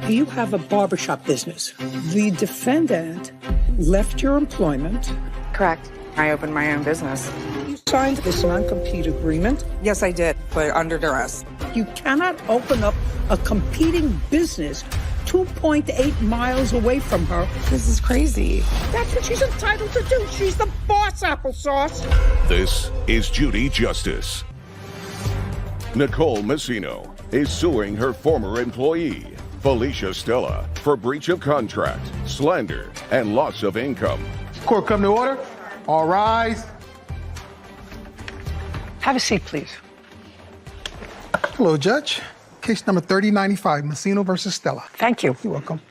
You have a barbershop business. The defendant left your employment. Correct. I opened my own business. You signed this non-compete agreement. Yes, I did, but under duress. You cannot open up a competing business 2.8 miles away from her. This is crazy. That's what she's entitled to do. She's the boss, applesauce. This is Judy Justice. Nicole Messino is suing her former employee, Felicia Stella, for breach of contract, slander, and loss of income. Court come to order. All rise. Have a seat, please. Hello, Judge. Case number 3095, Messino versus Stella. Thank you. You're welcome.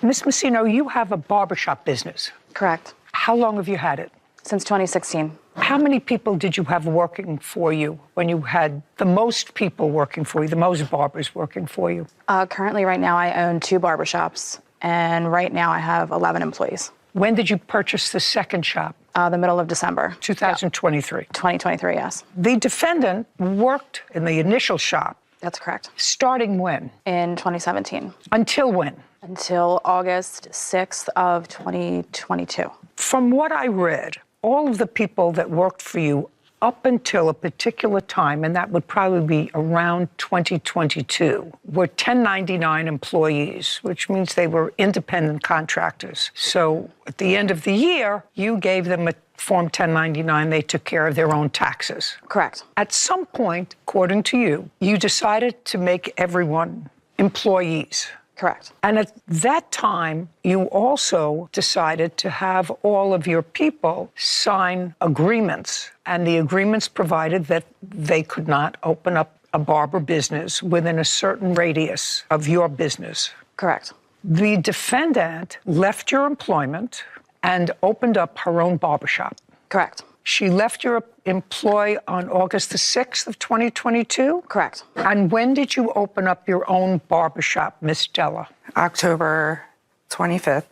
Miss Messino, you have a barbershop business. Correct. How long have you had it? Since 2016. How many people did you have working for you when you had the most people working for you, the most barbers working for you? Currently, right now, I own 2 barbershops, and right now I have 11 employees. When did you purchase the second shop? The middle of December. 2023. 2023, yes. The defendant worked in the initial shop. That's correct. Starting when? In 2017. Until when? Until August 6th of 2022. From what I read, all of the people that worked for you up until a particular time, and that would probably be around 2022, were 1099 employees, which means they were independent contractors. So at the end of the year, you gave them a Form 1099. They took care of their own taxes. Correct. At some point, according to you, you decided to make everyone employees. Correct. And at that time, you also decided to have all of your people sign agreements. And the agreements provided that they could not open up a barber business within a certain radius of your business. Correct. The defendant left your employment and opened up her own barbershop. Correct. She left your employ on August the 6th of 2022? Correct. And when did you open up your own barbershop, Miss Stella? October 25th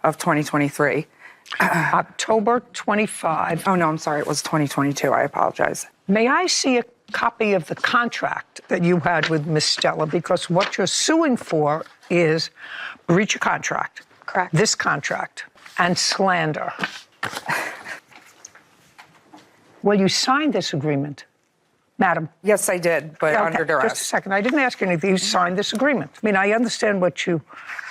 of 2023. October 25. Oh, no, I'm sorry. It was 2022. I apologize. May I see a copy of the contract that you had with Miss Stella? Because what you're suing for is breach of contract. Correct. This contract. And slander. Well, you signed this agreement, madam. Yes, I did, but under duress. Just a second. I didn't ask you anything. You signed this agreement. I mean, I understand what you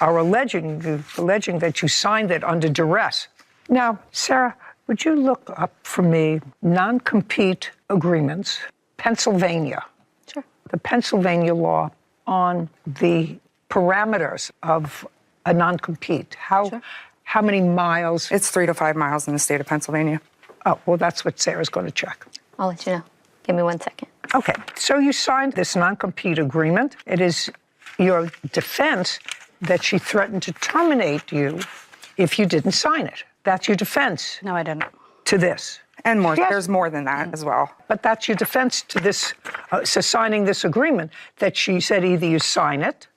are alleging. You're alleging that you signed it under duress. Now, Sarah, would you look up for me non-compete agreements, Pennsylvania? Sure. The Pennsylvania law on the parameters of a non-compete. How many miles? It's 3 to 5 miles in the state of Pennsylvania. Oh, well, that's what Sarah's going to check. I'll let you know. Give me 1 second. Okay, so you signed this non-compete agreement. It is your defense that she threatened to terminate you if you didn't sign it. That's your defense. No, I didn't. To this. And more. Yes. There's more than that as well. But that's your defense to this, to signing this agreement, that she said either you sign it,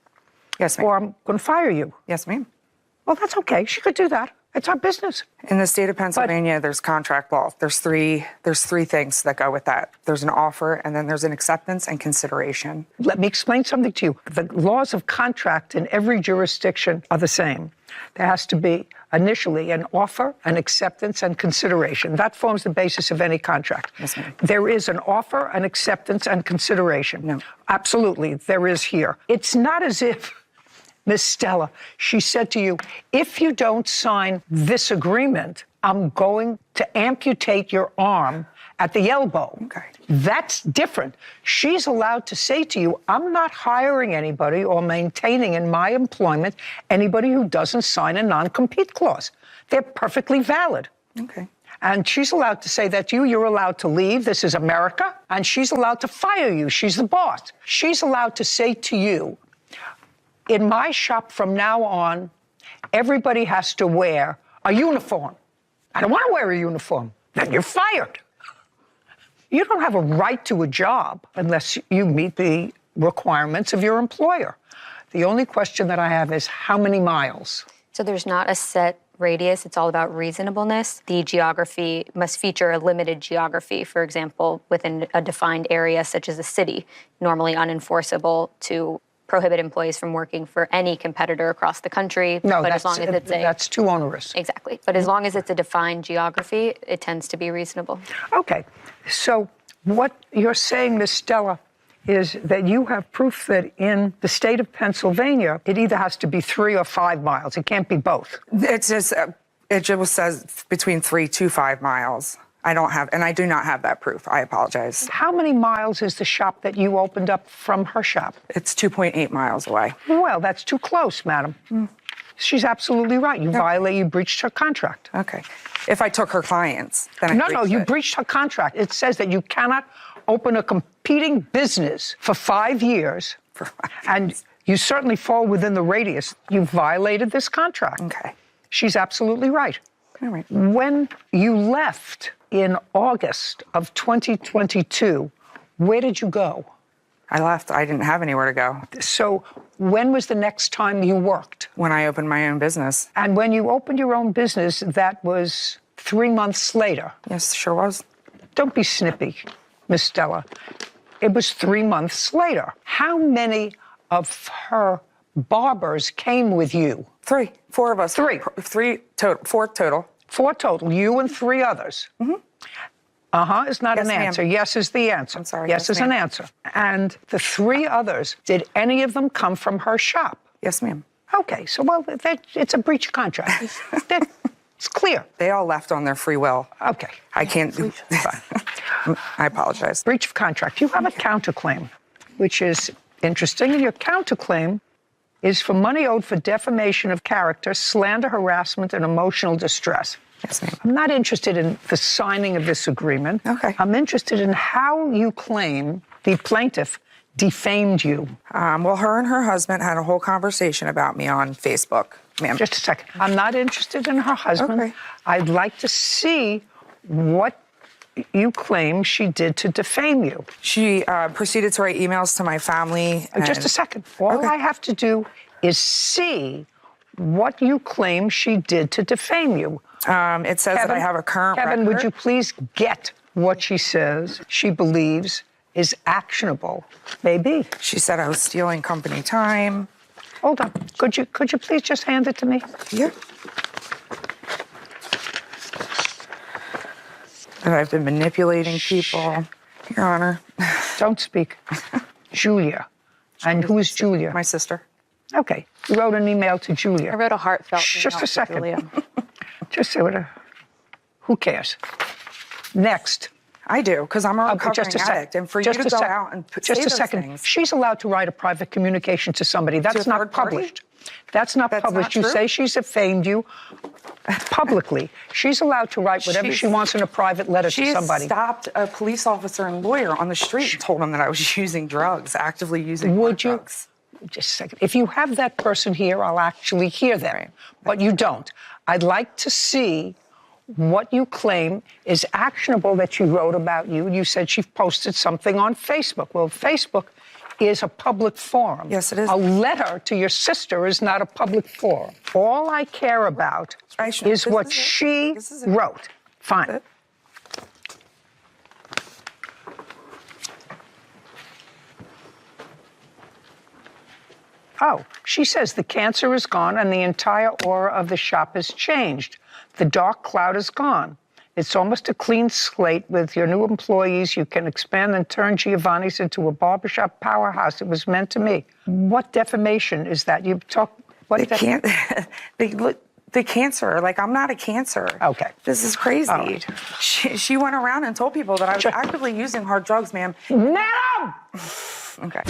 Yes, ma'am. or I'm going to fire you. Yes, ma'am. Well, that's okay. She could do that. It's our business. In the state of Pennsylvania, there's contract law. There's three things that go with that. There's an offer, and then there's an acceptance and consideration. Let me explain something to you. The laws of contract in every jurisdiction are the same. There has to be initially an offer, an acceptance, and consideration. That forms the basis of any contract. Yes, ma'am. There is an offer, an acceptance, and consideration. No. Absolutely, there is here. It's not as if Miss Stella, she said to you, if you don't sign this agreement, I'm going to amputate your arm at the elbow. Okay. That's different. She's allowed to say to you, I'm not hiring anybody or maintaining in my employment anybody who doesn't sign a non-compete clause. They're perfectly valid. Okay. And she's allowed to say that to you. You're allowed to leave. This is America. And she's allowed to fire you. She's the boss. She's allowed to say to you, in my shop from now on, everybody has to wear a uniform. I don't want to wear a uniform. Then you're fired. You don't have a right to a job unless you meet the requirements of your employer. The only question that I have is how many miles? So there's not a set radius. It's all about reasonableness. The geography must feature a limited geography, for example, within a defined area such as a city, normally unenforceable to prohibit employees from working for any competitor across the country. No, but as long as it's that's too onerous. Exactly. But as long as it's a defined geography, it tends to be reasonable. Okay. So what you're saying, Ms. Stella, is that you have proof that in the state of Pennsylvania, it either has to be 3 or 5 miles. It can't be both. It's just, it just says between 3 to 5 miles. I do not have that proof. I apologize. How many miles is the shop that you opened up from her shop? It's 2.8 miles away. Well, that's too close, madam. She's absolutely right. You breached her contract. Okay. If I took her clients, then No, you breached her contract. It says that you cannot open a competing business for 5 years, and you certainly fall within the radius. You violated this contract. Okay. She's absolutely right. All right. When you left in August of 2022, where did you go? I left. I didn't have anywhere to go. So when was the next time you worked? When I opened my own business. And when you opened your own business, that was 3 months later. Yes, sure was. Don't be snippy, Miss Stella. It was 3 months later. How many of her barbers came with you? 3, 4 of us. 3. 3 total. 4 total. 4 total, you and 3 others. Is not Yes, an answer. ma'am. Yes is the answer. I'm sorry. Yes is an answer. And the 3 others, did any of them come from her shop? Yes, ma'am. Okay, so it's a breach of contract. It's clear. They all left on their free will. Okay. I can't. I apologize. Breach of contract. You have a counterclaim, which is interesting. And your counterclaim is for money owed for defamation of character, slander, harassment, and emotional distress. Yes, ma'am. I'm not interested in the signing of this agreement. Okay. I'm interested in how you claim the plaintiff defamed you. Well, her and her husband had a whole conversation about me on Facebook, ma'am. Just a second. I'm not interested in her husband. Okay. I'd like to see what you claim she did to defame you. She proceeded to write emails to my family. Just a second. All I have to do is see what you claim she did to defame you. It says that I have a current Kevin, record. would you please get what she says she believes is actionable? Maybe. She said I was stealing company time. Hold on. Could you please just hand it to me? Yeah. That I've been manipulating people, Your Honor. Don't speak. Julia. And who is Julia? My sister. Okay. You wrote an email to Julia. I wrote a heartfelt email Just a to second. Julia. Just say what. Who cares? Next. I do, because I'm a recovering Just a second. addict. And for Just you to a go sec- out and Just say a those second. things. She's allowed to write a private communication to somebody. That's a not third party? published. That's not That's published. not You true? say she's defamed you publicly. She's allowed to write whatever she wants in a private letter to She somebody. stopped a police officer and lawyer on the street and told him that I was using drugs, actively using Would you? drugs. Just a second. If you have that person here, I'll actually hear them. Right. But you don't. I'd like to see what you claim is actionable that she wrote about you. You said she posted something on Facebook. Well, Facebook is a public forum. Yes, it is. A letter to your sister is not a public forum. All I care about is what she wrote. Fine. Oh, she says the cancer is gone and the entire aura of the shop has changed. The dark cloud is gone. It's almost a clean slate with your new employees. You can expand and turn Giovanni's into a barbershop powerhouse. It was meant to me. What defamation is that? You talk. What They can't. The cancer. Like, I'm not a cancer. Okay. This is crazy. All right. She went around and told people that I was actively using hard drugs, ma'am. Madam! Okay.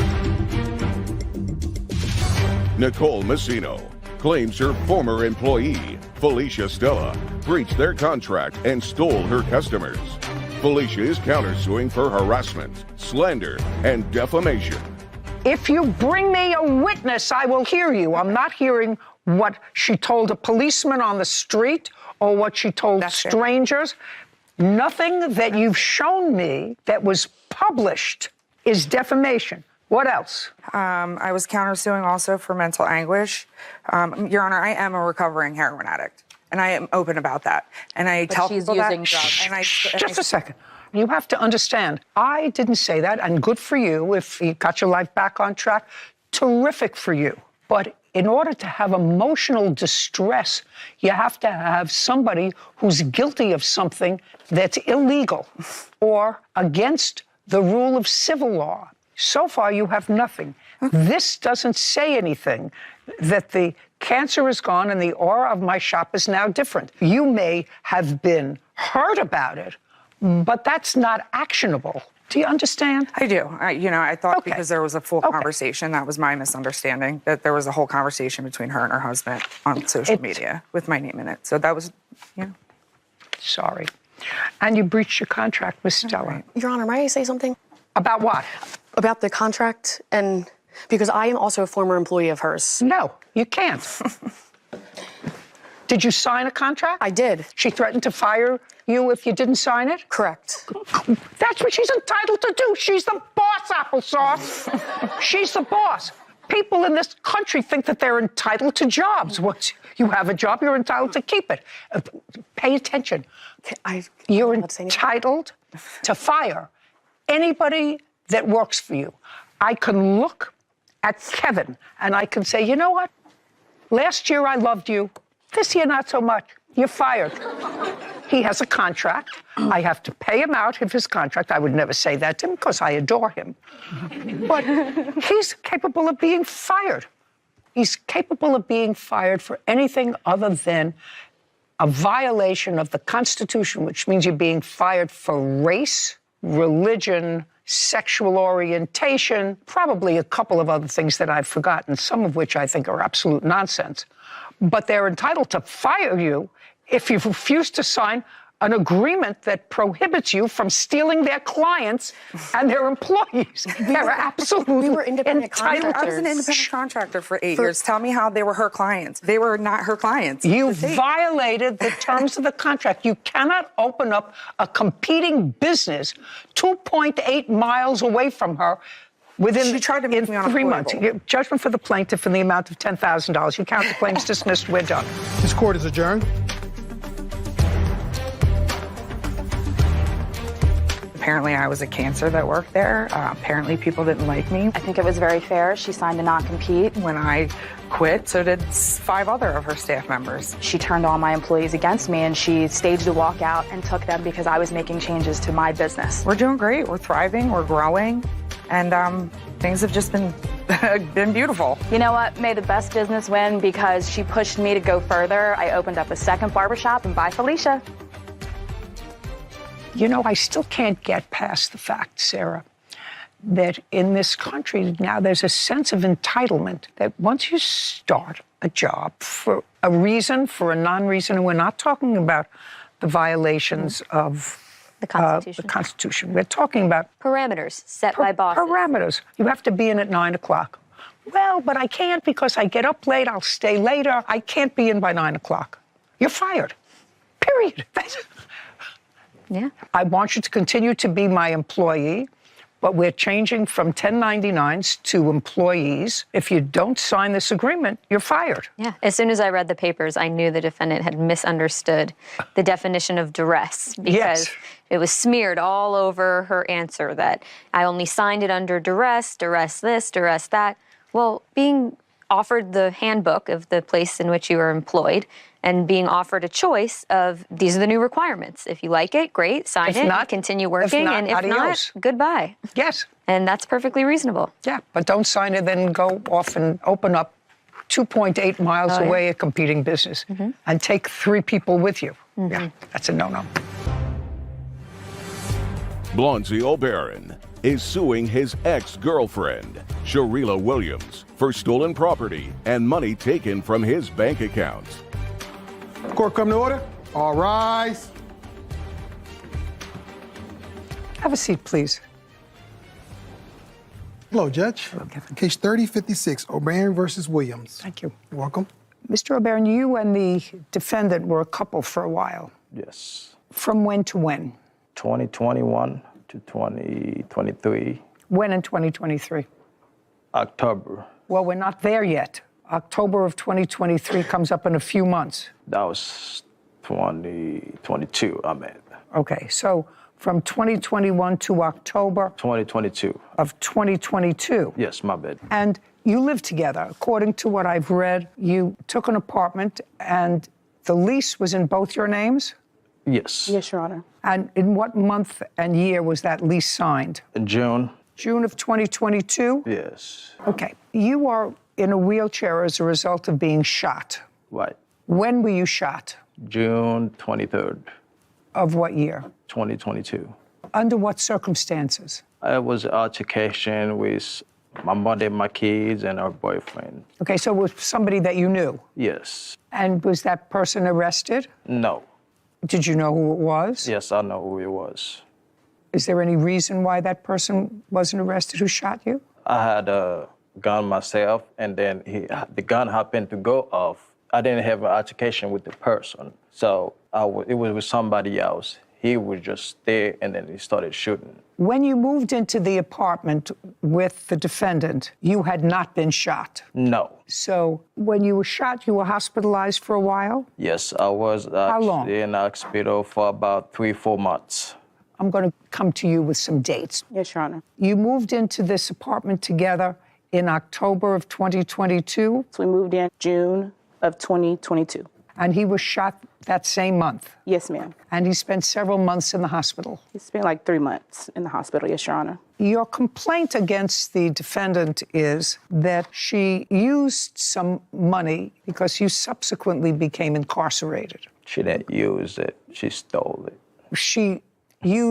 Nicole Messino claims her former employee, Felicia Stella, breached their contract and stole her customers. Felicia is countersuing for harassment, slander, and defamation. If you bring me a witness, I will hear you. I'm not hearing what she told a policeman on the street or what she told strangers. Nothing that you've shown me that was published is defamation. What else? I was countersuing also for mental anguish. Your Honor, I am a recovering heroin addict, and I am open about that. And I tell she's people using that. drugs. Just a second. You have to understand, I didn't say that, and good for you if you got your life back on track. terrific for you. But in order to have emotional distress, you have to have somebody who's guilty of something that's illegal or against the rule of civil law. So far, you have nothing. This doesn't say anything that the cancer is gone and the aura of my shop is now different. You may have been hurt about it, but that's not actionable. Do you understand? I do. I thought Okay. because there was a full Okay. conversation, that was my misunderstanding, that there was a whole conversation between her and her husband on social media with my name in it. So that was, Sorry. And you breached your contract with Stella. Your Honor, may I say something? About what? About the contract, and because I am also a former employee of hers. No, you can't. Did you sign a contract? I did. She threatened to fire you if you didn't sign it? Correct. That's what she's entitled to do. She's the boss, Applesauce. She's the boss. People in this country think that they're entitled to jobs. Once you have a job, you're entitled to keep it. Pay attention. You're entitled to fire anybody that works for you. I can look at Kevin and I can say, you know what? Last year I loved you. This year not so much. You're fired. He has a contract. I have to pay him out of his contract. I would never say that to him because I adore him. But he's capable of being fired. He's capable of being fired for anything other than a violation of the Constitution, which means you're being fired for race, religion, sexual orientation, probably a couple of other things that I've forgotten, some of which I think are absolute nonsense. But they're entitled to fire you if you refuse to sign an agreement that prohibits you from stealing their clients and their employees. They're absolutely We were independent entitled I was an to. independent contractor for 8 years. Tell me how they were her clients. They were not her clients. You violated the terms of the contract. You cannot open up a competing business 2.8 miles away from her within She tried to make in me 3 months. unemployable. Judgment for the plaintiff in the amount of $10,000. You count the claims dismissed. We're done. This court is adjourned. Apparently, I was a cancer that worked there. Apparently, people didn't like me. I think it was very fair. She signed a non-compete. When I quit, so did 5 other of her staff members. She turned all my employees against me, and she staged a walkout and took them because I was making changes to my business. We're doing great. We're thriving. We're growing. And things have just been beautiful. You know what? May the best business win because she pushed me to go further. I opened up a second barbershop, and bye, Felicia. You know, I still can't get past the fact, Sarah, that in this country now there's a sense of entitlement that once you start a job for a reason, for a non-reason, and we're not talking about the violations of The Constitution. the Constitution. We're talking about Parameters set by bosses. parameters. You have to be in at 9 o'clock. Well, but I can't because I get up late. I'll stay later. I can't be in by 9 o'clock. You're fired. Period. Yeah. I want you to continue to be my employee, but we're changing from 1099s to employees. If you don't sign this agreement, you're fired. Yeah. As soon as I read the papers, I knew the defendant had misunderstood the definition of duress because Yes. it was smeared all over her answer that I only signed it under duress, duress this, duress that. Well, being offered the handbook of the place in which you are employed and being offered a choice of these are the new requirements. If you like it, great, sign If it, not- continue if working, not, and if adios. not, goodbye. Yes. And that's perfectly reasonable. Yeah, but don't sign it, then go off and open up 2.8 miles Oh, yeah. away a competing business and take 3 people with you. Yeah, that's a no-no. Blonsey O'Barron is suing his ex-girlfriend, Sharila Williams, for stolen property and money taken from his bank accounts. Court come to order. All rise. Have a seat, please. Hello, Judge. Case 3056, O'Brien versus Williams. Thank you. You're welcome. Mr. O'Barron, you and the defendant were a couple for a while. Yes. From when to when? 2021 to 2023, When in 2023? October. Well, we're not there yet. October of 2023 comes up in a few months. That was 2022, I meant. Okay, so from 2021 to October 2022. of 2022. Yes, my bad. And You live together. According to what I've read, you took an apartment and the lease was in both your names? Yes. Yes, Your Honor. And in what month and year was that lease signed? In June. June of 2022? Yes. Okay. You are in a wheelchair as a result of being shot. Right. When were you shot? June 23rd, Of what year? 2022. Under what circumstances? It was an altercation with my mother, my kids, and her boyfriend. Okay, so it was somebody that you knew. Yes. And was that person arrested? No. Did you know who it was? Yes, I know who it was. Is there any reason why that person wasn't arrested who shot you? I had a gun myself, and then the gun happened to go off. I didn't have an altercation with the person, so it was with somebody else. He was just there, and then he started shooting. When you moved into the apartment with the defendant, you had not been shot. No. So when you were shot, you were hospitalized for a while? Yes, I was long? actually in the hospital for about 3-4 months. I'm going to come to you with some dates. Yes, Your Honor. You moved into this apartment together in October of 2022, So we moved in June of 2022. and he was shot that same month. Yes, ma'am. And he spent several months in the hospital. He spent like 3 months in the hospital. Yes, Your Honor. Your complaint against the defendant is that she used some money because you subsequently became incarcerated. She didn't use it. She stole it. She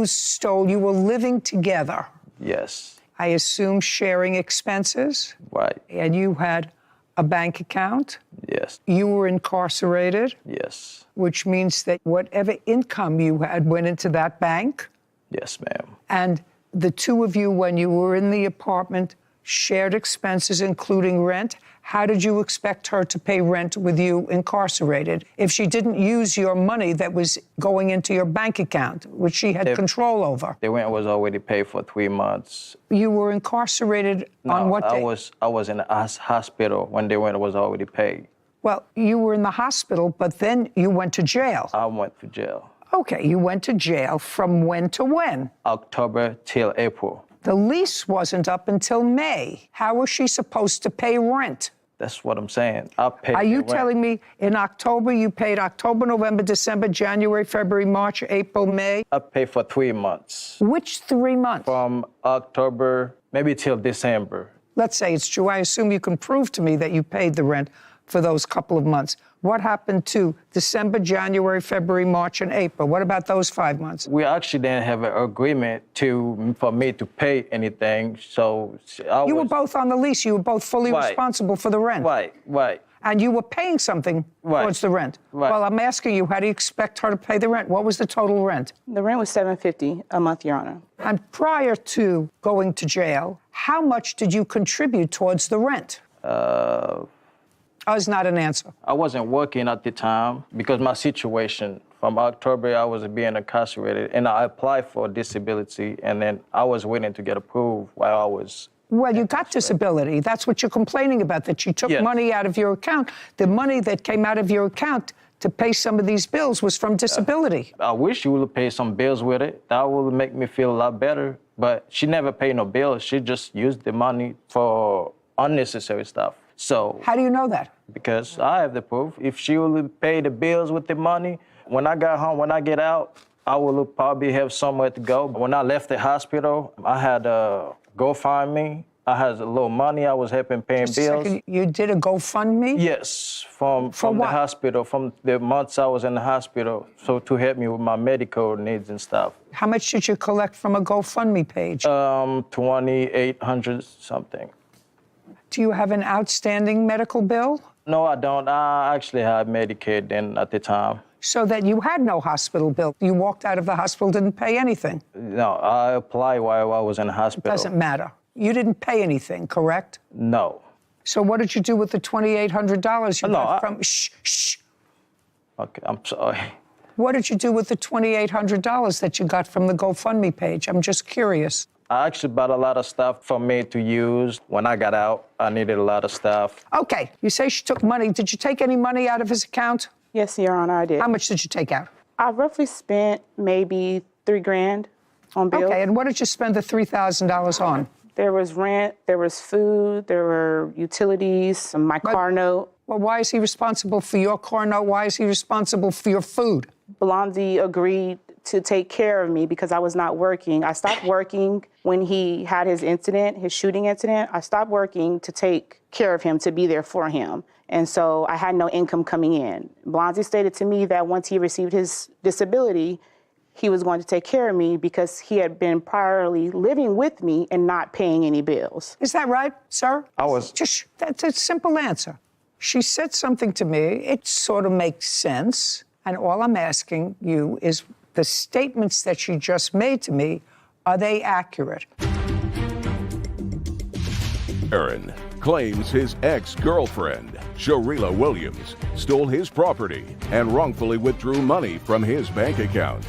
stole, you were living together, Yes. I assume sharing expenses, Right. and you had a bank account. Yes. You were incarcerated, Yes. which means that whatever income you had went into that bank. Yes, ma'am. And the two of you, when you were in the apartment, shared expenses, including rent. How did you expect her to pay rent with you incarcerated if she didn't use your money that was going into your bank account, which she had control over? The rent was already paid for 3 months. You were incarcerated on what day? I was in the hospital when the rent was already paid. Well, you were in the hospital, but then you went to jail. I went to jail. Okay, you went to jail from when to when? October till April. The lease wasn't up until May. How was she supposed to pay rent? That's what I'm saying. I paid. Are you the rent. telling me in October you paid October, November, December, January, February, March, April, May? I paid for 3 months. Which 3 months? From October, maybe till December. Let's say it's true. I assume you can prove to me that you paid the rent for those couple of months. What happened to December, January, February, March, and April? What about those 5 months? We actually didn't have an agreement for me to pay anything, so You were both on the lease. You were both fully Right. responsible for the rent. Right. And you were paying something Right. towards the rent. Right. Well, I'm asking you, how do you expect her to pay the rent? What was the total rent? The rent was $750 a month, Your Honor. And prior to going to jail, how much did you contribute towards the rent? Is not an answer. I wasn't working at the time because my situation, from October, I was being incarcerated, and I applied for disability, and then I was waiting to get approved while I was. Well, you got disability. That's what you're complaining about, that you took Yes. money out of your account. The money that came out of your account to pay some of these bills was from disability. I wish you would pay some bills with it. That would make me feel a lot better. But she never paid no bills. She just used the money for unnecessary stuff. So. How do you know that? Because I have the proof. If she would pay the bills with the money, when I got home, when I get out, I will probably have somewhere to go. When I left the hospital, I had a GoFundMe. I had a little money. I was helping paying Just a bills. second, you did a GoFundMe? Yes, from the what? hospital, from the months I was in the hospital, so to help me with my medical needs and stuff. How much did you collect from a GoFundMe page? 2,800 something. Do you have an outstanding medical bill? No, I don't. I actually had Medicaid then at the time. So that you had no hospital bill. You walked out of the hospital, didn't pay anything. No, I applied while I was in the hospital. Doesn't matter. You didn't pay anything, correct? No. So what did you do with the $2,800 you No, got from? Shh. Okay, I'm sorry. What did you do with the $2,800 that you got from the GoFundMe page? I'm just curious. I actually bought a lot of stuff for me to use. When I got out, I needed a lot of stuff. Okay, you say she took money. Did you take any money out of his account? Yes, Your Honor, I did. How much did you take out? I roughly spent maybe $3,000 on bills. Okay, and what did you spend the $3,000 on? There was rent, there was food, there were utilities, my car note. Well, why is he responsible for your car note? Why is he responsible for your food? Blondie agreed to take care of me because I was not working. I stopped working when he had his incident, his shooting incident. I stopped working to take care of him, to be there for him. And so I had no income coming in. Blondie stated to me that once he received his disability, he was going to take care of me because he had been priorly living with me and not paying any bills. Is that right, sir? That's a simple answer. She said something to me. It sort of makes sense. And all I'm asking you is the statements that she just made to me, are they accurate? Aaron claims his ex-girlfriend, Sharila Williams, stole his property and wrongfully withdrew money from his bank account.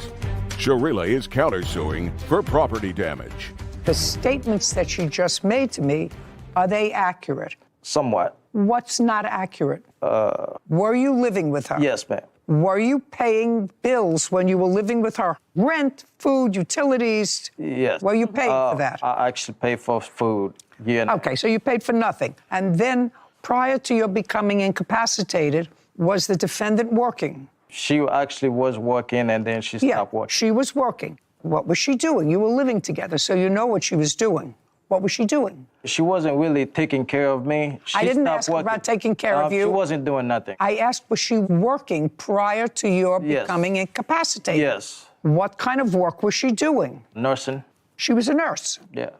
Sharila is countersuing for property damage. The statements that she just made to me, are they accurate? Somewhat. What's not accurate? Were you living with her? Yes, ma'am. Were you paying bills when you were living with her? Rent, food, utilities? Yes. Were you paying for that? I actually paid for food. Yeah. Okay, so you paid for nothing. And then prior to your becoming incapacitated, was the defendant working? She actually was working and then she stopped working. She was working. What was she doing? You were living together, so you know what she was doing. What was she doing? She wasn't really taking care of me. I didn't ask about taking care of you. She wasn't doing nothing. I asked, was she working prior to your becoming incapacitated? Yes. What kind of work was she doing? Nursing. She was a nurse. Yeah.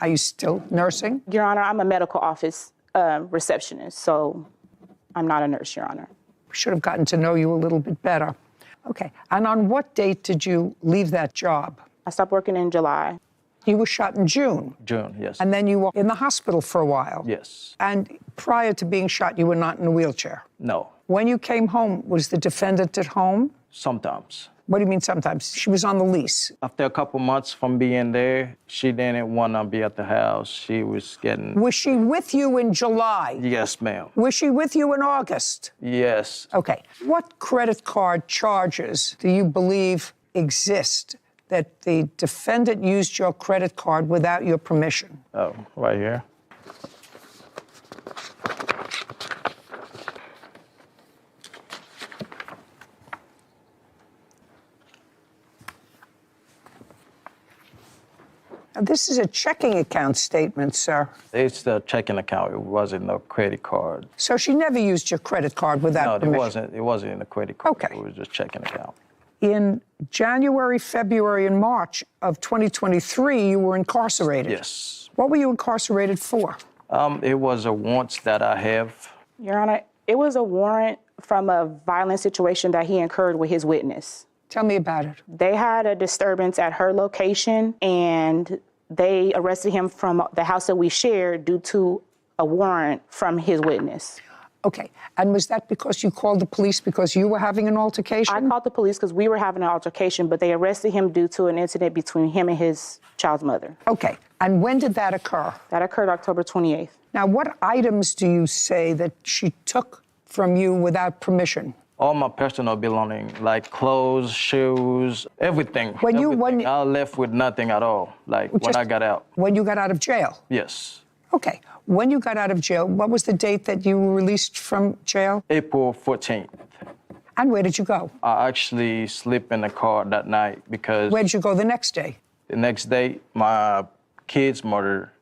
Are you still nursing? Your Honor, I'm a medical office receptionist, so I'm not a nurse, Your Honor. We should have gotten to know you a little bit better. Okay. And on what date did you leave that job? I stopped working in July. You were shot in June. June, yes. And then you were in the hospital for a while. Yes. And prior to being shot, you were not in a wheelchair. No. When you came home, was the defendant at home? Sometimes. What do you mean sometimes? She was on the lease. After a couple months from being there, she didn't want to be at the house. She was getting... Was she with you in July? Yes, ma'am. Was she with you in August? Yes. Okay. What credit card charges do you believe exist that the defendant used your credit card without your permission? Oh, right here. Now, this is a checking account statement, sir. It's the checking account. It wasn't no credit card. So she never used your credit card without permission? No, it wasn't in a credit card. Okay. It was just checking account. In January, February, and March of 2023, you were incarcerated. Yes. What were you incarcerated for? It was a warrant that I have. Your Honor, it was a warrant from a violent situation that he incurred with his witness. Tell me about it. They had a disturbance at her location, and they arrested him from the house that we shared due to a warrant from his witness. Okay. And was that because you called the police because you were having an altercation? I called the police because we were having an altercation, but they arrested him due to an incident between him and his child's mother. Okay. And when did that occur? That occurred October 28th. Now, what items do you say that she took from you without permission? All my personal belongings, like clothes, shoes, everything. I left with nothing at all, like when I got out. When you got out of jail? Yes. Okay. When you got out of jail, what was the date that you were released from jail? April 14th. And where did you go? I actually slept in the car that night because... Where did you go the next day? The next day, my kid's mother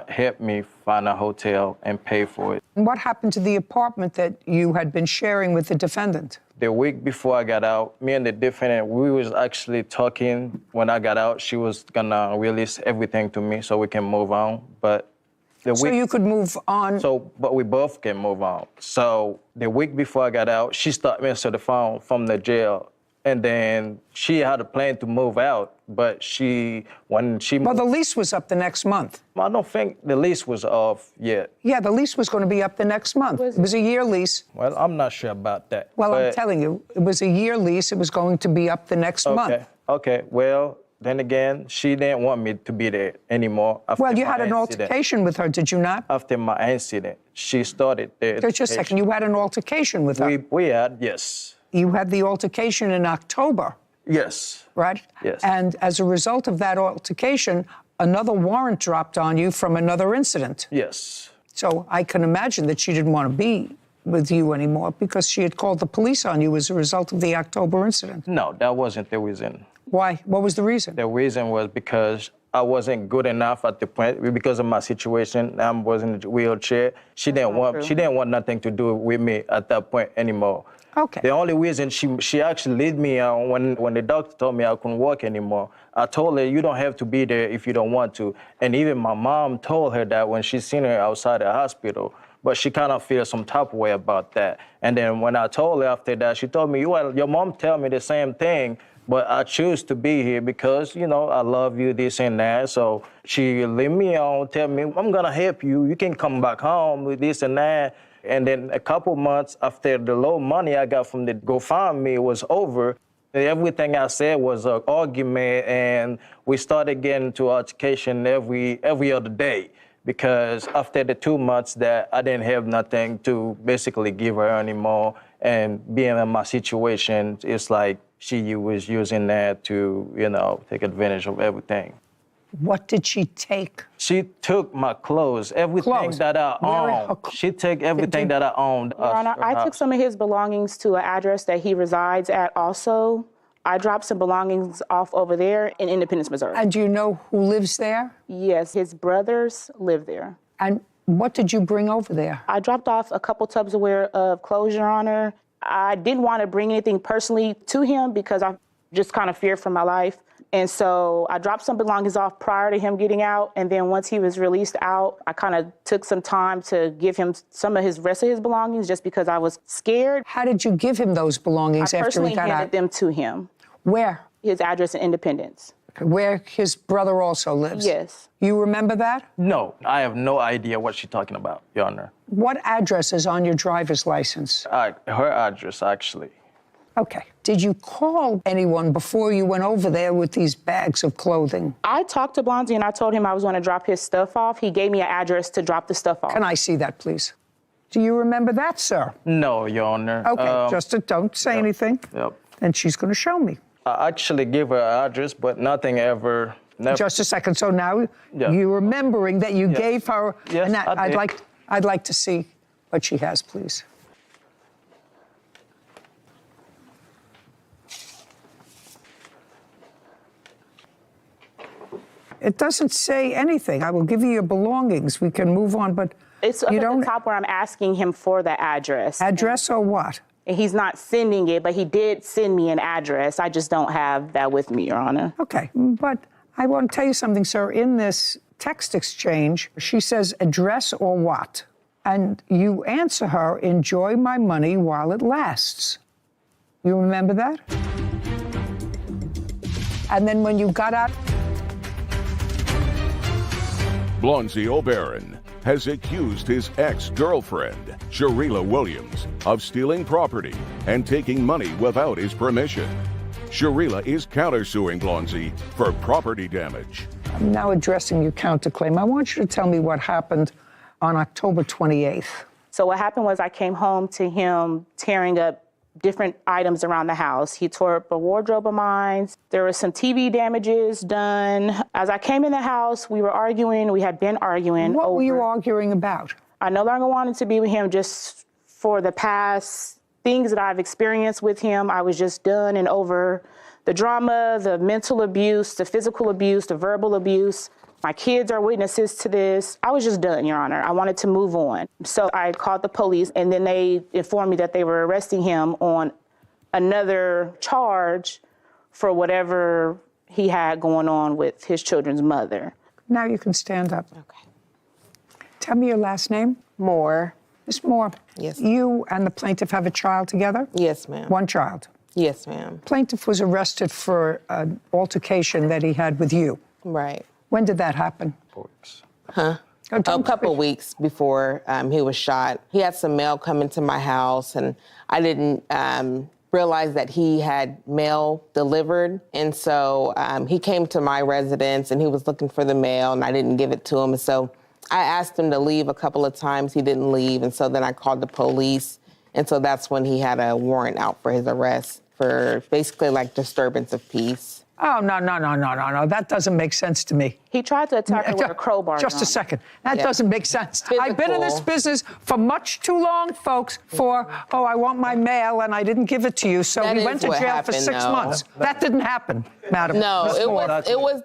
helped me find a hotel and pay for it. And what happened to the apartment that you had been sharing with the defendant? The week before I got out, me and the defendant, we was actually talking. When I got out, she was gonna release everything to me so we can move on. But so you could move on? But we both can move on. So the week before I got out, she started answering the phone from the jail. And then she had a plan to move out, but when she moved... Well, the lease was up the next month. I don't think the lease was off yet. Yeah, the lease was going to be up the next month. It was a year lease. Well, I'm not sure about that. Well, I'm telling you, it was a year lease. It was going to be up the next month. Okay. Well, then again, she didn't want me to be there anymore. Well, you had an altercation with her, did you not? After my incident, she started there. Just a second. You had an altercation with her? We had, yes. You had the altercation in October. Yes. Right? Yes. And as a result of that altercation, another warrant dropped on you from another incident. Yes. So I can imagine that she didn't want to be with you anymore because she had called the police on you as a result of the October incident. No, that wasn't the reason. Why? What was the reason? The reason was because I wasn't good enough at the point because of my situation. I was in a wheelchair. She didn't want nothing to do with me at that point anymore. Okay. The only reason she actually led me on when the doctor told me I couldn't walk anymore. I told her, you don't have to be there if you don't want to. And even my mom told her that when she seen her outside the hospital. But she kind of feels some type of way about that. And then when I told her after that, she told me, well, your mom tell me the same thing, but I choose to be here because, you know, I love you, this and that. So she leave me on, tell me, I'm going to help you. You can come back home with this and that. And then a couple months after the low money I got from the GoFundMe was over, everything I said was an argument, and we started getting into altercation every other day. Because after the 2 months that I didn't have nothing to basically give her anymore, and being in my situation, it's like she was using that to, you know, take advantage of everything. What did she take? She took my clothes, everything that I owned. She took everything that I owned. Your Honor, I took some of his belongings to an address that he resides at also. I dropped some belongings off over there in Independence, Missouri. And do you know who lives there? Yes, his brothers live there. And what did you bring over there? I dropped off a couple Tupperware of clothes, Your Honor. I didn't want to bring anything personally to him because I just kind of feared for my life. And so I dropped some belongings off prior to him getting out. And then once he was released out, I kind of took some time to give him some of his rest of his belongings just because I was scared. How did you give him those belongings after he got out? I personally handed them to him. Where? His address in Independence. Where his brother also lives? Yes. You remember that? No, I have no idea what she's talking about, Your Honor. What address is on your driver's license? Her address, actually. Okay. Did you call anyone before you went over there with these bags of clothing? I talked to Blondie and I told him I was going to drop his stuff off. He gave me an address to drop the stuff off. Can I see that, please? Do you remember that, sir? No, Your Honor. Okay, just don't say anything. Yep. And she's going to show me. I actually gave her an address, but nothing ever. Never. Just a second. So now you're remembering that you gave her. Yes, and I did. I'd like to see what she has, please. It doesn't say anything. I will give you your belongings. We can move on, but it's up at the top where I'm asking him for the address. Address or what? And he's not sending it, but he did send me an address. I just don't have that with me, Your Honor. Okay, but I want to tell you something, sir. In this text exchange, she says address or what? And you answer her, enjoy my money while it lasts. You remember that? And then when you got out... Blondie O'Barron has accused his ex-girlfriend, Sharila Williams, of stealing property and taking money without his permission. Sharila is countersuing Blondie for property damage. I'm now addressing your counterclaim. I want you to tell me what happened on October 28th. So what happened was I came home to him tearing up different items around the house. He tore up a wardrobe of mine. There were some TV damages done. As I came in the house, we were arguing. We had been arguing. What were you arguing about? I no longer wanted to be with him just for the past things that I've experienced with him. I was just done and over the drama, the mental abuse, the physical abuse, the verbal abuse. My kids are witnesses to this. I was just done, Your Honor. I wanted to move on. So I called the police, and then they informed me that they were arresting him on another charge for whatever he had going on with his children's mother. Now you can stand up. Okay. Tell me your last name. Moore. Ms. Moore. Yes. You and the plaintiff have a child together? Yes, ma'am. One child? Yes, ma'am. Plaintiff was arrested for an altercation that he had with you. Right. When did that happen? Huh? A couple weeks before he was shot. He had some mail come into my house, and I didn't realize that he had mail delivered. And so he came to my residence, and he was looking for the mail, and I didn't give it to him. And so I asked him to leave a couple of times. He didn't leave, and so then I called the police. And so that's when he had a warrant out for his arrest for basically like disturbance of peace. Oh, no. That doesn't make sense to me. He tried to attack her with a crowbar. Just a Your second. That doesn't make sense. I've been in this Physical. business for much too long, folks, I want my mail and I didn't give it to you, so That we is went to what jail for happened, 6 though. months. That didn't happen, madam. No, Miss it Moore. was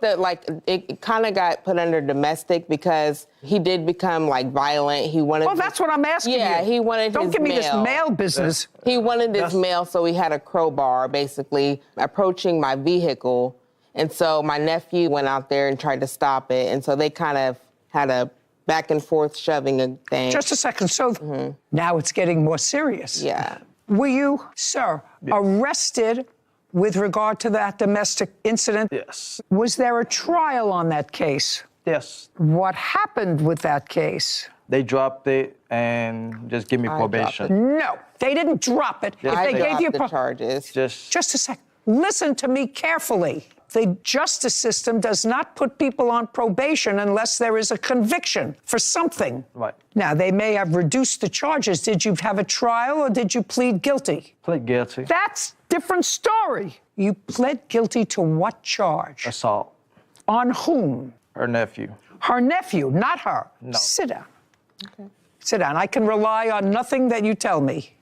it kind of got put under domestic because he did become like violent. He wanted. Well, that's what I'm asking you. Yeah, he wanted Don't his give me this mail. mail business. He wanted his mail, so he had a crowbar basically approaching my vehicle. And so my nephew went out there and tried to stop it. And so they kind of had a back and forth shoving a thing. Just a second. So now it's getting more serious. Yeah. Were you, sir, arrested with regard to that domestic incident? Yes. Was there a trial on that case? Yes. What happened with that case? They dropped it and just give me probation. No, they didn't drop it. Yes, If they they gave you the charges. Just a sec. Listen to me carefully. The justice system does not put people on probation unless there is a conviction for something. Right. Now, they may have reduced the charges. Did you have a trial or did you plead guilty? Plead guilty. That's different story. You pled guilty to what charge? Assault. On whom? Her nephew. Her nephew, not her. No. Sit down. Okay. Sit down. I can rely on nothing that you tell me.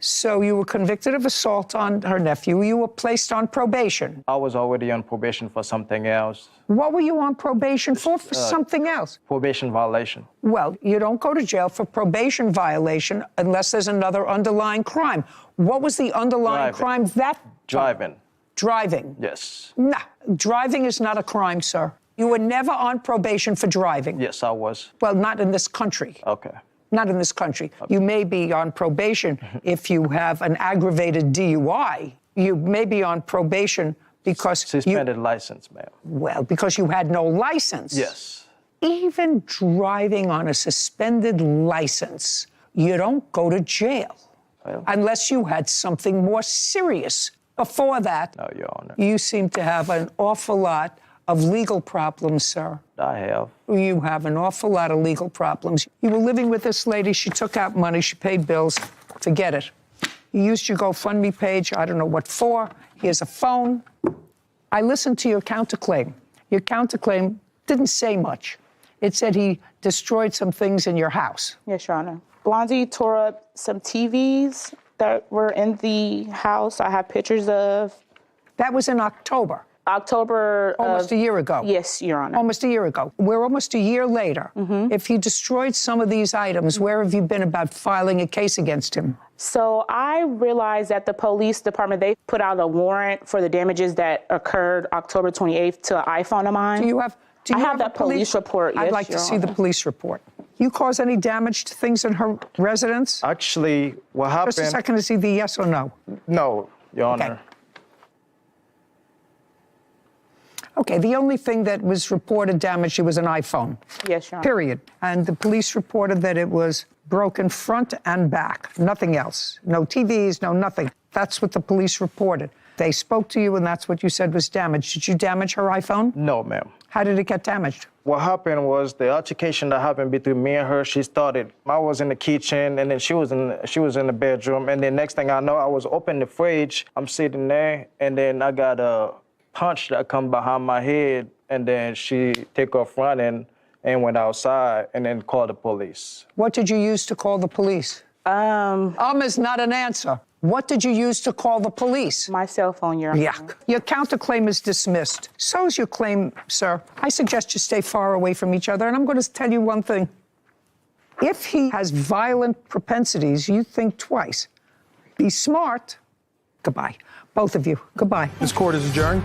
So you were convicted of assault on her nephew. You were placed on probation. I was already on probation for something else. What were you on probation for? For something else? Probation violation. Well, you don't go to jail for probation violation unless there's another underlying crime. What was the underlying crime that Driving. Driving? Yes. Nah, driving is not a crime, sir. You were never on probation for driving. Yes, I was. Well, not in this country. Okay. Not in this country. You may be on probation if you have an aggravated DUI. You may be on probation because Suspended license, ma'am. Well, because you had no license. Yes. Even driving on a suspended license, you don't go to jail unless you had something more serious. Before that, No, Your Honor. you seem to have an awful lot of legal problems, sir. I have. You have an awful lot of legal problems. You were living with this lady. She took out money. She paid bills. Forget it. You used your GoFundMe page. I don't know what for. Here's a phone. I listened to your counterclaim. Your counterclaim didn't say much. It said he destroyed some things in your house. Yes, Your Honor. Blondie tore up some TVs that were in the house. I have pictures of. That was in October. October. Almost a year ago. Yes, Your Honor. Almost a year ago. We're almost a year later. If he destroyed some of these items, where have you been about filing a case against him? So I realized that the police department, they put out a warrant for the damages that occurred October 28th to an iPhone of mine. Do you have that a police report, I'd yes, like to Your see the Honor. police report. You cause any damage to things in her residence? Actually, what happened... Just a second to see the yes or no. No, Your Okay. Honor. Okay, the only thing that was reported damaged was an iPhone. Yes, Your Honor. Period. And the police reported that it was broken front and back. Nothing else. No TVs, no nothing. That's what the police reported. They spoke to you and that's what you said was damaged. Did you damage her iPhone? No, ma'am. How did it get damaged? What happened was the altercation that happened between me and her. She started. I was in the kitchen, and then she was in the bedroom. And then next thing I know, I was opening the fridge. I'm sitting there, and then I got a punch that come behind my head, and then she took off running and went outside, and then called the police. What did you use to call the police? Is not an answer. What did you use to call the police? My cell phone, Your Honor. Yuck. Your counterclaim is dismissed. So is your claim, sir. I suggest you stay far away from each other, and I'm going to tell you one thing. If he has violent propensities, you think twice. Be smart. Goodbye. Both of you. Goodbye. This court is adjourned.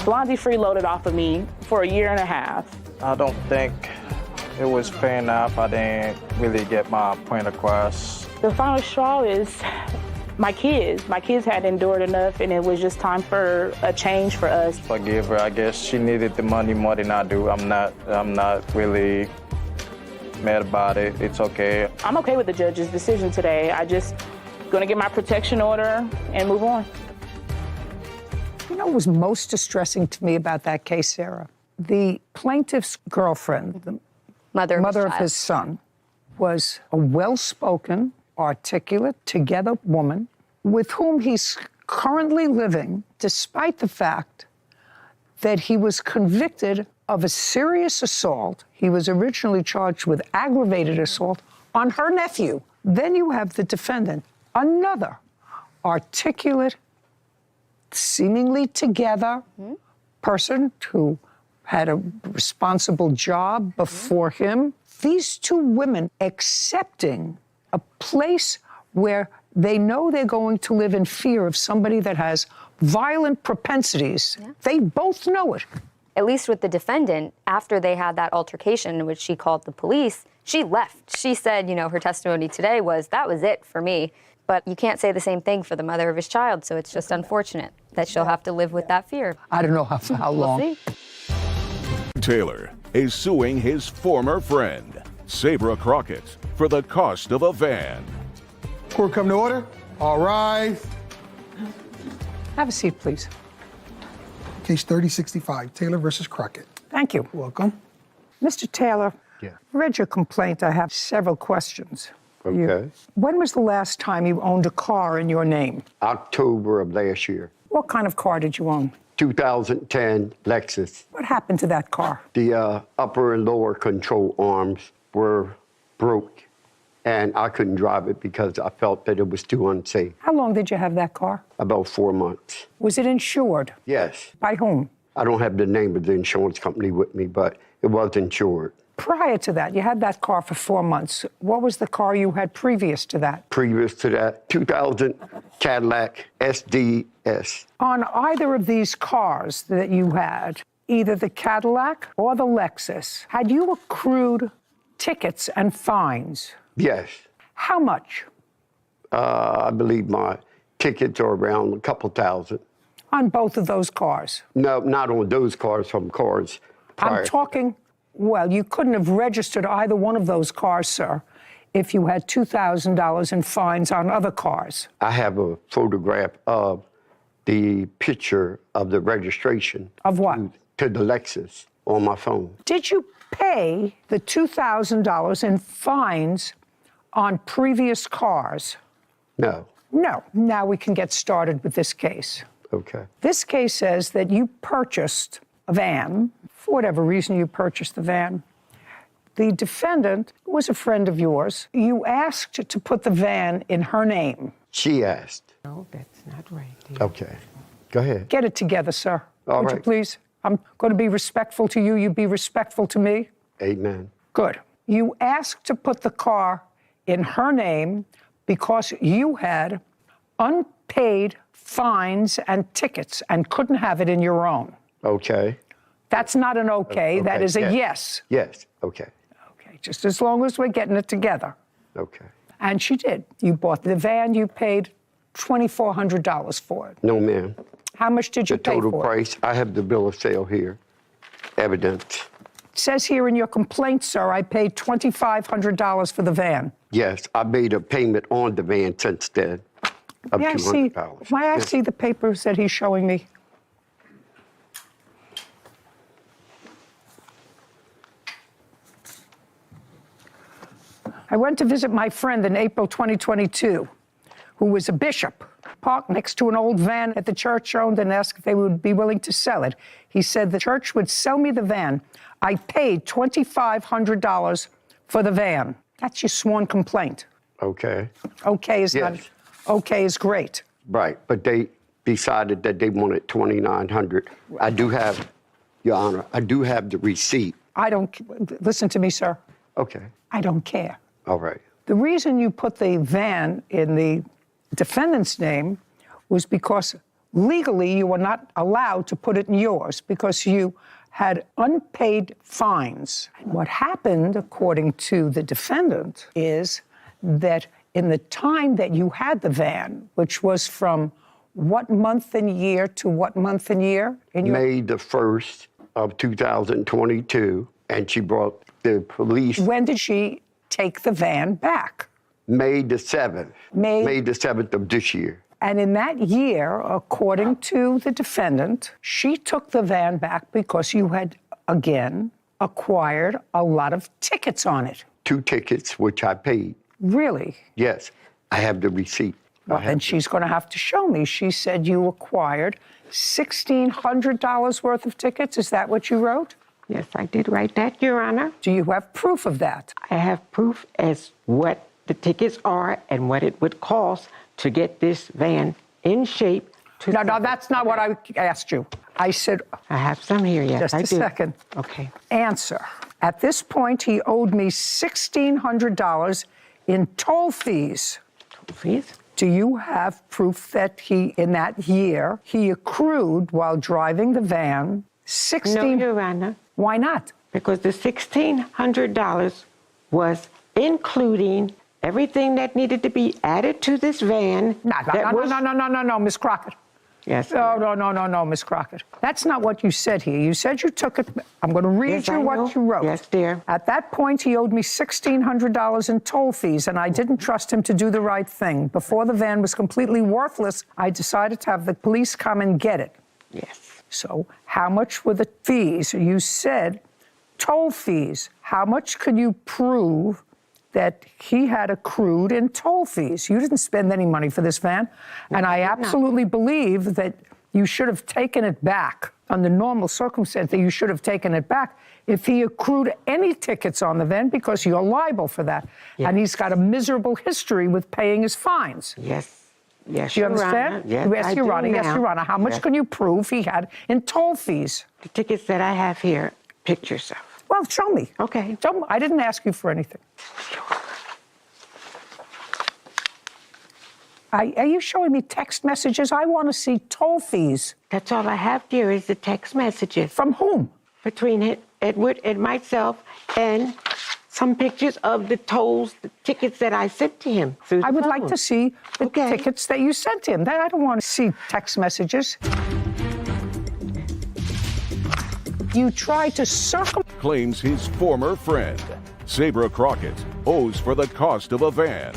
Blondie freeloaded off of me for a year and a half. I don't think it was fair enough. I didn't really get my point across. The final straw is my kids. My kids had endured enough, and it was just time for a change for us. Forgive her. I guess she needed the money more than I do. I'm not really mad about it. It's okay. I'm okay with the judge's decision today. I just gonna get my protection order and move on. You know what was most distressing to me about that case, Sarah? The plaintiff's girlfriend, the mother of his son, was a well-spoken, articulate, together woman with whom he's currently living, despite the fact that he was convicted of a serious assault. He was originally charged with aggravated assault on her nephew. Then you have the defendant, another articulate, seemingly together person who had a responsible job before him. These two women accepting a place where they know they're going to live in fear of somebody that has violent propensities. Yeah. They both know it. At least with the defendant, after they had that altercation in which she called the police, she left. She said, you know, her testimony today was, that was it for me. But you can't say the same thing for the mother of his child, so it's just unfortunate that she'll have to live with that fear. I don't know how long. We'll see. Taylor is suing his former friend, Sabra Crockett, for the cost of a van. Court come to order. All rise. Have a seat, please. Case 3065, Taylor versus Crockett. Thank you. Welcome. Mr. Taylor, Yeah. I read your complaint. I have several questions. for you. Okay. When was the last time you owned a car in your name? October of last year. What kind of car did you own? 2010 Lexus. What happened to that car? The upper and lower control arms were broke, and I couldn't drive it because I felt that it was too unsafe. How long did you have that car? About 4 months. Was it insured? Yes. By whom? I don't have the name of the insurance company with me, but it was insured. Prior to that, you had that car for 4 months. What was the car you had previous to that? Previous to that, 2000 Cadillac SDS. On either of these cars that you had, either the Cadillac or the Lexus, had you accrued tickets and fines? Yes. How much? I believe my tickets are around a couple thousand. On both of those cars? No, not on those cars, from cars prior. I'm talking, well, you couldn't have registered either one of those cars, sir, if you had $2,000 in fines on other cars. I have a photograph of the picture of the registration. Of what? To the Lexus on my phone. Did you pay the $2,000 in fines on previous cars? No. No. Now we can get started with this case. Okay. This case says that you purchased a van. For whatever reason, you purchased the van. The defendant was a friend of yours. You asked to put the van in her name. She asked. No, that's not right. Dear. Okay. Go ahead. Get it together, sir. All Would you right. please? I'm going to be respectful to you. You be respectful to me. Amen. Good. You asked to put the car in her name because you had unpaid fines and tickets and couldn't have it in your own. Okay. That's not an okay. Okay, That is a yes. yes. Yes. Okay. Okay, just as long as we're getting it together. Okay. And she did. You bought the van. You paid $2,400 for it. No, ma'am. How much did you The pay total for it? price, I have the bill of sale here. Evidence. It says here in your complaint, sir, I paid $2,500 for the van. Yes, I made a payment on the van since then of May I see, $200. may I Yes. see the papers that he's showing me? I went to visit my friend in April 2022, who was a bishop, parked next to an old van at the church owned and asked if they would be willing to sell it. He said the church would sell me the van. I paid $2,500 for the van. That's your sworn complaint. Okay. Okay is not, Yes. okay is great. Right, but they decided that they wanted $2,900. I do have, Your Honor, I do have the receipt. I don't, listen to me, sir. Okay. I don't care. All right. The reason you put the van in the defendant's name was because legally you were not allowed to put it in yours because you had unpaid fines. And what happened, according to the defendant, is that in the time that you had the van, which was from what month and year to what month and year? May the 1st of 2022, and she brought the police. When did she take the van back? May the 7th. May the 7th of this year. And in that year, according to the defendant, she took the van back because you had, again, acquired a lot of tickets on it. 2 tickets, which I paid. Really? Yes, I have the receipt. Well, then she's going to have to show me. She said you acquired $1,600 worth of tickets. Is that what you wrote? Yes, I did write that, Your Honor. Do you have proof of that? I have proof as what the tickets are and what it would cost to get this van in shape. No, that's not what I asked you. I said... I have some here, yes, Just a second. Okay. Answer. At this point, he owed me $1,600 in toll fees. Toll fees? Do you have proof that in that year, he accrued while driving the van No, Your Honor. Why not? Because the $1,600 was including everything that needed to be added to this van. No, Miss Crockett. Yes. No, Miss Crockett. That's not what you said here. You said you took it. I'm going to read you what you wrote. Yes, dear. At that point, he owed me $1,600 in toll fees, and I didn't trust him to do the right thing. Before the van was completely worthless, I decided to have the police come and get it. Yes. So how much were the fees? You said toll fees. How much could you prove that he had accrued in toll fees? You didn't spend any money for this van. And I absolutely believe that you should have taken it back. Under normal circumstances, you should have taken it back if he accrued any tickets on the van, because you're liable for that. Yes. And he's got a miserable history with paying his fines. Yes. Yes, do you understand? Yes, yes, Your Honor. Yes, Your Honor. How much can you prove he had in toll fees? The tickets that I have here, pictures of. Well, show me. Okay. I didn't ask you for anything. Are you showing me text messages? I want to see toll fees. That's all I have, dear, is the text messages. From whom? Between Edward and myself, and some pictures of the tolls, the tickets that I sent to him through the I would phone. like to see the tickets that you sent him. I don't want to see text messages. You tried to claims his former friend, Sabra Crockett, owes for the cost of a van.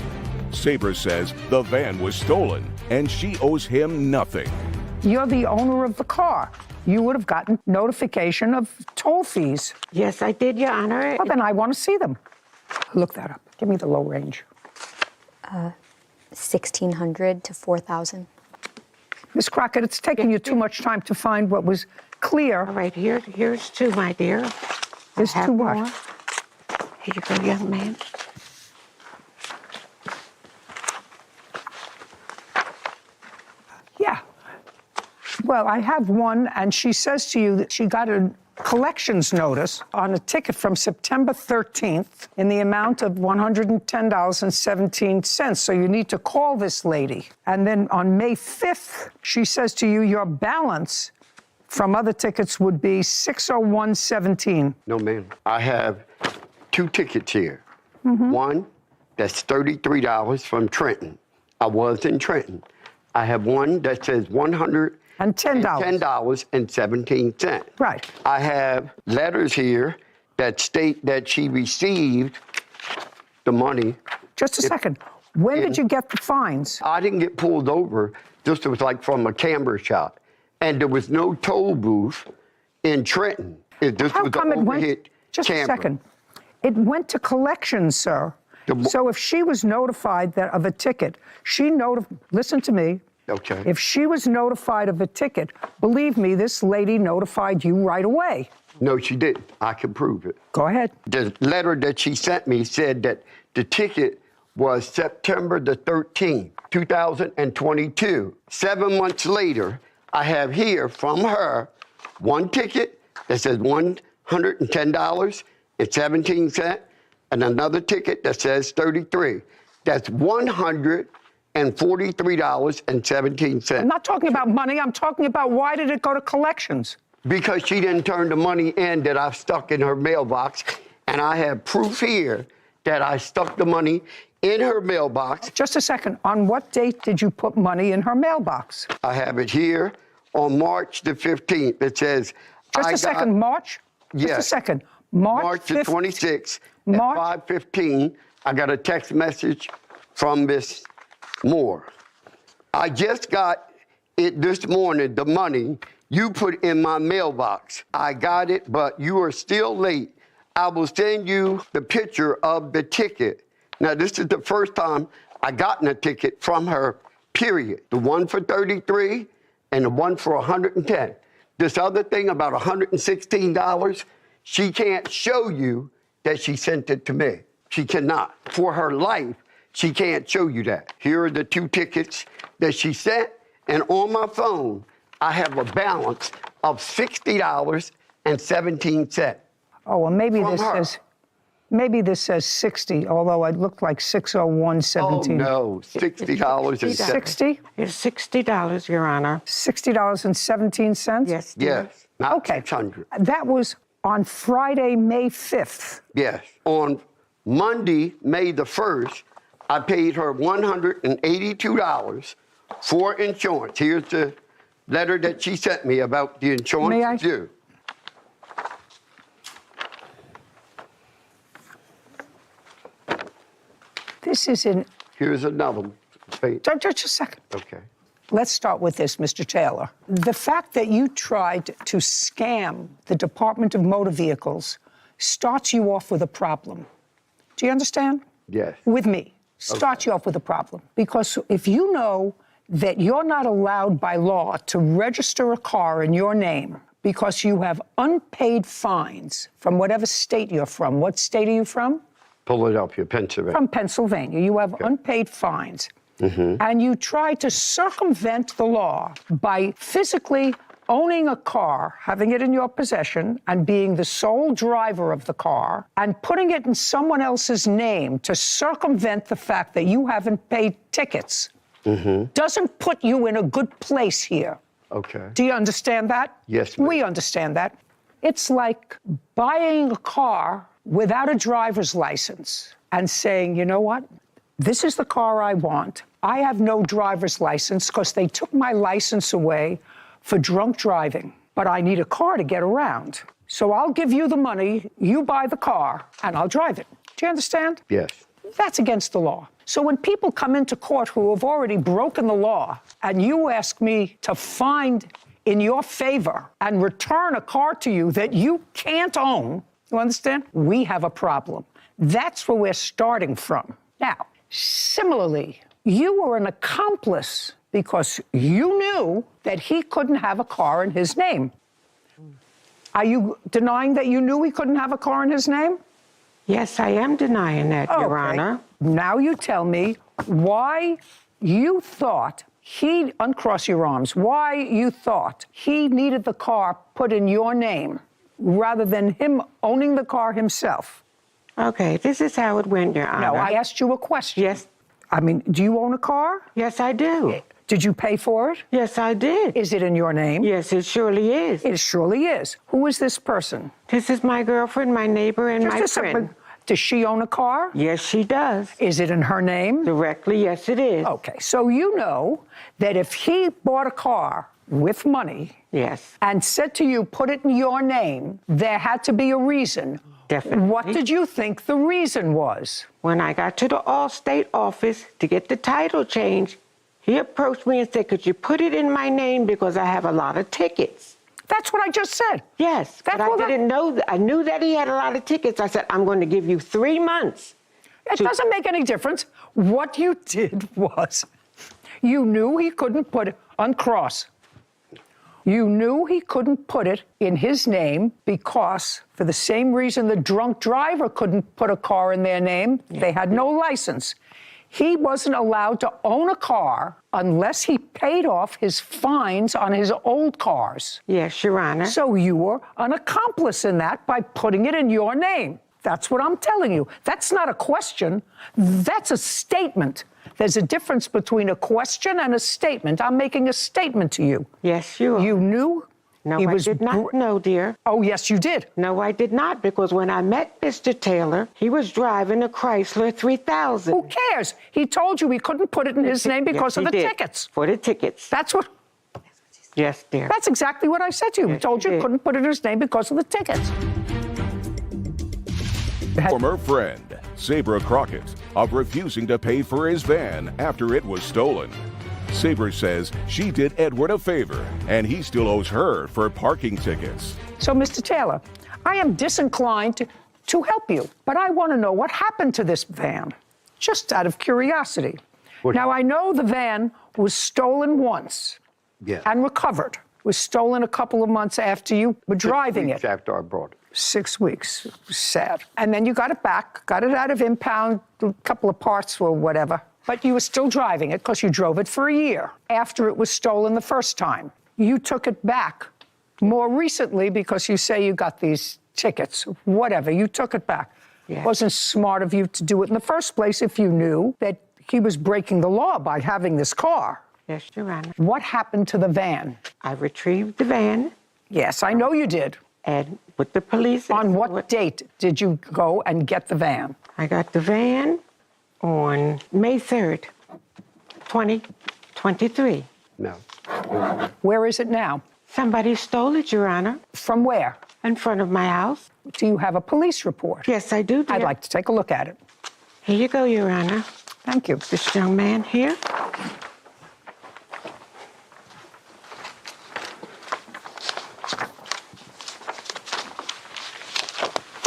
Sabra says the van was stolen and she owes him nothing. You're the owner of the car. You would have gotten notification of toll fees. Yes, I did, Your Honor. Well, then I want to see them. Look that up. Give me the low range. 1,600 to 4,000. Miss Crockett, it's taking you too much time to find what was clear. All right, here's two, my dear. There's two what? More. Here you go, young man. Yeah. Well, I have one, and she says to you that she got a collections notice on a ticket from September 13th in the amount of $110.17. So you need to call this lady. And then on May 5th, she says to you, your balance from other tickets would be $601.17. No, ma'am. I have two tickets here. Mm-hmm. One that's $33 from Trenton. I was in Trenton. I have one that says $110.17. Right. I have letters here that state that she received the money. Just a second. When did you get the fines? I didn't get pulled over. This was like from a camera shop. And there was no toll booth in Trenton. How come it went? Just a second. It went to collections, sir. So if she was notified of a ticket, listen to me. Okay. If she was notified of a ticket, believe me, this lady notified you right away. No, she didn't. I can prove it. Go ahead. The letter that she sent me said that the ticket was September the 13th, 2022. 7 months later, I have here from her one ticket that says $110.17 and another ticket that says $33. That's $143.17. I'm not talking about money. I'm talking about why did it go to collections? Because she didn't turn the money in that I stuck in her mailbox. And I have proof here that I stuck the money in her mailbox. Just a second. On what date did you put money in her mailbox? I have it here on March the 15th. It says... Just a second. March? Yes. Just a second. March the 26th at 5:15, I got a text message from Miss Moore. I just got it this morning, the money you put in my mailbox. I got it, but you are still late. I will send you the picture of the ticket. Now, this is the first time I gotten a ticket from her period. The one for 33 and the one for 110. This other thing about $116, she can't show you that she sent it to me. She cannot. For her life, she can't show you that. Here are the 2 tickets that she sent, and on my phone, I have a balance of $60.17. Oh, well, maybe From this her. says, maybe this says 60, although it looked like 601.17. Oh, no, $60 and 60? It's $60, Your Honor. $60.17? Yes, dear. Yes, not Okay. 600. That was on Friday, May 5th. Yes. On Monday, May the 1st, I paid her $182 for insurance. Here's the letter that she sent me about the insurance May I? due. This is in, Here's another one. Wait. just a second. Okay. Let's start with this, Mr. Taylor. The fact that you tried to scam the Department of Motor Vehicles starts you off with a problem. Do you understand? Yes. With me. Starts you off with a problem. Because if you know that you're not allowed by law to register a car in your name because you have unpaid fines from whatever state you're from. What state are you from? Philadelphia, Pennsylvania. From Pennsylvania. You have unpaid fines. And you try to circumvent the law by physically owning a car, having it in your possession, and being the sole driver of the car, and putting it in someone else's name to circumvent the fact that you haven't paid tickets, doesn't put you in a good place here. Okay. Do you understand that? Yes, ma'am. We understand that. It's like buying a car without a driver's license and saying, you know what? This is the car I want. I have no driver's license because they took my license away for drunk driving, but I need a car to get around. So I'll give you the money, you buy the car, and I'll drive it. Do you understand? Yes. That's against the law. So when people come into court who have already broken the law, and you ask me to find in your favor and return a car to you that you can't own, you understand? We have a problem. That's where we're starting from. Now, similarly, you were an accomplice because you knew that he couldn't have a car in his name. Are you denying that you knew he couldn't have a car in his name? Yes, I am denying that, Your Honor. Now you tell me why you thought uncross your arms, why you thought he needed the car put in your name rather than him owning the car himself. Okay, this is how it went, Your Honor. No, I asked you a question. Yes. I mean, do you own a car? Yes, I do. Did you pay for it? Yes, I did. Is it in your name? Yes, it surely is. It surely is. Who is this person? This is my girlfriend, my neighbor, and my Just a friend. second. Does she own a car? Yes, she does. Is it in her name? Directly, yes, it is. Okay, so you know that if he bought a car with money Yes, and said to you, put it in your name, there had to be a reason. definitely. What did you think the reason was? When I got to the Allstate office to get the title change, he approached me and said, could you put it in my name because I have a lot of tickets? That's what I just said. Yes, but I didn't know that. I knew that he had a lot of tickets. I said, I'm going to give you 3 months. It doesn't make any difference. What you did was you knew he couldn't put it uncross. You knew he couldn't put it in his name because, for the same reason the drunk driver couldn't put a car in their name, they had no license. He wasn't allowed to own a car unless he paid off his fines on his old cars. Yes, Your Honor. So you were an accomplice in that by putting it in your name. That's what I'm telling you. That's not a question. That's a statement. There's a difference between a question and a statement. I'm making a statement to you. Yes, you are. You knew? No, he I was did not know, dear. Oh, yes, you did. No, I did not, because when I met Mr. Taylor, he was driving a Chrysler 3000. Who cares? He told you he couldn't put it in his name because of the tickets. For the tickets. That's what. Yes, dear. That's exactly what I said to you. He told you he couldn't put it in his name because of the tickets. Former friend, Sabra Crockett, of refusing to pay for his van after it was stolen. Sabra says she did Edward a favor, and he still owes her for parking tickets. So, Mr. Taylor, I am disinclined to help you, but I want to know what happened to this van, just out of curiosity. Now, I know the van was stolen once Yes. and recovered. Was stolen a couple of months after you were driving 6 weeks it. after I brought it. 6 weeks. Sad. And then you got it back, got it out of impound, a couple of parts or whatever. But you were still driving it because you drove it for a year after it was stolen the first time. You took it back more recently because you say you got these tickets, whatever. You took it back. Yes. It wasn't smart of you to do it in the first place if you knew that he was breaking the law by having this car. Yes, Your Honor. What happened to the van? I retrieved the van Yes, I know you did. and with the police. On what date did you go and get the van? I got the van on May 3rd, 2023. No. Where is it now? Somebody stole it, Your Honor, From where? in front of my house. Do you have a police report? Yes, I do, dear. I'd like to take a look at it. Here you go, Your Honor. Thank you. This young man here.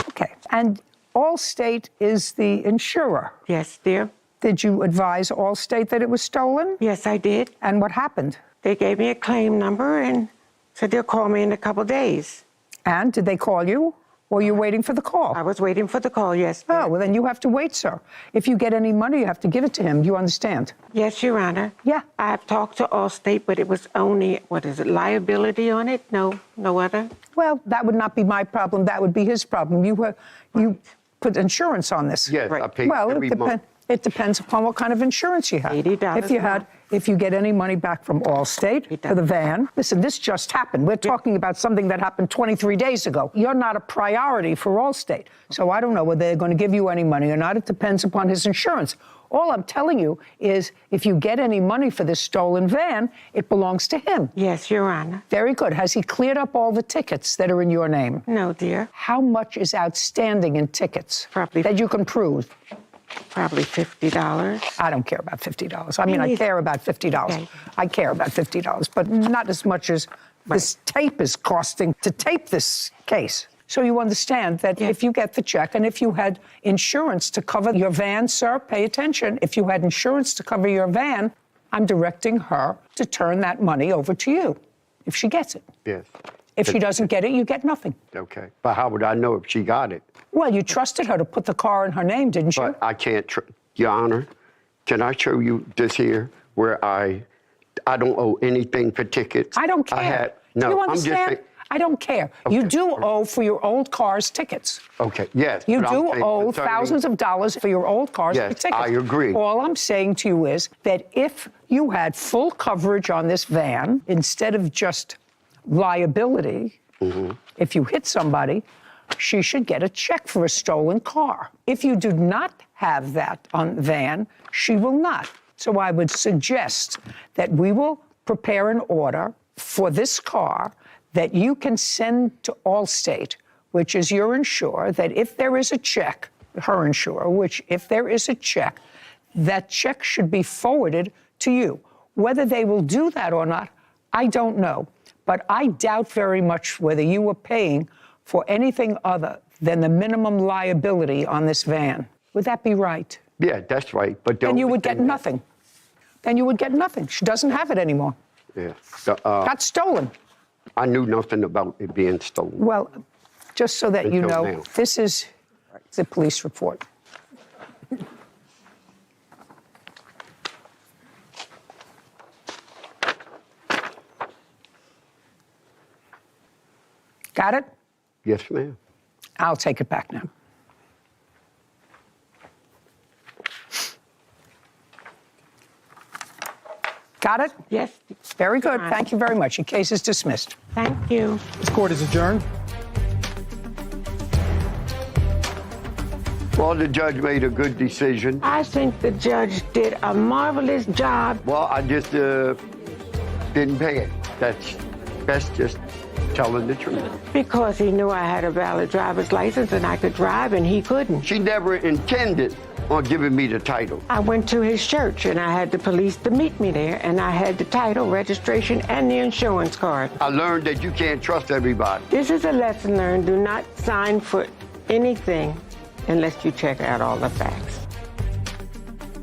Okay. And Allstate is the insurer. Yes, dear. Did you advise Allstate that it was stolen? Yes, I did. And what happened? They gave me a claim number and said they'll call me in a couple days. And did they call you? Or you waiting for the call? I was waiting for the call, yes. Dear. Oh, well, then you have to wait, sir. If you get any money, you have to give it to him. Do you understand? Yes, Your Honor. Yeah. I have talked to Allstate, but it was only, liability on it? No other? Well, that would not be my problem. That would be his problem. You put insurance on this. Yes, I pay Well, every month. it depends upon what kind of insurance you have. $80 If you get any money back from Allstate for the van, listen, this just happened. We're talking about something that happened 23 days ago. You're not a priority for Allstate. So I don't know whether they're going to give you any money or not. It depends upon his insurance. All I'm telling you is if you get any money for this stolen van, it belongs to him. Yes, Your Honor. Very good. Has he cleared up all the tickets that are in your name? No, dear. How much is outstanding in tickets Probably- that you can prove? Probably $50. I don't care about $50. I mean, I care about $50. Okay. I care about $50, but not as much as this tape is costing to tape this case. So you understand that if you get the check and if you had insurance to cover your van, sir, pay attention. If you had insurance to cover your van, I'm directing her to turn that money over to you if she gets it. Yes. If she doesn't get it, you get nothing. Okay. But how would I know if she got it? Well, you trusted her to put the car in her name, didn't you? But I can't, Your Honor, can I show you this here where I don't owe anything for tickets? I don't care. No, Do you I'm just understand? saying. I don't care. You do owe for your old car's tickets. Okay, yes. You but I'm do saying owe concerning- thousands of dollars for your old cars Yes, for tickets. I agree. All I'm saying to you is that if you had full coverage on this van instead of just liability, if you hit somebody, she should get a check for a stolen car. If you do not have that on the van, she will not. So I would suggest that we will prepare an order for this car that you can send to Allstate, which is your insurer, that if there is a check, her insurer, which if there is a check, that check should be forwarded to you. Whether they will do that or not, I don't know. But I doubt very much whether you were paying for anything other than the minimum liability on this van. Would that be right? Yeah, that's right. But Then you would get nothing. Then you would get nothing. She doesn't have it anymore. Yeah. Got stolen. I knew nothing about it being stolen. Well, just so that you Until know, now. this is the police report. Got it? Yes, ma'am. I'll take it back now. Got it? Yes. Very good. Thank you very much. Your case is dismissed. Thank you. This court is adjourned. Well, the judge made a good decision. I think the judge did a marvelous job. Well, I just didn't pay it. That's just telling the truth. Because he knew I had a valid driver's license and I could drive and he couldn't. She never intended on giving me the title. I went to his church and I had the police to meet me there and I had the title, registration, and the insurance card. I learned that you can't trust everybody. This is a lesson learned. Do not sign for anything unless you check out all the facts.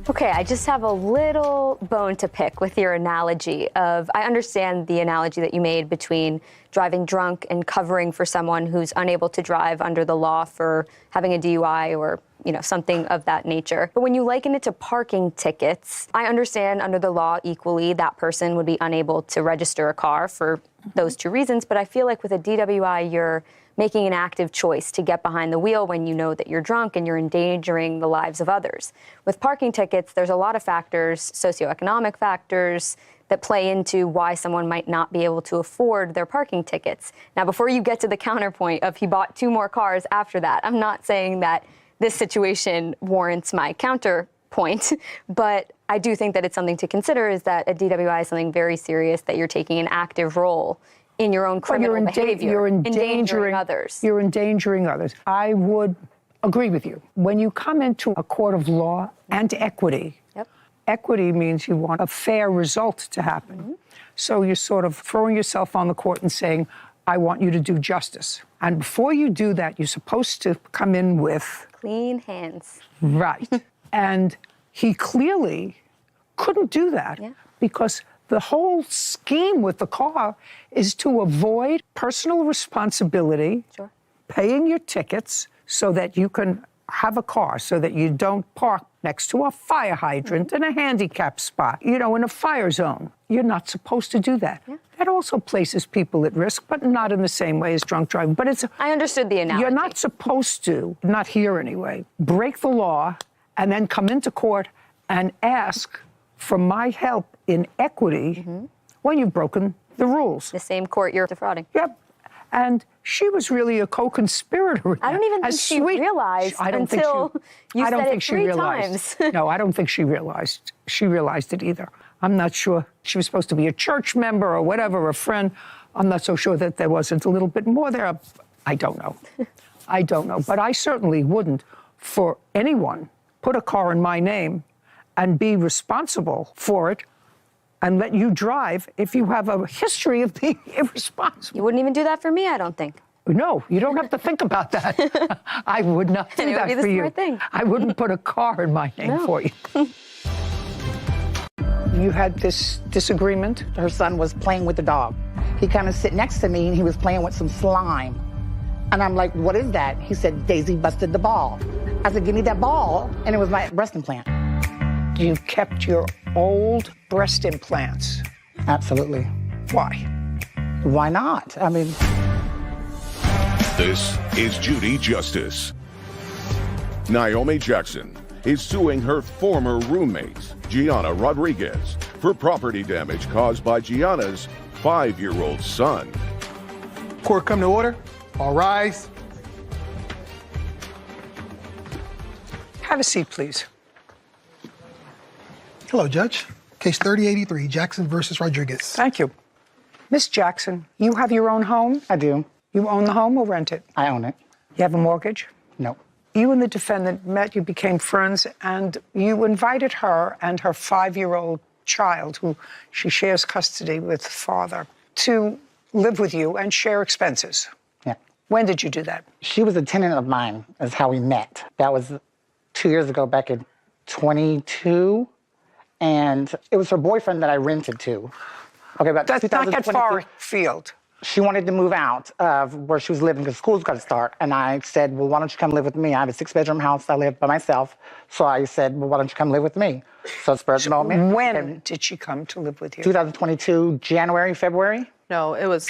Okay, I just have a little bone to pick with your analogy of, I understand the analogy that you made between driving drunk and covering for someone who's unable to drive under the law for having a DUI or, something of that nature. But when you liken it to parking tickets, I understand under the law equally that person would be unable to register a car for those two reasons. But I feel like with a DWI, you're making an active choice to get behind the wheel when you know that you're drunk and you're endangering the lives of others. With parking tickets, there's a lot of factors, socioeconomic factors, that play into why someone might not be able to afford their parking tickets. Now, before you get to the counterpoint of he bought 2 more cars after that, I'm not saying that this situation warrants my counterpoint, but I do think that it's something to consider, is that a DWI is something very serious, that you're taking an active role in your own criminal behavior. You're endangering others. You're endangering others. I would agree with you. When you come into a court of law and equity, equity means you want a fair result to happen. So you're sort of throwing yourself on the court and saying, I want you to do justice. And before you do that, you're supposed to come in with clean hands. Right. And he clearly couldn't do that because the whole scheme with the car is to avoid personal responsibility, paying your tickets so that you can have a car, so that you don't park next to a fire hydrant in a handicap spot, in a fire zone. You're not supposed to do that. That also places people at risk, but not in the same way as drunk driving. But I understood the analogy. You're not supposed to, not here anyway, break the law and then come into court and ask for my help in equity when you've broken the rules. The same court you're defrauding. Yep. And she was really a co-conspirator. I don't even think she realized until you said it 3 times. No, I don't think she realized. She realized it either. I'm not sure. She was supposed to be a church member or whatever, a friend. I'm not so sure that there wasn't a little bit more there. I don't know. I don't know. But I certainly wouldn't, for anyone, put a car in my name and be responsible for it and let you drive if you have a history of being irresponsible. You wouldn't even do that for me, I don't think. No, you don't have to think about that. I would not do that for you. Thing. I wouldn't put a car in my name for you. You had this disagreement? Her son was playing with the dog. He kind of sit next to me and he was playing with some slime. And I'm like, what is that? He said, Daisy busted the ball. I said, give me that ball. And it was my breast implant. You kept your old breast implants? Absolutely. Why? Why not? I mean... This is Judy Justice. Naomi Jackson is suing her former roommate, Gianna Rodriguez, for property damage caused by Gianna's 5-year-old son. Court come to order. All rise. Have a seat, please. Hello, Judge. Case 3083, Jackson versus Rodriguez. Thank you. Miss Jackson, you have your own home? I do. You own the home or rent it? I own it. You have a mortgage? No. You and the defendant met, you became friends, and you invited her and her 5-year-old child, who she shares custody with the father, to live with you and share expenses. Yeah. When did you do that? She was a tenant of mine, is how we met. That was 2 years ago, back in 22. And it was her boyfriend that I rented to. Okay, but that's not that far afield. She wanted to move out of where she was living because school's got to start. And I said, well, why don't you come live with me? I have a 6-bedroom house. I live by myself. So I said, well, why don't you come live with me? So Spurs and all me. When did she come to live with you? 2022, January, February. No, it was...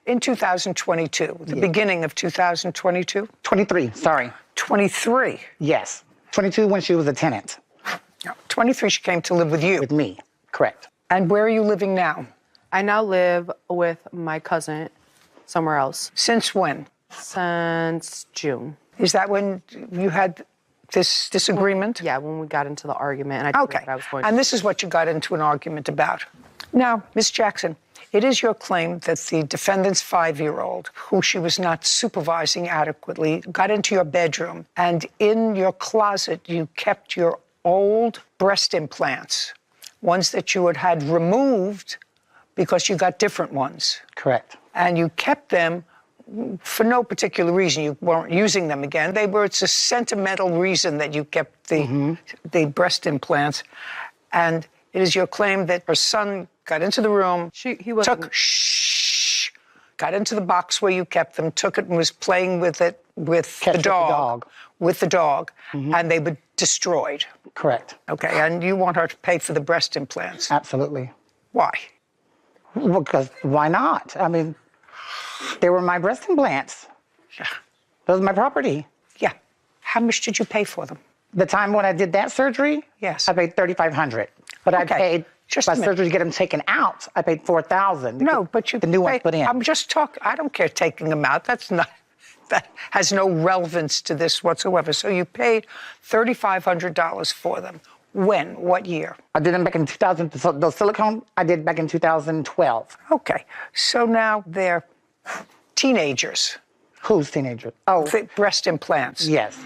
In 2022, the beginning of 2022? 23, sorry. 23? Yes. 22 when she was a tenant. No, 23 she came to live with you? With me, correct. And where are you living now? I now live with my cousin somewhere else. Since when? Since June. Is that when you had this disagreement? Yeah, when we got into the argument and I told her that I was going to. And this is what you got into an argument about. Now, Ms. Jackson, it is your claim that the defendant's 5-year-old, who she was not supervising adequately, got into your bedroom, and in your closet you kept your old breast implants, ones that you had had removed because you got different ones. Correct. And you kept them for no particular reason. You weren't using them again. It's a sentimental reason that you kept the breast implants. And it is your claim that her son got into the room, got into the box where you kept them, took it and was playing with it with the dog, and they were destroyed. Correct. Okay, and you want her to pay for the breast implants. Absolutely. Why? Because why not? I mean, they were my breast implants. Yeah. Those are my property. Yeah. How much did you pay for them? The time when I did that surgery, yes, I paid $3,500. But I paid my surgery to get them taken out. I paid $4,000. No, but the new ones put in. I'm just talking. I don't care taking them out. That has no relevance to this whatsoever. So you paid $3,500 for them. When? What year? I did them back in 2000. So those silicone, I did back in 2012. Okay. So now they're teenagers. Who's teenagers? Oh. Breast implants. Yes.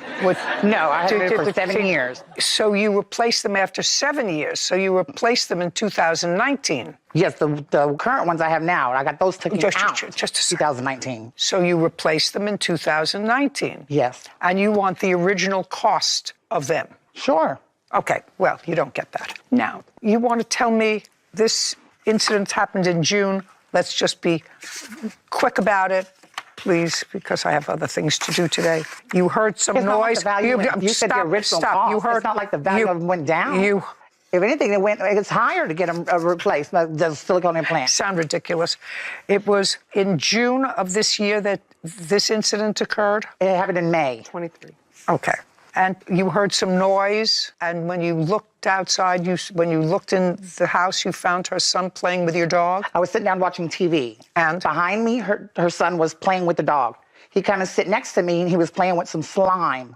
No, I had it for 7 years. So you replaced them after 7 years. So you replaced them in 2019. Yes, the current ones I have now. I got those taken out just 2019. So you replaced them in 2019. Yes. And you want the original cost of them. Sure. Okay, well, you don't get that. Now, you want to tell me this incident happened in June. Let's just be quick about it, please, because I have other things to do today. You heard some noise. You said the original cost. You heard, it's not like the value of them went down. If anything, it's higher to get them replaced, the silicone implants. Sound ridiculous. It was in June of this year that this incident occurred? It happened in May. 23. Okay. And you heard some noise, and when you looked outside, when you looked in the house, you found her son playing with your dog? I was sitting down watching TV. And? Behind me, her son was playing with the dog. He kind of sit next to me, and he was playing with some slime.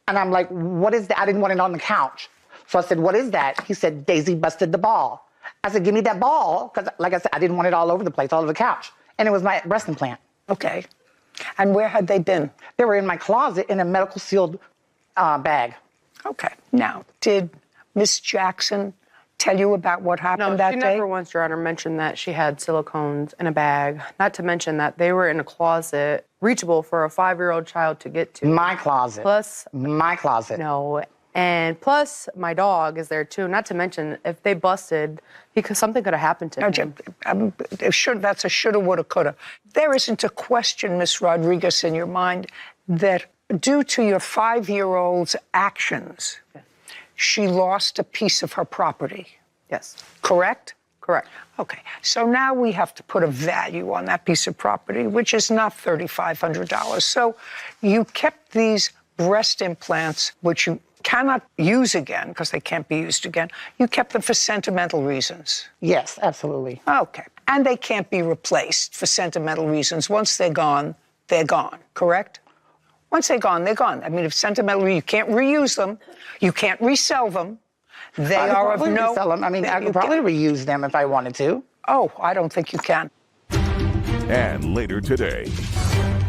And I'm like, what is that? I didn't want it on the couch. So I said, what is that? He said, Daisy busted the ball. I said, give me that ball, because like I said, I didn't want it all over the place, all over the couch. And it was my breast implant. Okay. And where had they been? They were in my closet in a medical sealed bag. Okay. Now, did Miss Jackson tell you about what happened that day? No, she never once, Your Honor, mentioned that she had silicones in a bag. Not to mention that they were in a closet reachable for a 5-year-old child to get to. My closet. Plus. My closet. No. And plus, my dog is there too. Not to mention, if they busted, something could have happened to him. That's a shoulda, woulda, coulda. There isn't a question, Miss Rodriguez, in your mind that due to your 5-year-old's actions, she lost a piece of her property. Yes. Correct? Correct. Okay. So now we have to put a value on that piece of property, which is not $3,500. So you kept these breast implants, which you cannot use again because they can't be used again. You kept them for sentimental reasons. Yes, absolutely. Okay. And they can't be replaced for sentimental reasons. Once they're gone, correct? Once they're gone, they're gone. I mean, if sentimental, you can't reuse them. You can't resell them. They are of no... Resell them. I mean, I could probably reuse them if I wanted to. Oh, I don't think you can. And later today,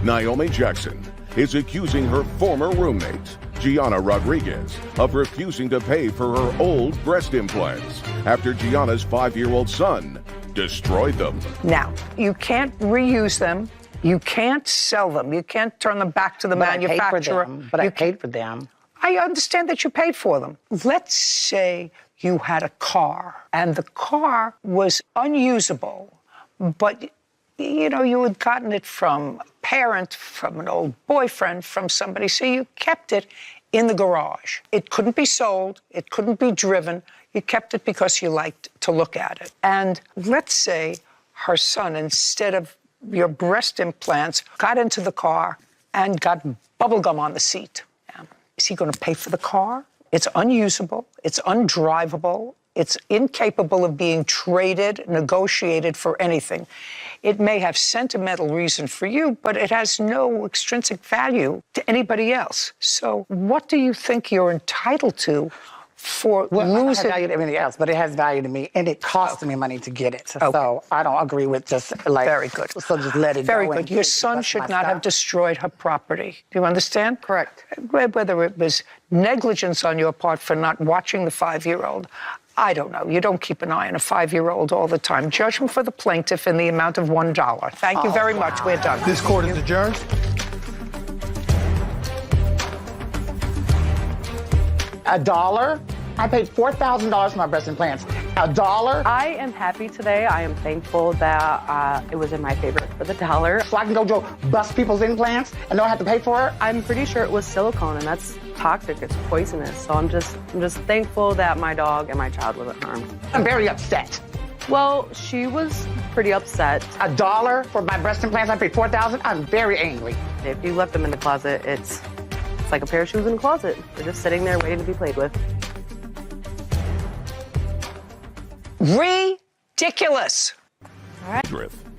Naomi Jackson is accusing her former roommate, Gianna Rodriguez, of refusing to pay for her old breast implants after Gianna's 5-year-old son destroyed them. Now, you can't reuse them. You can't sell them. You can't turn them back to the manufacturer. I paid for them. I understand that you paid for them. Let's say you had a car and the car was unusable, but you had gotten it from a parent, from an old boyfriend, from somebody, so you kept it in the garage. It couldn't be sold. It couldn't be driven. You kept it because you liked to look at it. And let's say her son, instead of your breast implants, got into the car and got bubblegum on the seat. Is he going to pay for the car? It's unusable. It's undrivable. It's incapable of being traded, negotiated for anything. It may have sentimental reason for you, but it has no extrinsic value to anybody else. So what do you think you're entitled to for losing? It value to everything else, but it has value to me, and it costs me money to get it. So I don't agree with just like... Very good. So just let it go. Very good. Your son should not have destroyed her property. Do you understand? Correct. Whether it was negligence on your part for not watching the 5-year-old, I don't know. You don't keep an eye on a 5-year-old all the time. Judgment for the plaintiff in the amount of $1. Thank you very much. We're done. This court is adjourned. $1? I paid $4,000 for my breast implants. $1? I am happy today. I am thankful that it was in my favor for the dollar. So I can go bust people's implants and don't have to pay for it? I'm pretty sure it was silicone, and that's toxic. It's poisonous. So I'm just thankful that my dog and my child wasn't harmed. I'm very upset. Well, she was pretty upset. $1 for my breast implants? I paid $4,000? I'm very angry. If you left them in the closet, it's like a pair of shoes in a closet. They're just sitting there waiting to be played with. Ridiculous.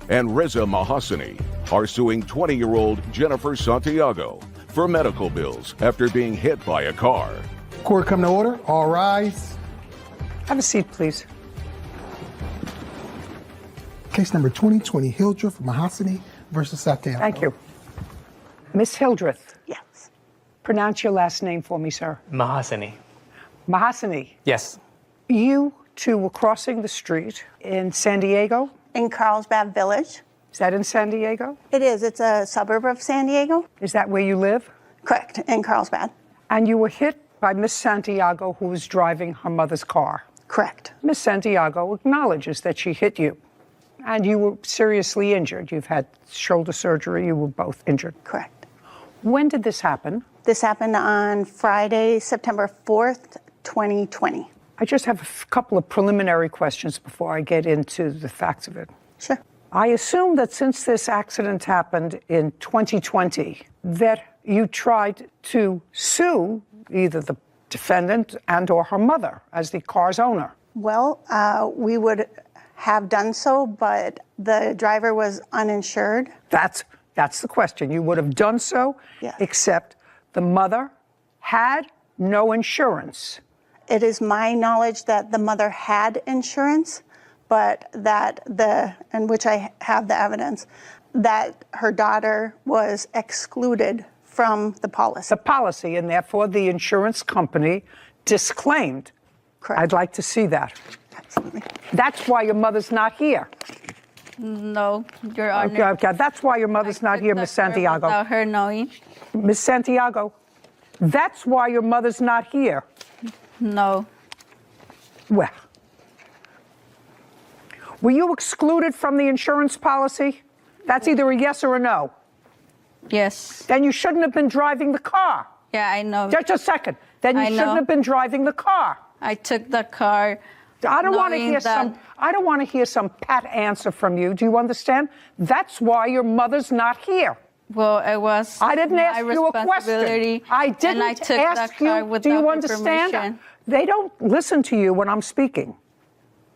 And Reza Mahasani are suing 20-year-old Jennifer Santiago for medical bills after being hit by a car. Court come to order. All rise. Have a seat, please. Case number 2020, Hildreth Mahasani versus Santiago. Thank you. Miss Hildreth. Yes. Pronounce your last name for me, sir. Mahasani. Mahasani. Yes. You two were crossing the street in San Diego? In Carlsbad Village. Is that in San Diego? It is. It's a suburb of San Diego. Is that where you live? Correct, in Carlsbad. And you were hit by Miss Santiago, who was driving her mother's car. Correct. Miss Santiago acknowledges that she hit you, and you were seriously injured. You've had shoulder surgery. You were both injured. Correct. When did this happen? This happened on Friday, September 4th, 2020. I just have a couple of preliminary questions before I get into the facts of it. Sure. I assume that since this accident happened in 2020, that you tried to sue either the defendant and or her mother as the car's owner. Well, we would have done so, but the driver was uninsured. That's the question. You would have done so, Yes. except the mother had no insurance. It is my knowledge that the mother had insurance, but that and which I have the evidence, that her daughter was excluded from the policy. The policy, and therefore the insurance company disclaimed. Correct. I'd like to see that. Absolutely. That's why your mother's not here. No, Your Honor. Okay, that's why your mother's not here, Miss Santiago. Without her knowing. Miss Santiago, that's why your mother's not here. No. Well, were you excluded from the insurance policy? That's either a yes or a no. Yes. Then you shouldn't have been driving the car. Yeah, I know. Just a second. Then you shouldn't have been driving the car. I took the car. I don't want to knowing hear that- I don't want to hear some pat answer from you. Do you understand? That's why your mother's not here. Well, it was I didn't my ask you a question. responsibility, I didn't and I took ask the car you. without Do you understand? permission. They don't listen to you when I'm speaking.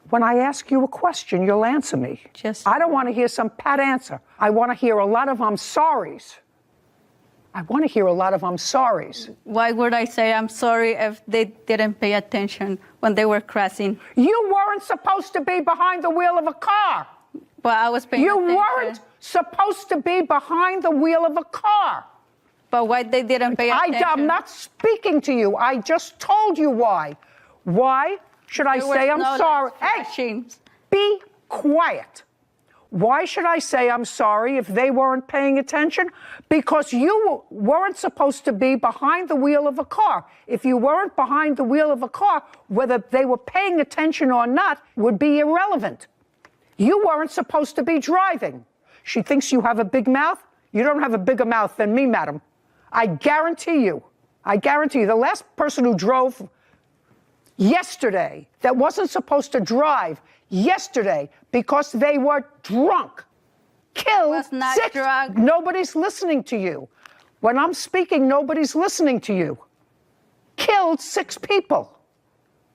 When I ask you a question, you'll answer me. I don't want to hear some pat answer. I want to hear a lot of I'm sorries. I want to hear a lot of I'm sorries. Why would I say I'm sorry if they didn't pay attention when they were crossing? You weren't supposed to be behind the wheel of a car. But I was paying You attention. weren't supposed to be behind the wheel of a car. But why they didn't pay attention? I'm not speaking to you. I just told you why. Why should I There say was I'm no sorry? lights Hey, flashing. be quiet. Why should I say I'm sorry if they weren't paying attention? Because you weren't supposed to be behind the wheel of a car. If you weren't behind the wheel of a car, whether they were paying attention or not would be irrelevant. You weren't supposed to be driving. She thinks you have a big mouth. You don't have a bigger mouth than me, madam. I guarantee you, the last person who drove yesterday that wasn't supposed to drive yesterday because they were drunk killed was not 6. drunk. Nobody's listening to you. When I'm speaking, nobody's listening to you. Killed 6 people.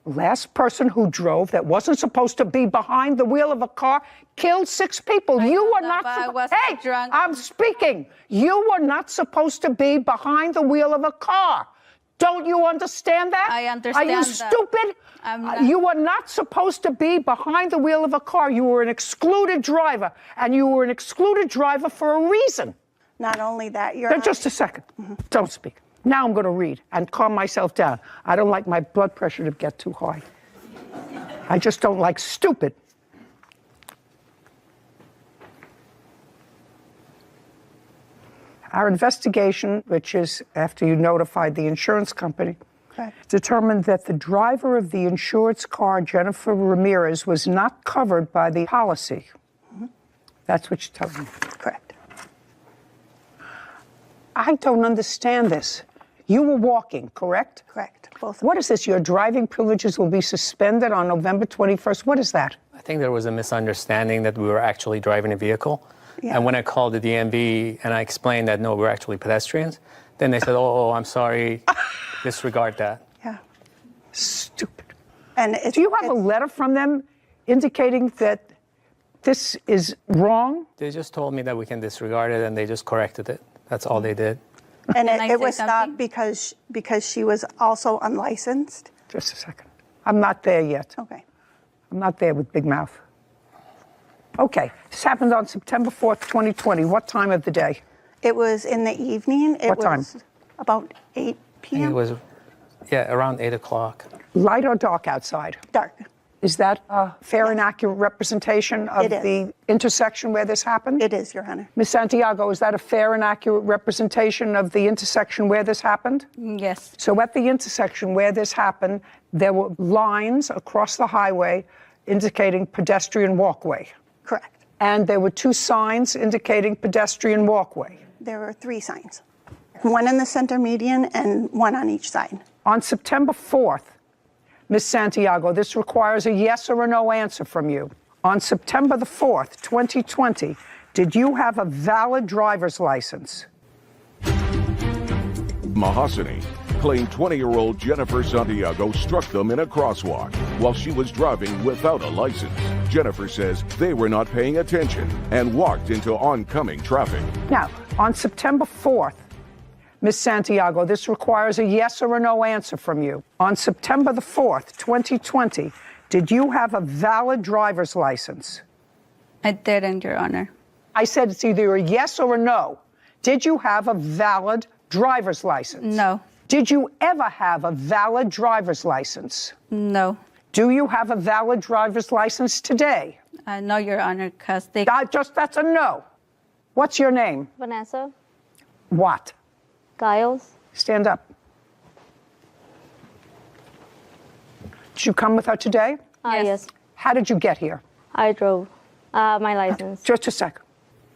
Last person who drove that wasn't supposed to be behind the wheel of a car killed 6 people. You were not. but I was Hey, not drunk. I'm speaking. You were not supposed to be behind the wheel of a car. Don't you understand that? I understand Are you that. stupid? I'm not. You were not supposed to be behind the wheel of a car. You were an excluded driver, and you were an excluded driver for a reason. Not only that, Now, just a second. Don't speak. Now I'm going to read and calm myself down. I don't like my blood pressure to get too high. I just don't like stupid. Our investigation, which is after you notified the insurance company, determined that the driver of the insured's car, Jennifer Ramirez, was not covered by the policy. That's what you're telling me. Correct. I don't understand this. You were walking, correct? Correct. Both. What is this? Your driving privileges will be suspended on November 21st. What is that? I think there was a misunderstanding that we were actually driving a vehicle. Yeah. And when I called the DMV and I explained that, no, we're actually pedestrians, then they said, oh, I'm sorry, disregard that. Yeah. Stupid. And do you have a letter from them indicating that this is wrong? They just told me that we can disregard it, and they just corrected it. That's all they did. And Can I it say was something? stopped because she was also unlicensed? Just a second. I'm not there yet. Okay. I'm not there with Big Mouth. Okay, this happened on September 4th, 2020. What time of the day? It was in the evening. It What time? was about 8 I think p.m. it was, around 8 o'clock. Light or dark outside? Dark. Is that a fair and accurate representation of It is. the intersection where this happened? It is, Your Honor. Ms. Santiago, is that a fair and accurate representation of the intersection where this happened? Yes. So at the intersection where this happened, there were lines across the highway indicating pedestrian walkway. Correct. And there were 2 signs indicating pedestrian walkway. There were 3 signs. One in the center median and one on each side. On September 4th, Ms. Santiago, this requires a yes or a no answer from you. On September the 4th, 2020, did you have a valid driver's license? Mahasani claimed 20-year-old Jennifer Santiago struck them in a crosswalk while she was driving without a license. Jennifer says they were not paying attention and walked into oncoming traffic. Now, on September 4th, Ms. Santiago, this requires a yes or a no answer from you. On September the 4th, 2020, did you have a valid driver's license? I didn't, Your Honor. I said it's either a yes or a no. Did you have a valid driver's license? No. Did you ever have a valid driver's license? No. Do you have a valid driver's license today? No, Your Honor, because they... That's a no. What's your name? Vanessa? What? Giles? Stand up. Did you come with her today? Yes. How did you get here? I drove. My license. Just a second.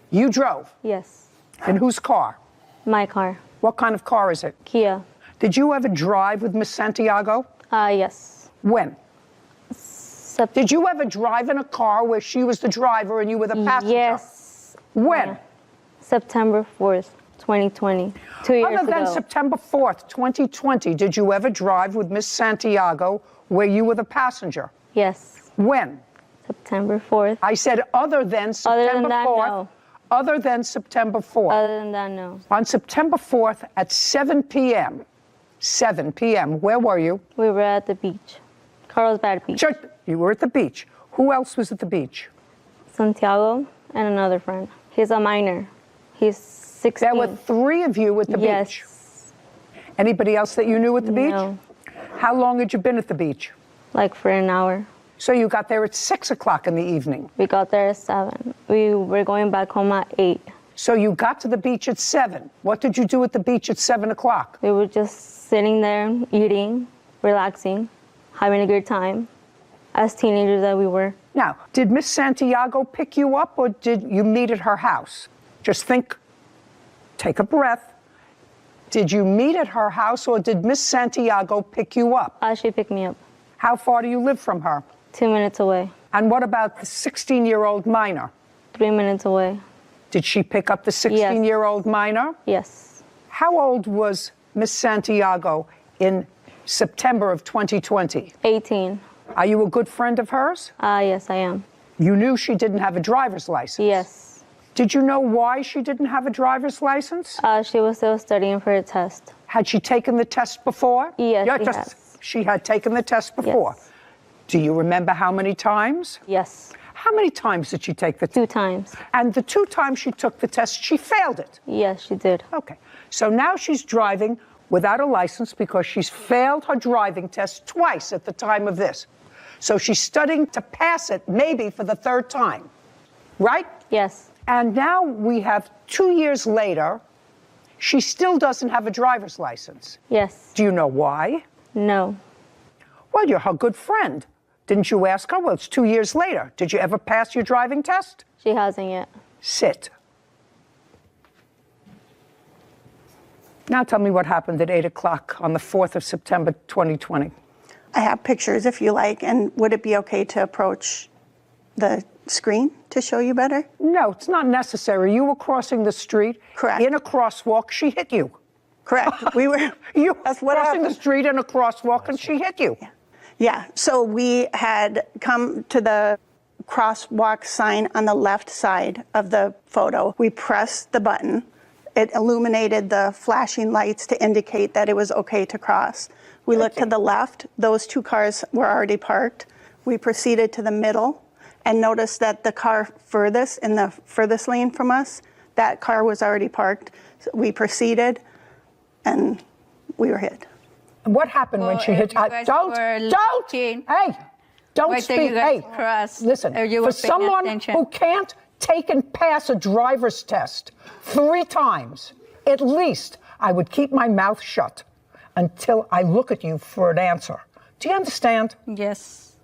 You drove? Yes. In whose car? My car. What kind of car is it? Kia. Did you ever drive with Miss Santiago? Yes. When? Did you ever drive in a car where she was the driver and you were the passenger? Yes. When? September 4th, 2020. 2 years ago. Other than September 4th, 2020, did you ever drive with Miss Santiago where you were the passenger? Yes. When? September 4th. I said other than September that, 4th. no. Other than September 4th. Other than that, no. On September 4th at 7 p.m., 7 p.m., where were you? We were at the beach. Carlsbad Beach. Sure, you were at the beach. Who else was at the beach? Santiago and another friend. He's a minor. He's 16. There were 3 of you at the beach. Anybody else that you knew at the beach? No. How long had you been at the beach? Like for an hour. So you got there at 6 o'clock in the evening? We got there at 7. We were going back home at 8. So you got to the beach at 7. What did you do at the beach at 7 o'clock? We were just sitting there, eating, relaxing, having a good time, as teenagers that we were. Now, did Miss Santiago pick you up or did you meet at her house? Just think, take a breath. Did you meet at her house or did Miss Santiago pick you up? She picked me up. How far do you live from her? 2 minutes away. And what about the 16-year-old minor? 3 minutes away. Did she pick up the 16-year-old minor? Yes. How old was Miss Santiago in September of 2020? 18. Are you a good friend of hers? Yes, I am. You knew she didn't have a driver's license? Yes. Did you know why she didn't have a driver's license? She was still studying for a test. Had she taken the test before? Yes, she has. She had taken the test before. Yes. Do you remember how many times? Yes. How many times did she take the test? 2 times. And the 2 times she took the test, she failed it? Yes, she did. Okay. So now she's driving without a license because she's failed her driving test twice at the time of this. So she's studying to pass it, maybe for the third time, right? Yes. And now we have 2 years later, she still doesn't have a driver's license. Yes. Do you know why? No. Well, you're her good friend. Didn't you ask her? Well, it's 2 years later. Did you ever pass your driving test? She hasn't yet. Sit. Now tell me what happened at 8 o'clock on the 4th of September, 2020. I have pictures if you like, and would it be okay to approach the screen to show you better? No, it's not necessary. You were crossing the street. Correct. In a crosswalk, she hit you. Correct. We were. You were That's what crossing happened. the street in a crosswalk, and she hit you. Yeah, so we had come to the crosswalk sign on the left side of the photo. We pressed the button. It illuminated the flashing lights to indicate that it was okay to cross. We looked to the left. Those two cars were already parked. We proceeded to the middle and noticed that the car furthest, in the furthest lane from us, that car was already parked. So we proceeded, and we were hit. What happened when she hit? Don't! Hey, don't speak. Hey, listen. For someone who can't take and pass a driver's test 3 times, at least I would keep my mouth shut until I look at you for an answer. Do you understand? Yes.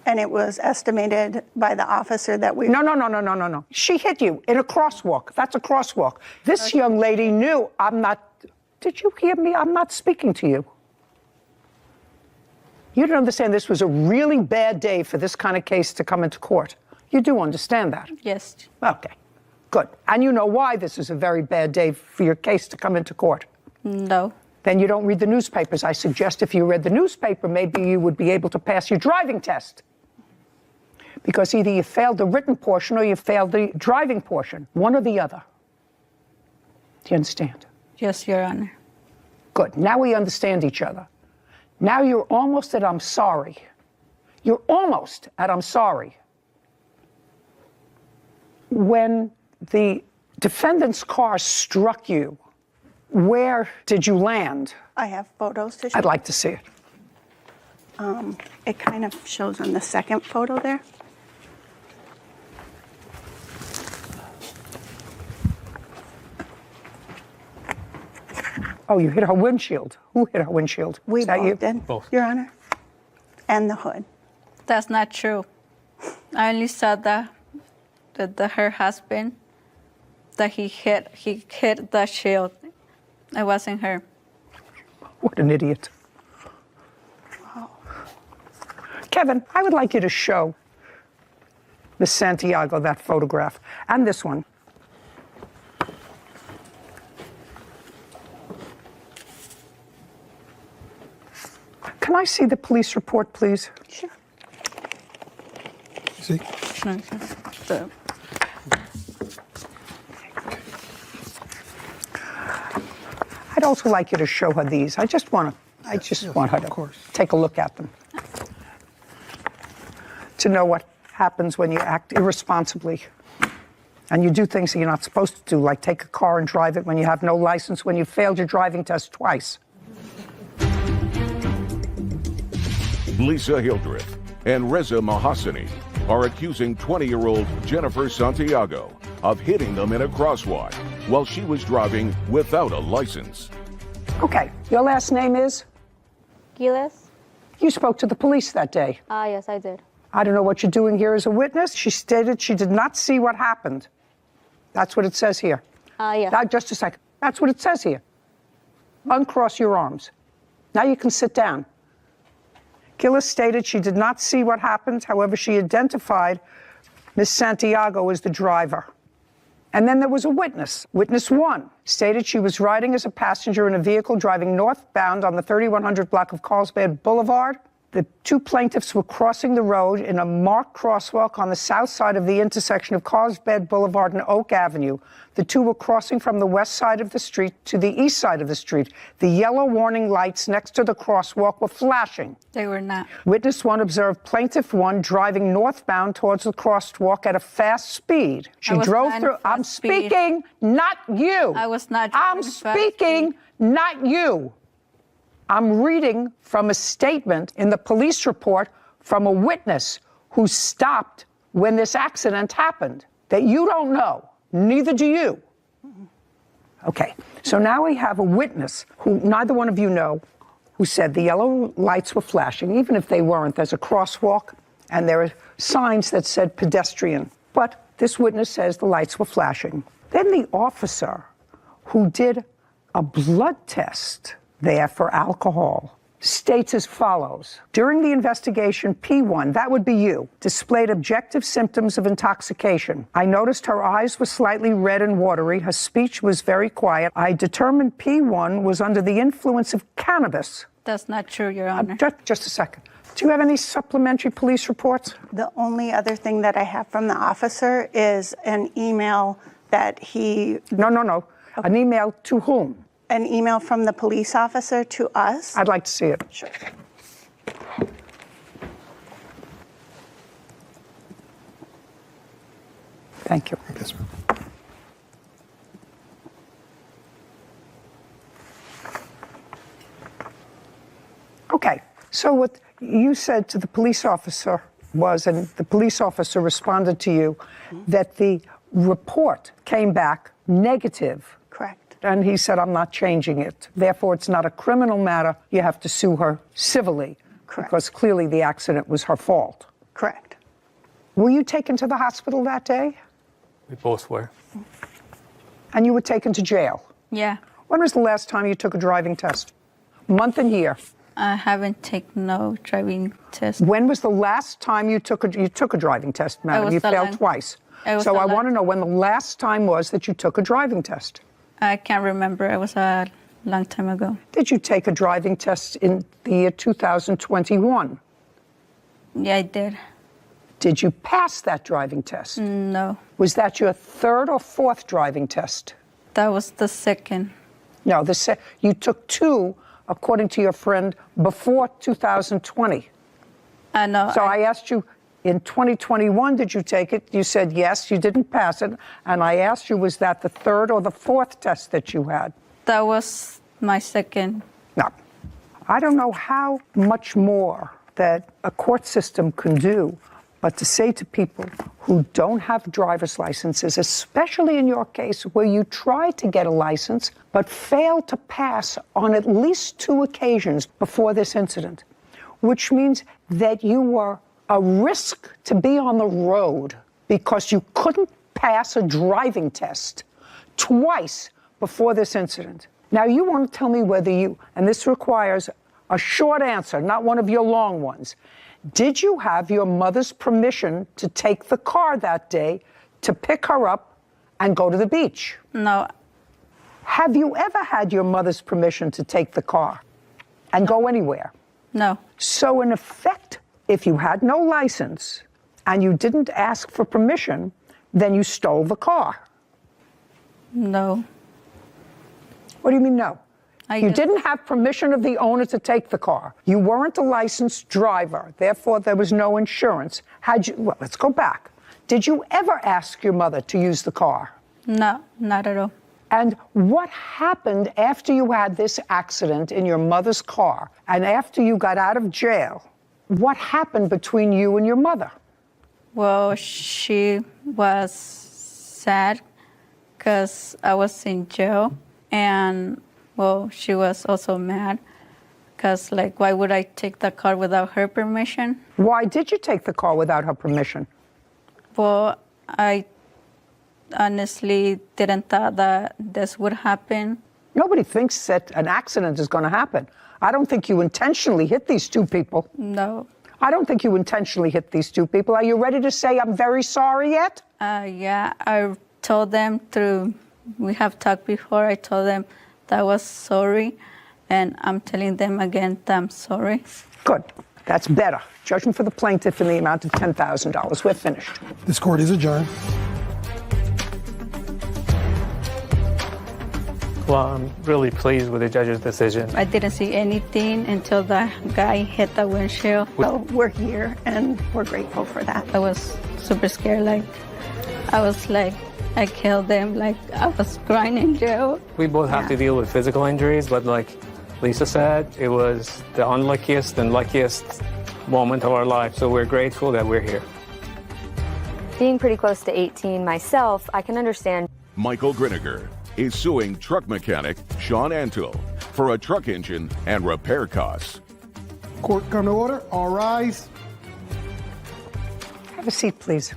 And it was estimated by the officer that we... No. She hit you in a crosswalk. That's a crosswalk. This young lady knew I'm not... Did you hear me? I'm not speaking to you. You don't understand this was a really bad day for this kind of case to come into court. You do understand that? Yes. Okay, good. And you know why this is a very bad day for your case to come into court? No. Then you don't read the newspapers. I suggest if you read the newspaper, maybe you would be able to pass your driving test. Because either you failed the written portion or you failed the driving portion, one or the other. Do you understand? Yes, Your Honor. Good. Now we understand each other. Now you're almost at I'm sorry. You're almost at I'm sorry. When the defendant's car struck you, where did you land? I have photos to show. I'd like to see it. It kind of shows on the second photo there. Oh, you hit her windshield. Who hit her windshield? We Is that both you? did, Both. Your Honor. And the hood. That's not true. I only saw that her husband, that he hit the shield. It wasn't her. What an idiot. Wow. Kevin, I would like you to show Miss Santiago that photograph and this one. Can I see the police report, please? Sure. See? I'd also like you to show her these. I just want her to take a look at them. To know what happens when you act irresponsibly. And you do things that you're not supposed to do, like take a car and drive it when you have no license, when you failed your driving test twice. Lisa Hildreth and Reza Mahasani are accusing 20-year-old Jennifer Santiago of hitting them in a crosswalk while she was driving without a license. Okay, your last name is? Giles? You spoke to the police that day. Yes, I did. I don't know what you're doing here as a witness. She stated she did not see what happened. That's what it says here. Yeah. Now, just a second. That's what it says here. Uncross your arms. Now you can sit down. Gillis stated she did not see what happened. However, she identified Miss Santiago as the driver. And then there was a witness. Witness 1 stated she was riding as a passenger in a vehicle driving northbound on the 3100 block of Carlsbad Boulevard. The 2 plaintiffs were crossing the road in a marked crosswalk on the south side of the intersection of Carlsbad Boulevard and Oak Avenue. The 2 were crossing from the west side of the street to the east side of the street. The yellow warning lights next to the crosswalk were flashing. They were not. Witness 1 observed plaintiff 1 driving northbound towards the crosswalk at a fast speed. She drove through. I'm speaking, not you. I was not. I'm speaking, not you. I'm reading from a statement in the police report from a witness who stopped when this accident happened that you don't know. Neither do you. Okay, so now we have a witness who neither one of you know, who said the yellow lights were flashing. Even if they weren't, there's a crosswalk and there are signs that said pedestrian. But this witness says the lights were flashing. Then the officer who did a blood test there for alcohol states as follows. During the investigation, P1, that would be you, displayed objective symptoms of intoxication. I noticed her eyes were slightly red and watery. Her speech was very quiet. I determined P1 was under the influence of cannabis. That's not true, Your Honor. Just a second. Do you have any supplementary police reports? The only other thing that I have from the officer is an email that he... No. Okay. An email to whom? An email from the police officer to us. I'd like to see it. Sure. Thank you. Yes, ma'am. Okay, so what you said to the police officer was, and the police officer responded to you, that the report came back negative. Correct. And he said, I'm not changing it. Therefore, it's not a criminal matter. You have to sue her civilly. Correct. Because clearly the accident was her fault. Correct. Were you taken to the hospital that day? We both were. And you were taken to jail? Yeah. When was the last time you took a driving test? Month and year. I haven't taken no driving test. When was the last time you took a driving test, madam? You failed twice. So I want to know when the last time was that you took a driving test. I can't remember. It was a long time ago. Did you take a driving test in the year 2021? Yeah, I did. Did you pass that driving test? No. Was that your third or fourth driving test? That was the second. No, you took two, according to your friend, before 2020. I know. So I asked you, in 2021, did you take it? You said yes, you didn't pass it. And I asked you, was that the third or the fourth test that you had? That was my second. No. I don't know how much more that a court system can do, but to say to people who don't have driver's licenses, especially in your case where you tried to get a license but failed to pass on at least 2 occasions before this incident, which means that you were a risk to be on the road because you couldn't pass a driving test twice before this incident. Now, you want to tell me whether you, and this requires a short answer, not one of your long ones. Did you have your mother's permission to take the car that day to pick her up and go to the beach? No. Have you ever had your mother's permission to take the car and go anywhere? No. So in effect, if you had no license and you didn't ask for permission, then you stole the car. No. What do you mean no? You just didn't have permission of the owner to take the car. You weren't a licensed driver. Therefore, there was no insurance. Well, let's go back. Did you ever ask your mother to use the car? No, not at all. And what happened after you had this accident in your mother's car and after you got out of jail? What happened between you and your mother? Well, she was sad because I was in jail. And, well, she was also mad because, like, why would I take the car without her permission? Why did you take the car without her permission? Well, I honestly didn't thought that this would happen. Nobody thinks that an accident is going to happen. I don't think you intentionally hit these 2 people. No. I don't think you intentionally hit these 2 people. Are you ready to say I'm very sorry yet? Yeah, I told them we have talked before, I told them that I was sorry, and I'm telling them again that I'm sorry. Good. That's better. Judgment for the plaintiff in the amount of $10,000. We're finished. This court is adjourned. Well, I'm really pleased with the judge's decision. I didn't see anything until the guy hit the windshield. So we're here, and we're grateful for that. I was super scared. I killed them. I was crying in jail. We both have to deal with physical injuries, but Lisa said, it was the unluckiest and luckiest moment of our life, so we're grateful that we're here. Being pretty close to 18 myself, I can understand. Michael Griniger is suing truck mechanic Sean Antle for a truck engine and repair costs. Court come to order. All rise. Have a seat, please.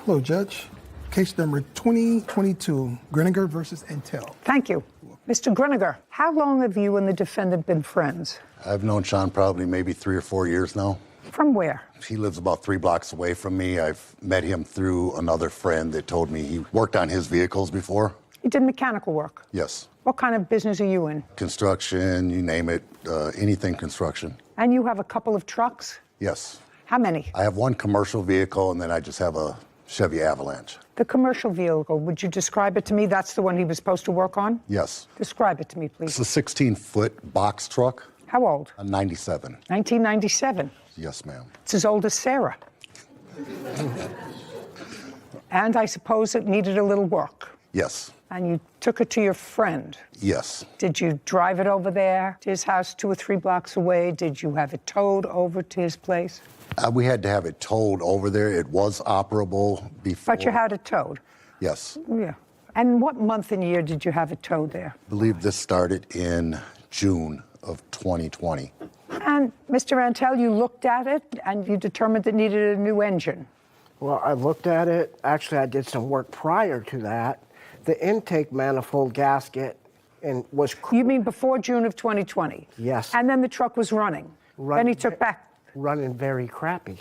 Hello, Judge. Case number 2022, Griniger versus Intel. Thank you. Mr. Griniger, how long have you and the defendant been friends? I've known Sean probably maybe 3 or 4 years now. From where? He lives about 3 blocks away from me. I've met him through another friend that told me he worked on his vehicles before. You did mechanical work? Yes. What kind of business are you in? Construction, you name it, anything construction. And you have a couple of trucks? Yes. How many? I have one commercial vehicle and then I just have a Chevy Avalanche. The commercial vehicle, would you describe it to me? That's the one he was supposed to work on? Yes. Describe it to me, please. It's a 16-foot box truck. How old? 97. 1997. Yes, ma'am. It's as old as Sarah. And I suppose it needed a little work. Yes. And you took it to your friend. Yes. Did you drive it over there to his house 2 or 3 blocks away? Did you have it towed over to his place? We had to have it towed over there. It was operable before. But you had it towed? Yes. Yeah. And what month and year did you have it towed there? I believe this started in June of 2020. And Mr. Antel, you looked at it and you determined it needed a new engine. Well, I looked at it. Actually, I did some work prior to that. The intake manifold gasket was... You mean before June of 2020? Yes. And then the truck was running? Then he took back... Running very crappy.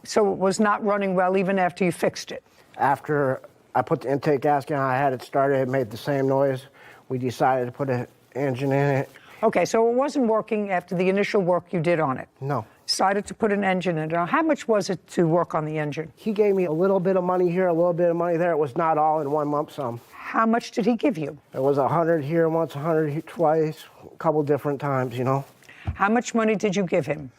So it was not running well even after you fixed it? After I put the intake gasket on, I had it started, it made the same noise. We decided to put an engine in it. Okay, so it wasn't working after the initial work you did on it? No. Decided to put an engine in it. How much was it to work on the engine? He gave me a little bit of money here, a little bit of money there. It was not all in one lump sum. How much did he give you? It was 100 here once, 100 here twice, a couple different times, you know. How much money did you give him?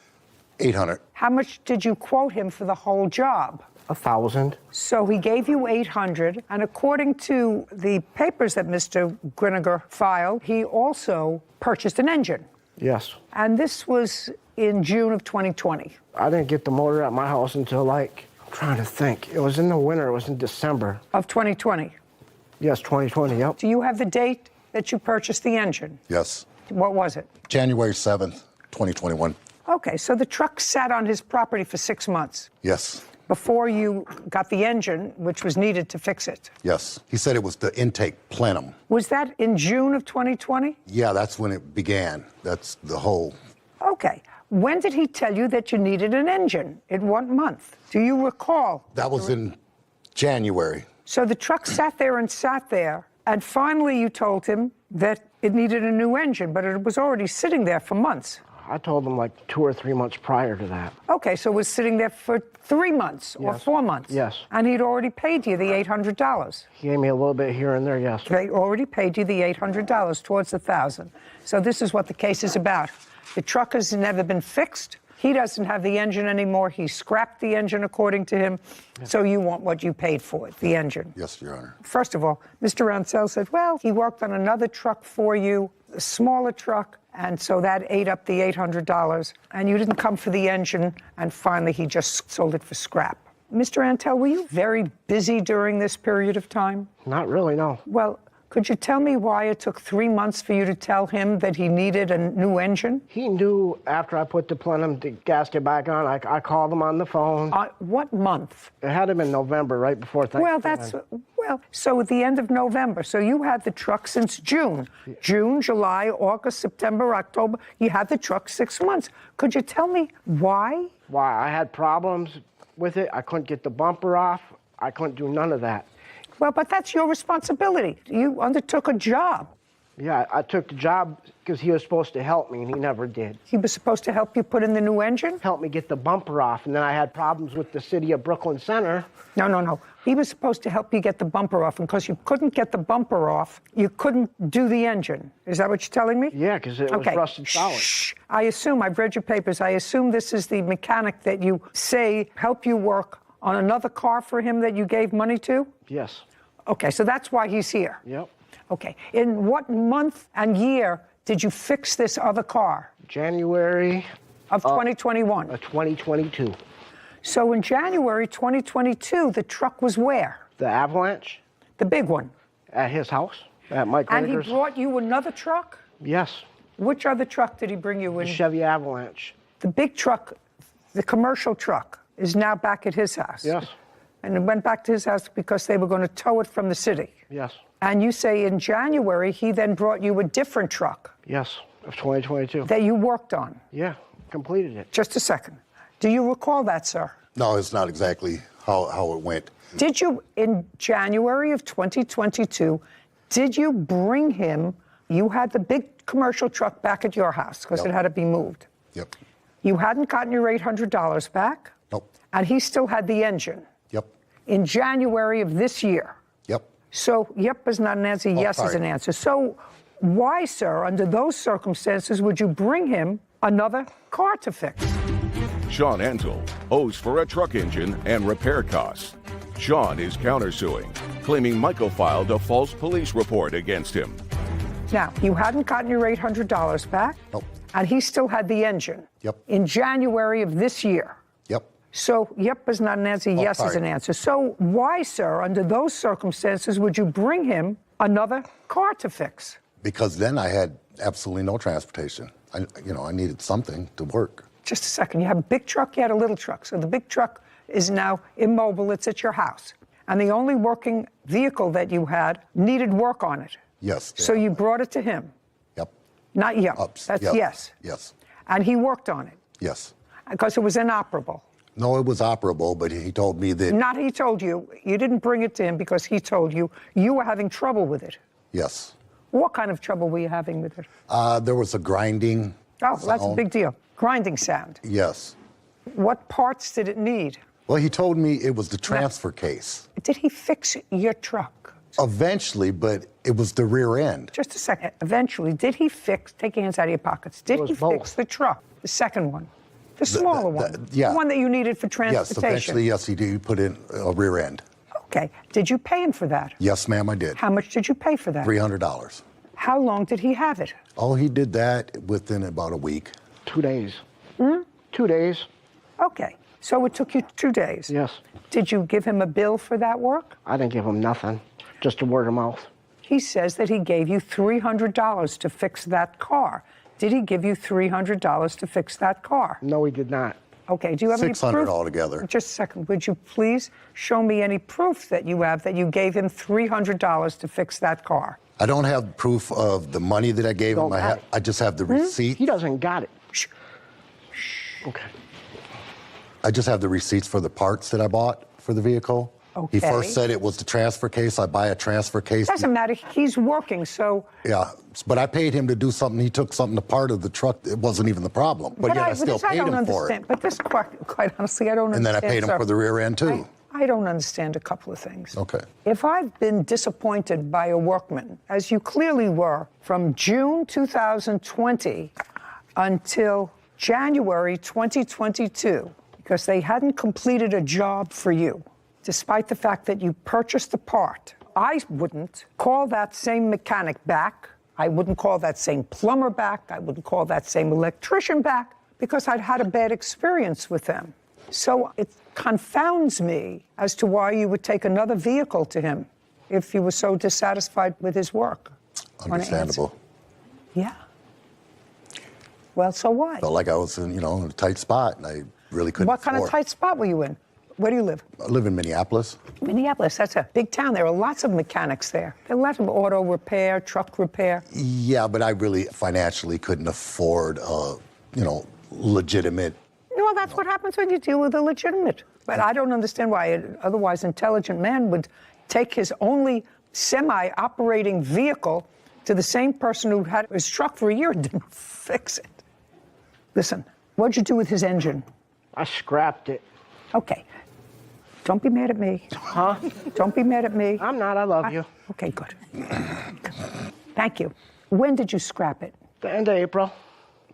800. How much did you quote him for the whole job? 1,000. So he gave you 800, and according to the papers that Mr. Griniger filed, he also purchased an engine. Yes. And this was in June of 2020. I didn't get the motor at my house until I'm trying to think. It was in the winter, it was in December. Of 2020? Yes, 2020, yep. Do you have the date that you purchased the engine? Yes. What was it? January 7th, 2021. Okay, so the truck sat on his property for 6 months. Yes. Before you got the engine, which was needed to fix it. Yes. He said it was the intake plenum. Was that in June of 2020? Yeah, that's when it began. That's the whole... Okay. When did he tell you that you needed an engine? In what month? Do you recall? That was in January. So the truck sat there, and finally you told him that it needed a new engine, but it was already sitting there for months. I told him 2 or 3 months prior to that. Okay, so it was sitting there for 3 months or 4 months? Yes. And he'd already paid you the $800? He gave me a little bit here and there, yes. They already paid you the $800 towards the $1,000. So this is what the case is about. The truck has never been fixed. He doesn't have the engine anymore. He scrapped the engine, according to him. Yes. So you want what you paid for it, the engine. Yes, Your Honor. First of all, Mr. Ansel said, well, he worked on another truck for you, a smaller truck, and so that ate up the $800. And you didn't come for the engine, and finally he just sold it for scrap. Mr. Antel, were you very busy during this period of time? Not really, no. Well, could you tell me why it took 3 months for you to tell him that he needed a new engine? He knew after I put the plenum gasket back on. I called him on the phone. What month? It had him in November, right before Thanksgiving. So at the end of November. So you had the truck since June. June, July, August, September, October. You had the truck 6 months. Could you tell me why? Why? I had problems with it. I couldn't get the bumper off. I couldn't do none of that. Well, but that's your responsibility. You undertook a job. Yeah, I took the job because he was supposed to help me, and he never did. He was supposed to help you put in the new engine? Help me get the bumper off, and then I had problems with the city of Brooklyn Center. No. He was supposed to help you get the bumper off, and because you couldn't get the bumper off, you couldn't do the engine. Is that what you're telling me? Yeah, because it was rusted solid. Shh. I assume, I've read your papers, I assume this is the mechanic that you say helped you work on another car for him that you gave money to? Yes. Okay, so that's why he's here. Yep. Okay. In what month and year did you fix this other car? January of 2021. Of 2022. So in January 2022, the truck was where? The Avalanche. The big one. At his house, at Mike And Rager's. he brought you another truck? Yes. Which other truck did he bring you in? The Chevy Avalanche. The big truck, the commercial truck, is now back at his house. Yes. And it went back to his house because they were going to tow it from the city. Yes. And you say in January, he then brought you a different truck. Yes, of 2022. That you worked on. Yeah, completed it. Just a second. Do you recall that, sir? No, it's not exactly how it went. Did you, in January of 2022, did you bring him, you had the big commercial truck back at your house because it had to be moved. Yep. You hadn't gotten your $800 back. Nope. And he still had the engine. Yep. In January of this year. Yep. So, yep is not an answer, yes is an answer. So, why, sir, under those circumstances, would you bring him another car to fix? Sean Ansel owes for a truck engine and repair costs. Sean is countersuing, claiming Michael filed a false police report against him. Now, you hadn't gotten your $800 back. Nope. And he still had the engine. Yep. In January of this year. Yep. So, yep is not an answer, yes is an answer. So, why, sir, under those circumstances, would you bring him another car to fix? Because then I had absolutely no transportation. I needed something to work. Just a second. You have a big truck, you had a little truck. So the big truck is now immobile, it's at your house. And the only working vehicle that you had needed work on it. Yes. So you brought it to him. Yep. Not yep. That's yep. yes. Yes. And he worked on it. Yes. Because it was inoperable. No, it was operable, but he told me that. Not he told you. You didn't bring it to him because he told you you were having trouble with it. Yes. What kind of trouble were you having with it? There was a grinding. Oh, that's a big deal. Grinding sound. Yes. What parts did it need? Well, he told me it was the transfer case. Did he fix your truck? Eventually, but it was the rear end. Just a second. Eventually, did he fix, take your hands out of your pockets, did he fix the truck? The second one? The smaller one? Yeah. The one that you needed for transportation? Yes, eventually, yes, he did. He put in a rear end. Okay. Did you pay him for that? Yes, ma'am, I did. How much did you pay for that? $300. How long did he have it? Oh, he did that within about a week. 2 days. 2 days. Okay. So it took you 2 days? Yes. Did you give him a bill for that work? I didn't give him nothing, just a word of mouth. He says that he gave you $300 to fix that car. Did he give you $300 to fix that car? No, he did not. Okay, do you have any proof? $600 altogether. Just a second. Would you please show me any proof that you have that you gave him $300 to fix that car? I don't have proof of the money that I gave him. I just have the receipt. He doesn't got it. Okay. I just have the receipts for the parts that I bought for the vehicle. Okay. He first said it was the transfer case. I buy a transfer case. Doesn't matter. He's working, so. Yeah, but I paid him to do something. He took something apart of the truck. It wasn't even the problem. But yet I still paid him for it. But this, quite honestly, I don't And understand. then I paid him for the rear end, too. I don't understand a couple of things. Okay. If I've been disappointed by a workman, as you clearly were, from June 2020 until January 2022, because they hadn't completed a job for you, despite the fact that you purchased the part, I wouldn't call that same mechanic back. I wouldn't call that same plumber back. I wouldn't call that same electrician back because I'd had a bad experience with them. So it confounds me as to why you would take another vehicle to him if you were so dissatisfied with his work. Understandable. Yeah. Well, so what? Felt like I was in, in a tight spot, and I really couldn't What kind of tight spot were you in? Where do you live? I live in Minneapolis. Minneapolis, that's a big town. There are lots of mechanics there. There are lots of auto repair, truck repair. Yeah, but I really financially couldn't afford legitimate. Well, that's what happens when you deal with a legitimate. But I don't understand why an otherwise intelligent man would take his only semi-operating vehicle to the same person who had his truck for a year and didn't fix it. Listen, what'd you do with his engine? I scrapped it. Okay. Don't be mad at me. Huh? Don't be mad at me. I'm not. I love you. Okay, good. Thank you. When did you scrap it? The end of April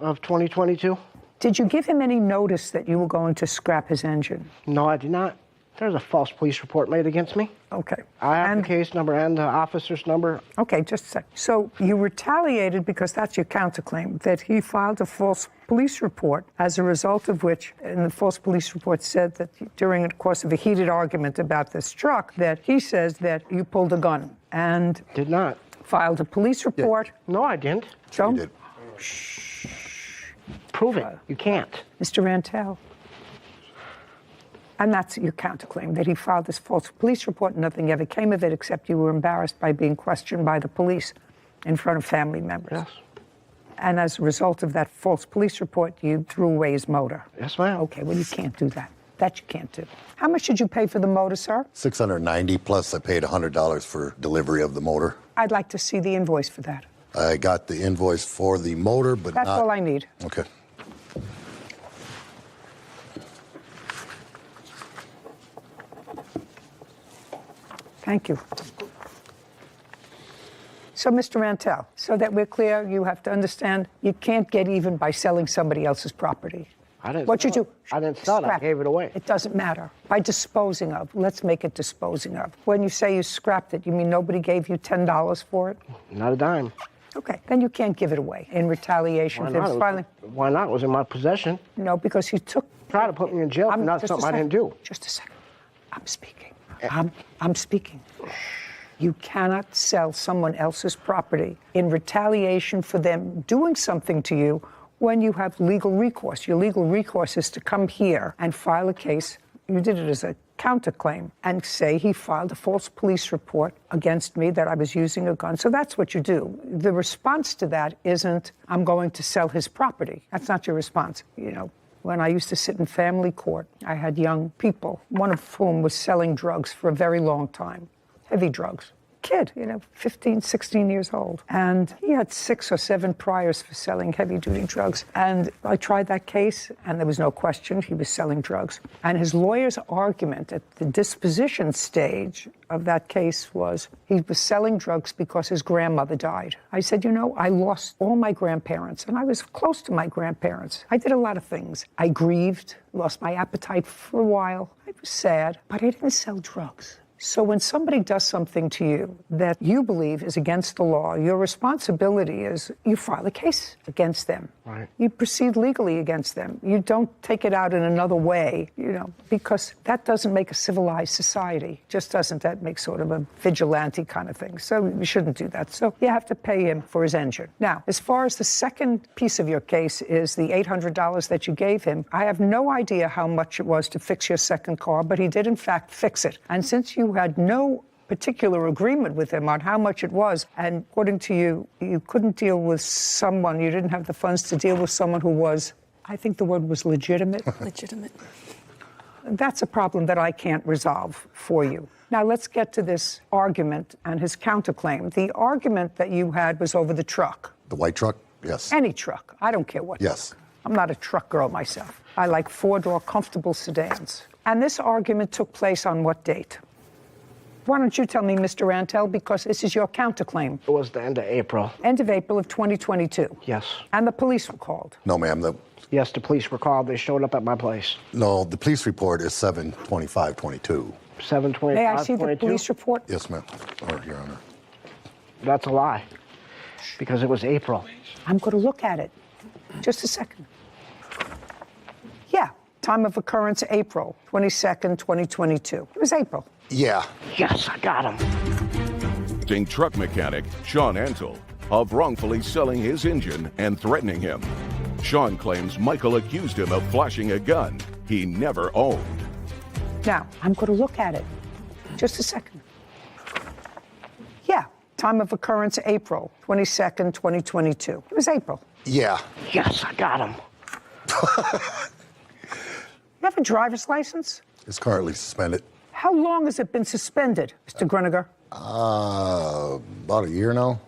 of 2022. Did you give him any notice that you were going to scrap his engine? No, I did not. There's a false police report made against me. Okay. I have the case number and the officer's number. Okay, just a sec. So you retaliated because that's your counterclaim, that he filed a false police report, as a result of which, and the false police report said that during the course of a heated argument about this truck, that he says that you pulled a gun and did not filed a police report. No, I didn't. So? You did. Prove it. You can't. Mr. Rantel. And that's your counterclaim, that he filed this false police report and nothing ever came of it except you were embarrassed by being questioned by the police in front of family members. Yes. And as a result of that false police report, you threw away his motor. Yes, ma'am. Okay, well, you can't do that. That you can't do. How much did you pay for the motor, sir? $690 plus I paid $100 for delivery of the motor. I'd like to see the invoice for that. I got the invoice for the motor, but That's not... all I need. Okay. Thank you. So, Mr. Rantel, so that we're clear, you have to understand you can't get even by selling somebody else's property. I didn't What you sell do? it. I didn't sell it. I Scrap. gave it away. It doesn't matter. By disposing of. Let's make it disposing of. When you say you scrapped it, you mean nobody gave you $10 for it? Not a dime. Okay, then you can't give it away in retaliation Why for not? filing. Why not? It was in my possession. No, because you took. Try to put me in jail for not just a something I second. didn't do. Just a second. I'm speaking. I'm speaking. You cannot sell someone else's property in retaliation for them doing something to you when you have legal recourse. Your legal recourse is to come here and file a case. You did it as a counterclaim and say he filed a false police report against me that I was using a gun. So that's what you do. The response to that isn't, I'm going to sell his property. That's not your response. You know, when I used to sit in family court, I had young people, one of whom was selling drugs for a very long time. Heavy drugs. Kid, 15, 16 years old. And he had 6 or 7 priors for selling heavy-duty drugs. And I tried that case, and there was no question he was selling drugs. And his lawyer's argument at the disposition stage of that case was he was selling drugs because his grandmother died. I said, I lost all my grandparents, and I was close to my grandparents. I did a lot of things. I grieved, lost my appetite for a while. I was sad, but I didn't sell drugs. So when somebody does something to you that you believe is against the law, your responsibility is you file a case against them. Right. You proceed legally against them. You don't take it out in another way, because that doesn't make a civilized society. Just doesn't. That makes sort of a vigilante kind of thing. So you shouldn't do that. So you have to pay him for his engine. Now, as far as the second piece of your case is the $800 that you gave him, I have no idea how much it was to fix your second car, but he did in fact fix it. And since you had no particular agreement with him on how much it was, and according to you, you couldn't deal with someone, you didn't have the funds to deal with someone who was, I think the word was legitimate. Legitimate. That's a problem that I can't resolve for you. Now let's get to this argument and his counterclaim. The argument that you had was over the truck. The white truck? Yes. Any truck. I don't care what. Yes. Truck. I'm not a truck girl myself. I like 4-door comfortable sedans. And this argument took place on what date? Why don't you tell me, Mr. Rantel, because this is your counterclaim. It was the end of April. End of April of 2022. Yes. And the police were called. No, ma'am. Yes, the police were called. They showed up at my place. No, the police report is 7/25/22. 7/25/22. May I see the police report? Yes, ma'am. Your Honor. That's a lie, because it was April. I'm going to look at it. Just a second. Yeah, time of occurrence, April 22nd, 2022. It was April. Yeah. Yes, I got him. Truck mechanic Sean Ansel of wrongfully selling his engine and threatening him. Sean claims Michael accused him of flashing a gun he never owned. Now, I'm going to look at it. Just a second. Yeah, time of occurrence, April 22nd, 2022. It was April. Yeah. Yes, I got him. You have a driver's license? It's currently suspended. How long has it been suspended, Mr. Gruniger? About a year now.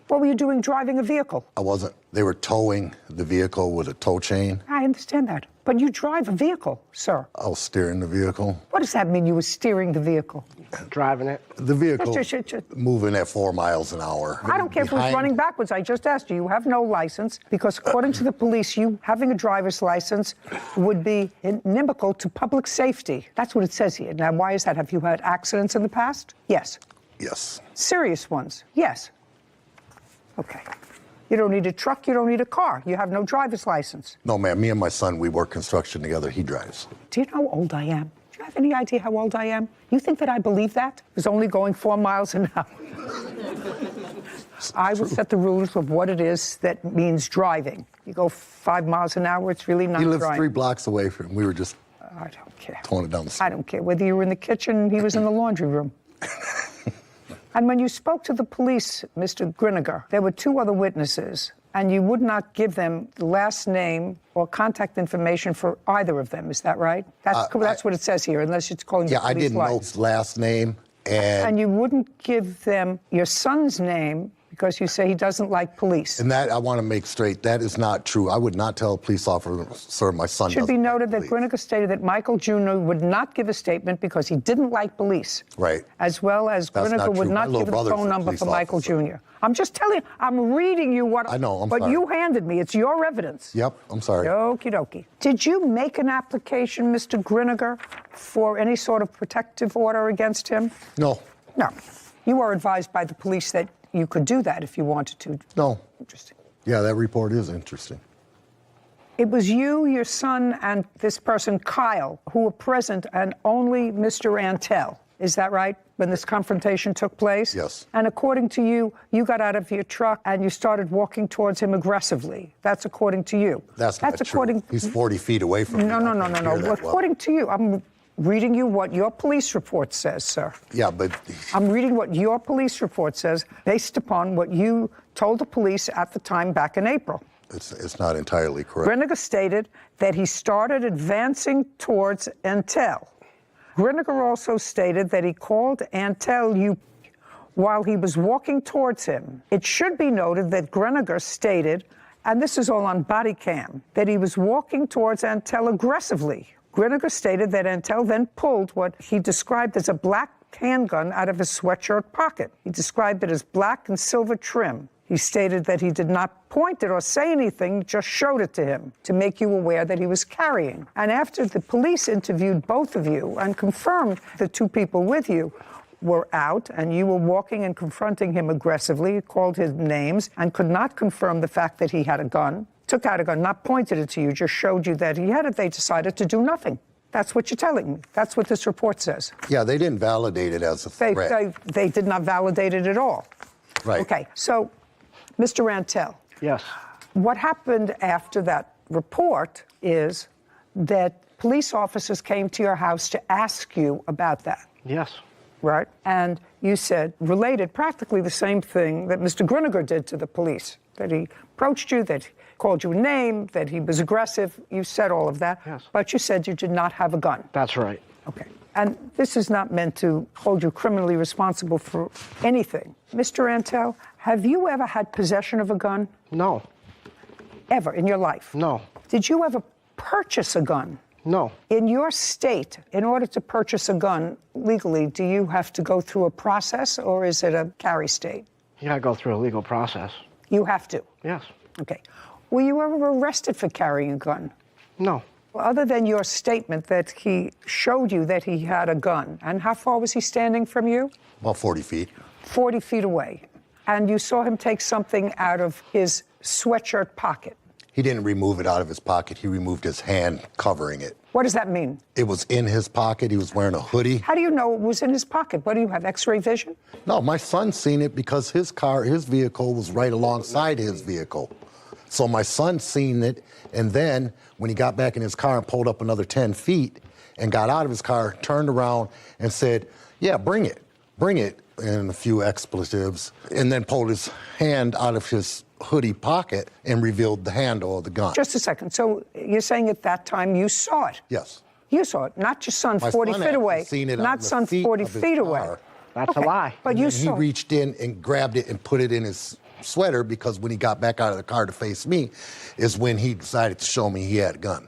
What were you doing driving a vehicle? I wasn't. They were towing the vehicle with a tow chain. I understand that. But you drive a vehicle, sir. I was steering the vehicle. What does that mean, you were steering the vehicle? Driving it. The vehicle Just- moving at 4 miles an hour. I don't care if it was Behind- running backwards. I just asked you. You have no license because, according to the police, you having a driver's license would be inimical to public safety. That's what it says here. Now, why is that? Have you had accidents in the past? Yes. Yes. Serious ones? Yes. Okay. You don't need a truck. You don't need a car. You have no driver's license. No, ma'am. Me and my son, we work construction together. He drives. Do you know how old I am? Do you have any idea how old I am? You think that I believe that? I was only going 4 miles an hour. I will set the rules of what it is that means driving. You go 5 miles an hour, it's really not He lives driving. 3 blocks away from him. We were just I don't care. towing it down the street. I don't care whether you were in the kitchen, he was in the laundry room. And when you spoke to the police, Mr. Griniger, there were 2 other witnesses, and you would not give them the last name or contact information for either of them. Is that right? That's what it says here, unless it's calling Yeah, the I police didn't know line. his last name. And you wouldn't give them your son's name because you say he doesn't like police. And that I want to make straight. That is not true. I would not tell a police officer my son It should doesn't be like noted that police. Griniger stated that Michael Jr. would not give a statement because he didn't like police. Right. As well as That's Griniger not would true. not My little give the brother's phone a number police for Michael officer. Jr. I'm just telling you, I'm reading you what I know, I'm but sorry. you handed me. It's your evidence. Yep, I'm sorry. Okie dokie. Did you make an application, Mr. Griniger, for any sort of protective order against him? No. No. You were advised by the police that you could do that if you wanted to. No. Interesting. Yeah, that report is interesting. It was you, your son, and this person, Kyle, who were present, and only Mr. Antel. Is that right? When this confrontation took place? Yes. And according to you, you got out of your truck and you started walking towards him aggressively. That's according to you. That's not according. true. He's 40 feet away from me. No. I can't hear that well. According to you, I'm reading you what your police report says, sir. Yeah, but I'm reading what your police report says based upon what you told the police at the time back in April. it's not entirely correct. Griniger stated that he started advancing towards Antel. Griniger also stated that he called Antel you while he was walking towards him. It should be noted that Griniger stated, and this is all on body cam, that he was walking towards Antel aggressively. Griniger stated that Antel then pulled what he described as a black handgun out of his sweatshirt pocket. He described it as black and silver trim. He stated that he did not point it or say anything, just showed it to him to make you aware that he was carrying. And after the police interviewed both of you and confirmed the 2 people with you were out and you were walking and confronting him aggressively, called his names, and could not confirm the fact that he had a gun, took out a gun, not pointed it to you, just showed you that he had it, they decided to do nothing. That's what you're telling me. That's what this report says. Yeah, they didn't validate it as a threat. They did not validate it at all. Right. Okay, so, Mr. Antel. Yes. What happened after that report is that police officers came to your house to ask you about that. Yes. Right? And you said, related practically the same thing that Mr. Griniger did to the police, that he approached you, that he called you a name, that he was aggressive. You said all of that. Yes. But you said you did not have a gun. That's right. Okay. And this is not meant to hold you criminally responsible for anything. Mr. Antel, have you ever had possession of a gun? No. Ever in your life? No. Did you ever purchase a gun? No. In your state, in order to purchase a gun legally, do you have to go through a process or is it a carry state? You gotta go through a legal process. You have to? Yes. Okay. Were you ever arrested for carrying a gun? No. Well, other than your statement that he showed you that he had a gun, and how far was he standing from you? About 40 feet. 40 feet away. And you saw him take something out of his sweatshirt pocket. He didn't remove it out of his pocket. He removed his hand covering it. What does that mean? It was in his pocket. He was wearing a hoodie. How do you know it was in his pocket? What do you have, X-ray vision? No, my son seen it because his vehicle was right alongside his vehicle. So my son seen it, and then when he got back in his car and pulled up another 10 feet and got out of his car, turned around and said, yeah, bring it, and a few expletives, and then pulled his hand out of his hoodie pocket and revealed the handle of the gun. Just a second. So you're saying at that time you saw it? Yes. You saw it, not your son My 40 son feet actually away. seen it on Not the son seat 40 of his feet away. car. That's a lie. But And you then he saw reached in and grabbed it and put it in his sweater because when he got back out of the car to face me is when he decided to show me he had a gun.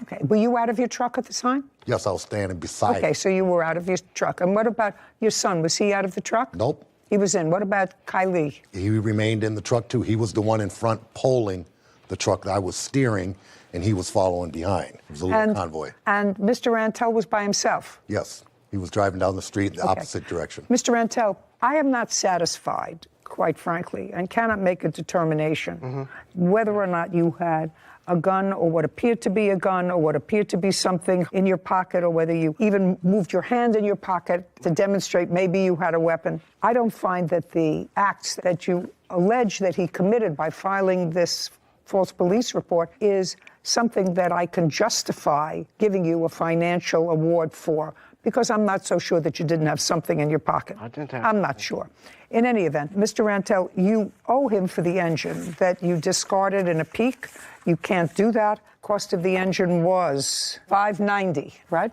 Okay. Were you out of your truck at the time? Yes, I was standing beside Okay, it. so you were out of your truck. And what about your son? Was he out of the truck? Nope. He was in. What about Kylie? He remained in the truck, too. He was the one in front pulling the truck that I was steering, and he was following behind. It was a little convoy. And Mr. Rantel was by himself? Yes. He was driving down the street in the opposite direction. Mr. Rantel, I am not satisfied, quite frankly, and cannot make a determination whether or not you had a gun or what appeared to be a gun or what appeared to be something in your pocket, or whether you even moved your hand in your pocket to demonstrate maybe you had a weapon. I don't find that the acts that you allege that he committed by filing this false police report is something that I can justify giving you a financial award for, because I'm not so sure that you didn't have something in your pocket. I'm not sure. In any event, Mr. Rantel, you owe him for the engine that you discarded in a peak. You can't do that. Cost of the engine was $590, right?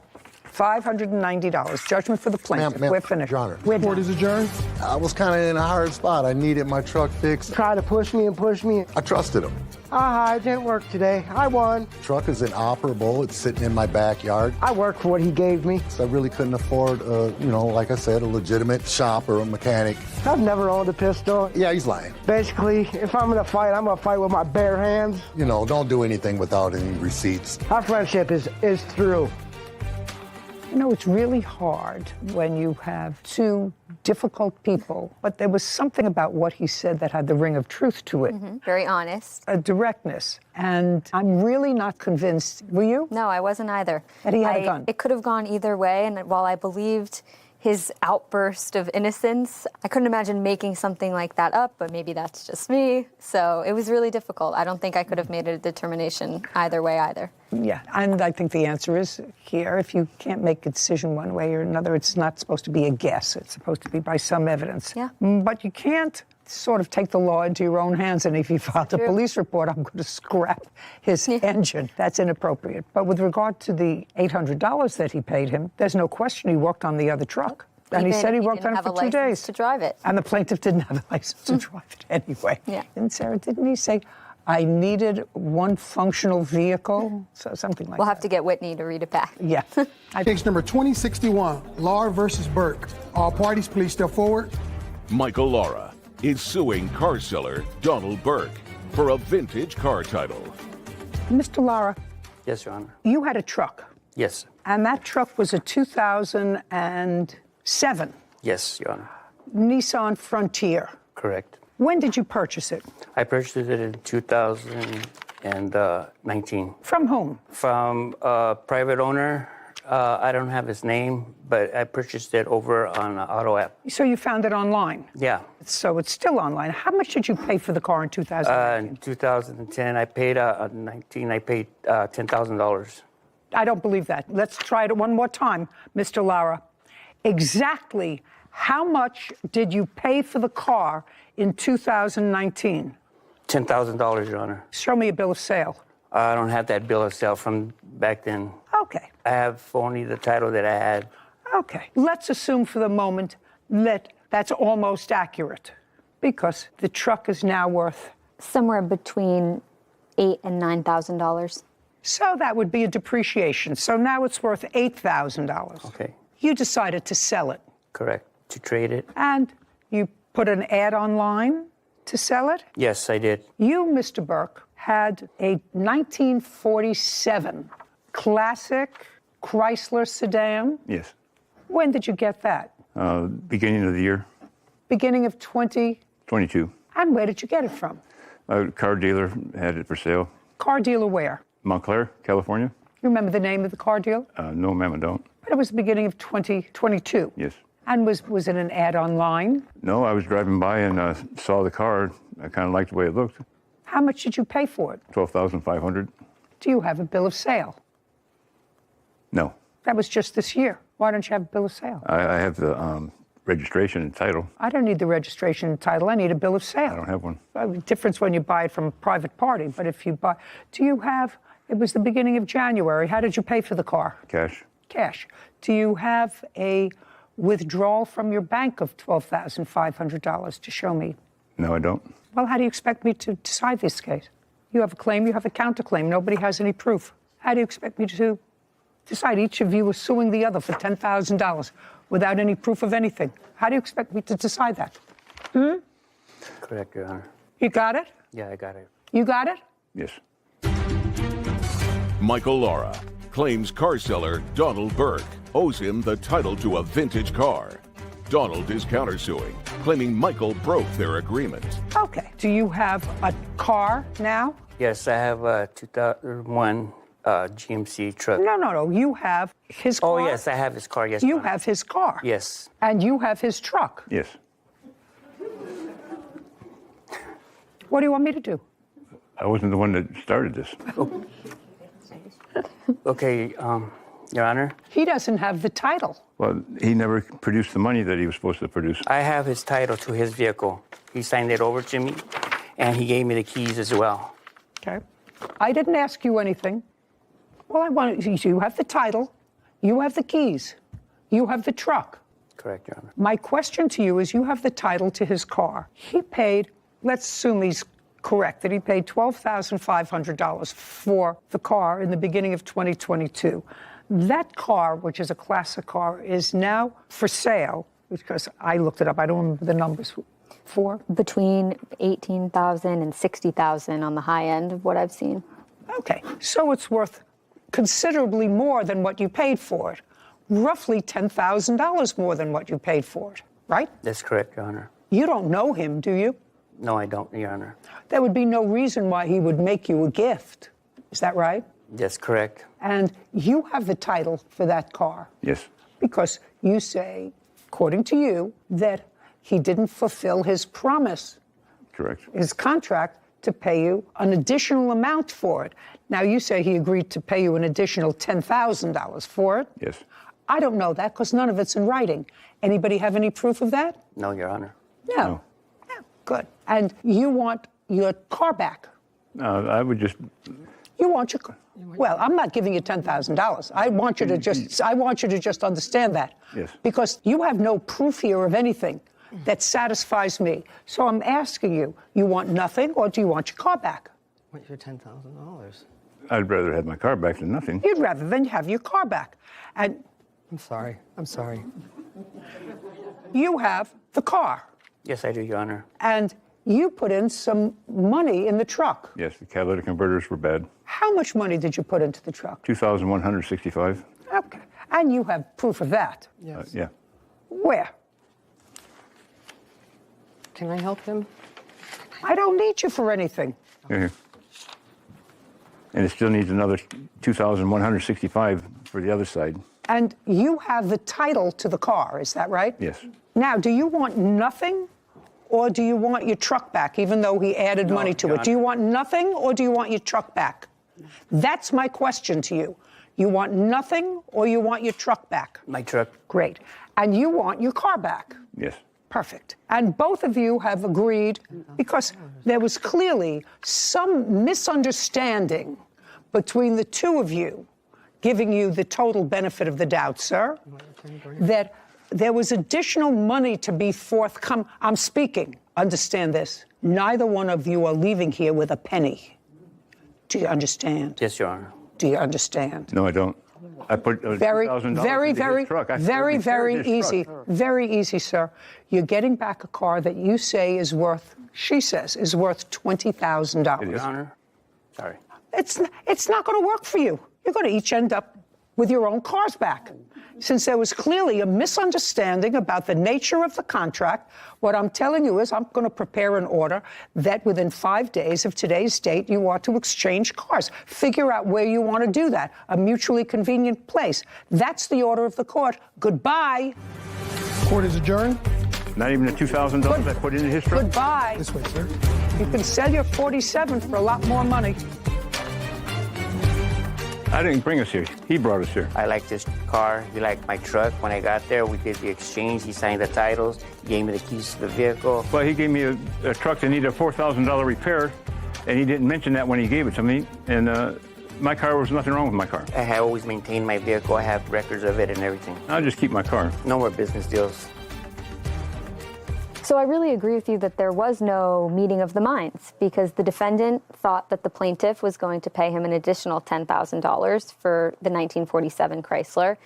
$590. Judgment for the plaintiff. We're finished. Your Honor. Court is adjourned. I was kind of in a hard spot. I needed my truck fixed. Try to push me and push me. I trusted him. It didn't work today. I won. Truck is inoperable. It's sitting in my backyard. I worked for what he gave me. So I really couldn't afford, like I said, a legitimate shop or a mechanic. I've never owned a pistol. Yeah, he's lying. Basically, if I'm gonna fight, I'm gonna fight with my bare hands. Don't do anything without any receipts. Our friendship is through. It's really hard when you have two difficult people, but there was something about what he said that had the ring of truth to it. Very honest. A directness. And I'm really not convinced. Were you? No, I wasn't either. That he had a gun? It could have gone either way, and while I believed his outburst of innocence, I couldn't imagine making something like that up, but maybe that's just me. So it was really difficult. I don't think I could have made a determination either way either. Yeah, and I think the answer is here. If you can't make a decision one way or another, it's not supposed to be a guess. It's supposed to be by some evidence. Yeah. But you can't sort of take the law into your own hands, and if he filed a police report, I'm going to scrap his engine. That's inappropriate. But with regard to the $800 that he paid him, there's no question he worked on the other truck. And he said he worked on it for 2 days. To drive it. And the plaintiff didn't have a license to drive it anyway. Yeah. And Sarah, didn't he say, I needed one functional vehicle? So something like that. We'll have to get Whitney to read it back. Yeah. Case number 2061, Laura versus Burke. All parties, please step forward. Michael Lara is suing car seller Donald Burke for a vintage car title. Mr. Lara, Yes, Your Honor. you had a truck, Yes. and that truck was a 2007 Yes, Your Honor. Nissan Frontier. Correct. When did you purchase it? I purchased it in 2019. From whom? From a private owner. I don't have his name, but I purchased it over on an auto app. So you found it online? Yeah. So it's still online. How much did you pay for the car in 2019? In 2010, I paid $10,000. I don't believe that. Let's try it one more time, Mr. Lara. Exactly how much did you pay for the car in 2019? $10,000, Your Honor. Show me a bill of sale. I don't have that bill of sale from back then. Okay. I have only the title that I had. Okay. Let's assume for the moment that that's almost accurate, because the truck is now worth somewhere between $8,000 and $9,000. So that would be a depreciation. So now it's worth $8,000. Okay. You decided to sell it. Correct. To trade it. And you put an ad online to sell it? Yes, I did. You, Mr. Burke, had a 1947 classic Chrysler sedan. Yes. When did you get that? Beginning of the year. Beginning of 22. And where did you get it from? A car dealer had it for sale. Car dealer where? Montclair, California. You remember the name of the car dealer? No, ma'am, I don't. But it was the beginning of 2022. Yes. And was it an ad online? No, I was driving by and saw the car. I kind of liked the way it looked. How much did you pay for it? $12,500. Do you have a bill of sale? No. That was just this year. Why don't you have a bill of sale? I have the registration and title. I don't need the registration and title. I need a bill of sale. I don't have one. Difference when you buy it from a private party, but if you buy, do you have, it was the beginning of January. How did you pay for the car? Cash. Cash. Do you have a withdrawal from your bank of $12,500 to show me? No, I don't. Well, how do you expect me to decide this case? You have a claim, you have a counterclaim. Nobody has any proof. How do you expect me to decide? Each of you is suing the other for $10,000 without any proof of anything. How do you expect me to decide that? Correct, Your Honor. You got it? Yeah, I got it. You got it? Yes. Michael Lara claims car seller Donald Burke owes him the title to a vintage car. Donald is countersuing, claiming Michael broke their agreement. Okay. Do you have a car now? Yes, I have a 2001 GMC truck. No. You have his car? Oh, yes, I have his car, yes. You Your Honor. have his car? Yes. And you have his truck? Yes. What do you want me to do? I wasn't the one that started this. Okay, Your Honor. He doesn't have the title. Well, he never produced the money that he was supposed to produce. I have his title to his vehicle. He signed it over to me, and he gave me the keys as well. Okay. I didn't ask you anything. Well, I want you have the title, you have the keys, you have the truck. Correct, Your Honor. My question to you is, you have the title to his car. He paid, let's assume he's correct, that he paid $12,500 for the car in the beginning of 2022. That car, which is a classic car, is now for sale, because I looked it up, I don't remember the numbers, for? Between $18,000 and $60,000 on the high end of what I've seen. Okay, so it's worth considerably more than what you paid for it. Roughly $10,000 more than what you paid for it, right? That's correct, Your Honor. You don't know him, do you? No, I don't, Your Honor. There would be no reason why he would make you a gift. Is that right? That's correct. And you have the title for that car. Yes. Because you say, according to you, that he didn't fulfill his promise. Correct. His contract to pay you an additional amount for it. Now, you say he agreed to pay you an additional $10,000 for it. Yes. I don't know that because none of it's in writing. Anybody have any proof of that? No, Your Honor. No. Good. And you want your car back. I would just... You want your car. Well, I'm not giving you $10,000. I want you to just understand that. Yes. Because you have no proof here of anything that satisfies me. So I'm asking you, you want nothing or do you want your car back? I want your $10,000. I'd rather have my car back than nothing. You'd rather than have your car back. And I'm sorry. I'm sorry. you have the car. Yes, I do, Your Honor. And you put in some money in the truck. Yes, the catalytic converters were bad. How much money did you put into the truck? $2,165. Okay. And you have proof of that. Yes. Yeah. Where? Can I help him? I don't need you for anything. Here. And it still needs another $2,165 for the other side. And you have the title to the car, is that right? Yes. Now, do you want nothing or do you want your truck back, even though he added money to it? Do you want nothing or do you want your truck back? That's my question to you. You want nothing or you want your truck back? My truck. Great. And you want your car back? Yes. Perfect. And both of you have agreed, because there was clearly some misunderstanding between the two of you, giving you the total benefit of the doubt, sir, that there was additional money to be forthcoming. I'm speaking. Understand this. Neither one of you are leaving here with a penny. Do you understand? Yes, Your Honor. Do you understand? No, I don't. I put very $2,000 into his truck. Very easy. Very easy, sir. You're getting back a car that you say is worth, she says, is worth $20,000. Your Honor. Sorry. It's not going to work for you. You're going to each end up with your own cars back. Since there was clearly a misunderstanding about the nature of the contract, what I'm telling you is I'm going to prepare an order that within 5 days of today's date, you are to exchange cars. Figure out where you want to do that, a mutually convenient place. That's the order of the court. Goodbye. Court is adjourned. Not even the $2,000 I put into his truck? Goodbye. This way, sir. You can sell your 47 for a lot more money. I didn't bring us here. He brought us here. I like this car. He liked my truck. When I got there, we did the exchange. He signed the titles. He gave me the keys to the vehicle. Well, he gave me a truck that needed a $4,000 repair, and he didn't mention that when he gave it to me. And my car, was nothing wrong with my car. I have always maintained my vehicle. I have records of it and everything. I'll just keep my car. No more business deals. So I really agree with you that there was no meeting of the minds because the defendant thought that the plaintiff was going to pay him an additional $10,000 for the 1947 Chrysler,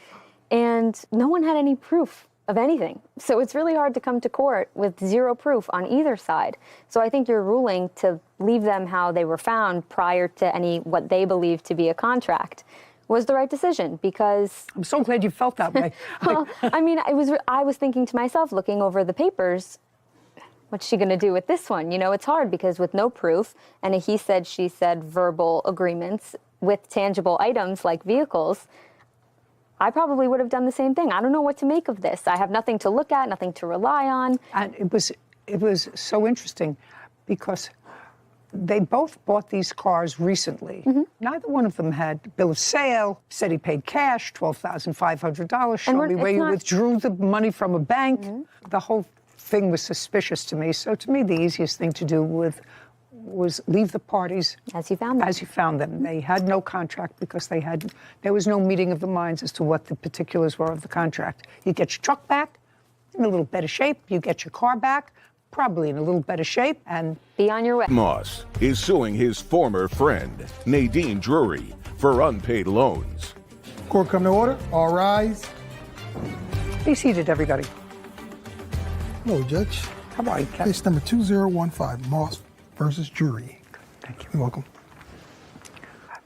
and no one had any proof of anything. So it's really hard to come to court with zero proof on either side. So I think your ruling to leave them how they were found prior to any what they believed to be a contract was the right decision because I'm so glad you felt that way. well, I mean, I was thinking to myself, looking over the papers, what's she going to do with this one? You know, it's hard because with no proof and a he said, she said verbal agreements with tangible items like vehicles, I probably would have done the same thing. I don't know what to make of this. I have nothing to look at, nothing to rely on. And it was so interesting because they both bought these cars recently. Neither one of them had bill of sale, said he paid cash, $12,500, showed me where you withdrew the money from a bank. The whole thing was suspicious to me. So to me, the easiest thing to do was leave the parties as you found them. As you found them. They had no contract because there was no meeting of the minds as to what the particulars were of the contract. You get your truck back in a little better shape. You get your car back probably in a little better shape and be on your way. Moss is suing his former friend, Nadine Drury, for unpaid loans. Court come to order. All rise. Be seated, everybody. Hello, Judge. How are you, Ken? Case number 2015, Moss versus Jury. Thank you. You're welcome.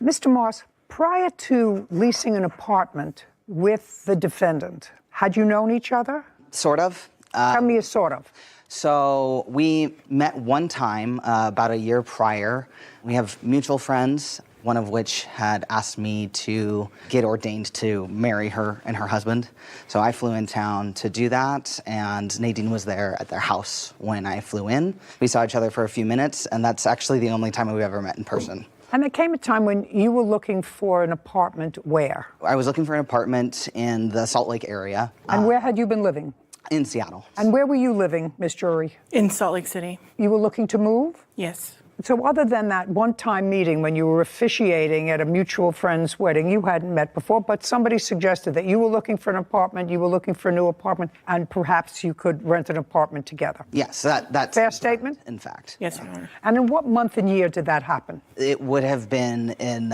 Mr. Moss, prior to leasing an apartment with the defendant, had you known each other? Sort of. Tell me a sort of. So we met one time about a year prior. We have mutual friends, one of which had asked me to get ordained to marry her and her husband. So I flew in town to do that, and Nadine was there at their house when I flew in. We saw each other for a few minutes, and that's actually the only time we've ever met in person. And there came a time when you were looking for an apartment where? I was looking for an apartment in the Salt Lake area. And where had you been living? In Seattle. And where were you living, Miss Drury? In Salt Lake City. You were looking to move? Yes. So other than that one-time meeting when you were officiating at a mutual friend's wedding, you hadn't met before, but somebody suggested that you were looking for an apartment, you were looking for a new apartment, and perhaps you could rent an apartment together. Yes, that's fair statement? In fact. Yes, Your Honor. And in what month and year did that happen? It would have been in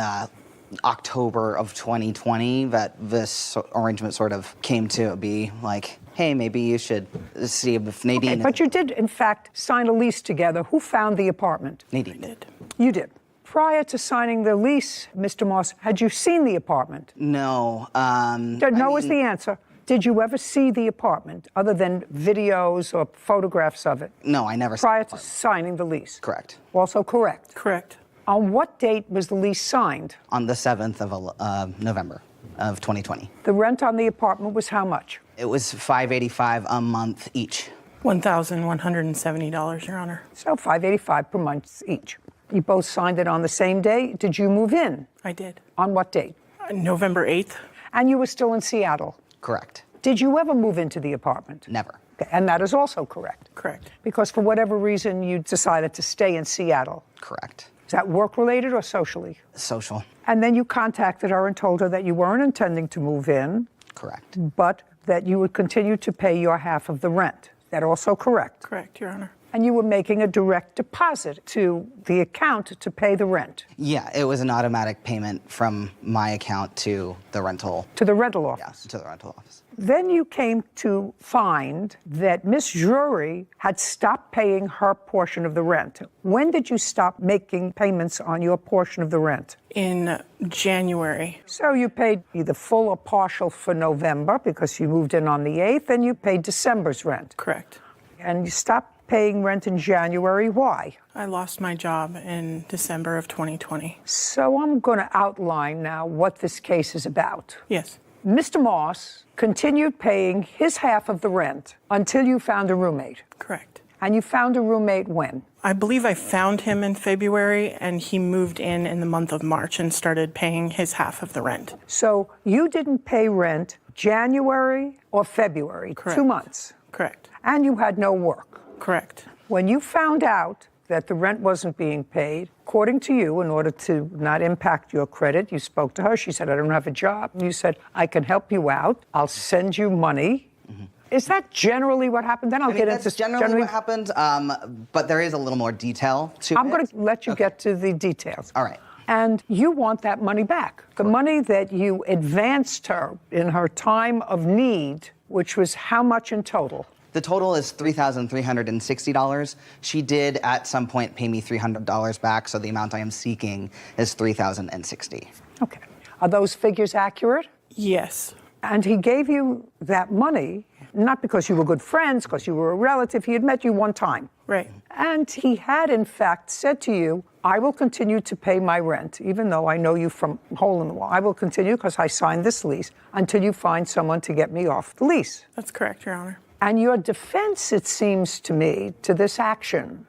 October of 2020 that this arrangement sort of came to be like, hey, maybe you should see if Nadine... Okay, but you did, in fact, sign a lease together. Who found the apartment? Nadine did. You did. Prior to signing the lease, Mr. Moss, had you seen the apartment? No. No is the answer. Did you ever see the apartment, other than videos or photographs of it? No, I never Prior to signing the lease? Correct. Also correct? Correct. On what date was the lease signed? On the 7th of November of 2020. The rent on the apartment was how much? It was $585 a month each. $1,170, Your Honor. So $585 per month each. You both signed it on the same day. Did you move in? I did. On what date? November 8th. And you were still in Seattle? Correct. Did you ever move into the apartment? Never. Okay. And that is also correct? Correct. Because for whatever reason, you decided to stay in Seattle? Correct. Is that work-related or socially? Social. And then you contacted her and told her that you weren't intending to move in. Correct. But that you would continue to pay your half of the rent. Is that also correct? Correct, Your Honor. And you were making a direct deposit to the account to pay the rent? Yeah, it was an automatic payment from my account to the rental. To the rental office? Yes, to the rental office. Then you came to find that Miss Drury had stopped paying her portion of the rent. When did you stop making payments on your portion of the rent? In January. So you paid either full or partial for November because you moved in on the 8th, and you paid December's rent. Correct. And you stopped paying rent in January. Why? I lost my job in December of 2020. So I'm going to outline now what this case is about. Yes. Mr. Moss continued paying his half of the rent until you found a roommate. Correct. And you found a roommate when? I believe I found him in February, and he moved in the month of March and started paying his half of the rent. So you didn't pay rent January or February, Correct. 2 months. Correct. And you had no work. Correct. When you found out that the rent wasn't being paid, according to you, in order to not impact your credit, you spoke to her. She said, I don't have a job. You said, I can help you out. I'll send you money. Is that generally what happened? Then I'll get into that's generally what happened, but there is a little more detail to it. I'm going to let you get to the details. All right. And you want that money back. The money that you advanced her in her time of need, which was how much in total? The total is $3,360. She did at some point pay me $300 back, so the amount I am seeking is $3,060. Okay. Are those figures accurate? Yes. And he gave you that money, not because you were good friends, because you were a relative. He had met you one time. Right. And he had, in fact, said to you, I will continue to pay my rent, even though I know you from hole in the wall. I will continue because I signed this lease until you find someone to get me off the lease. That's correct, Your Honor. And your defense, it seems to me, to this action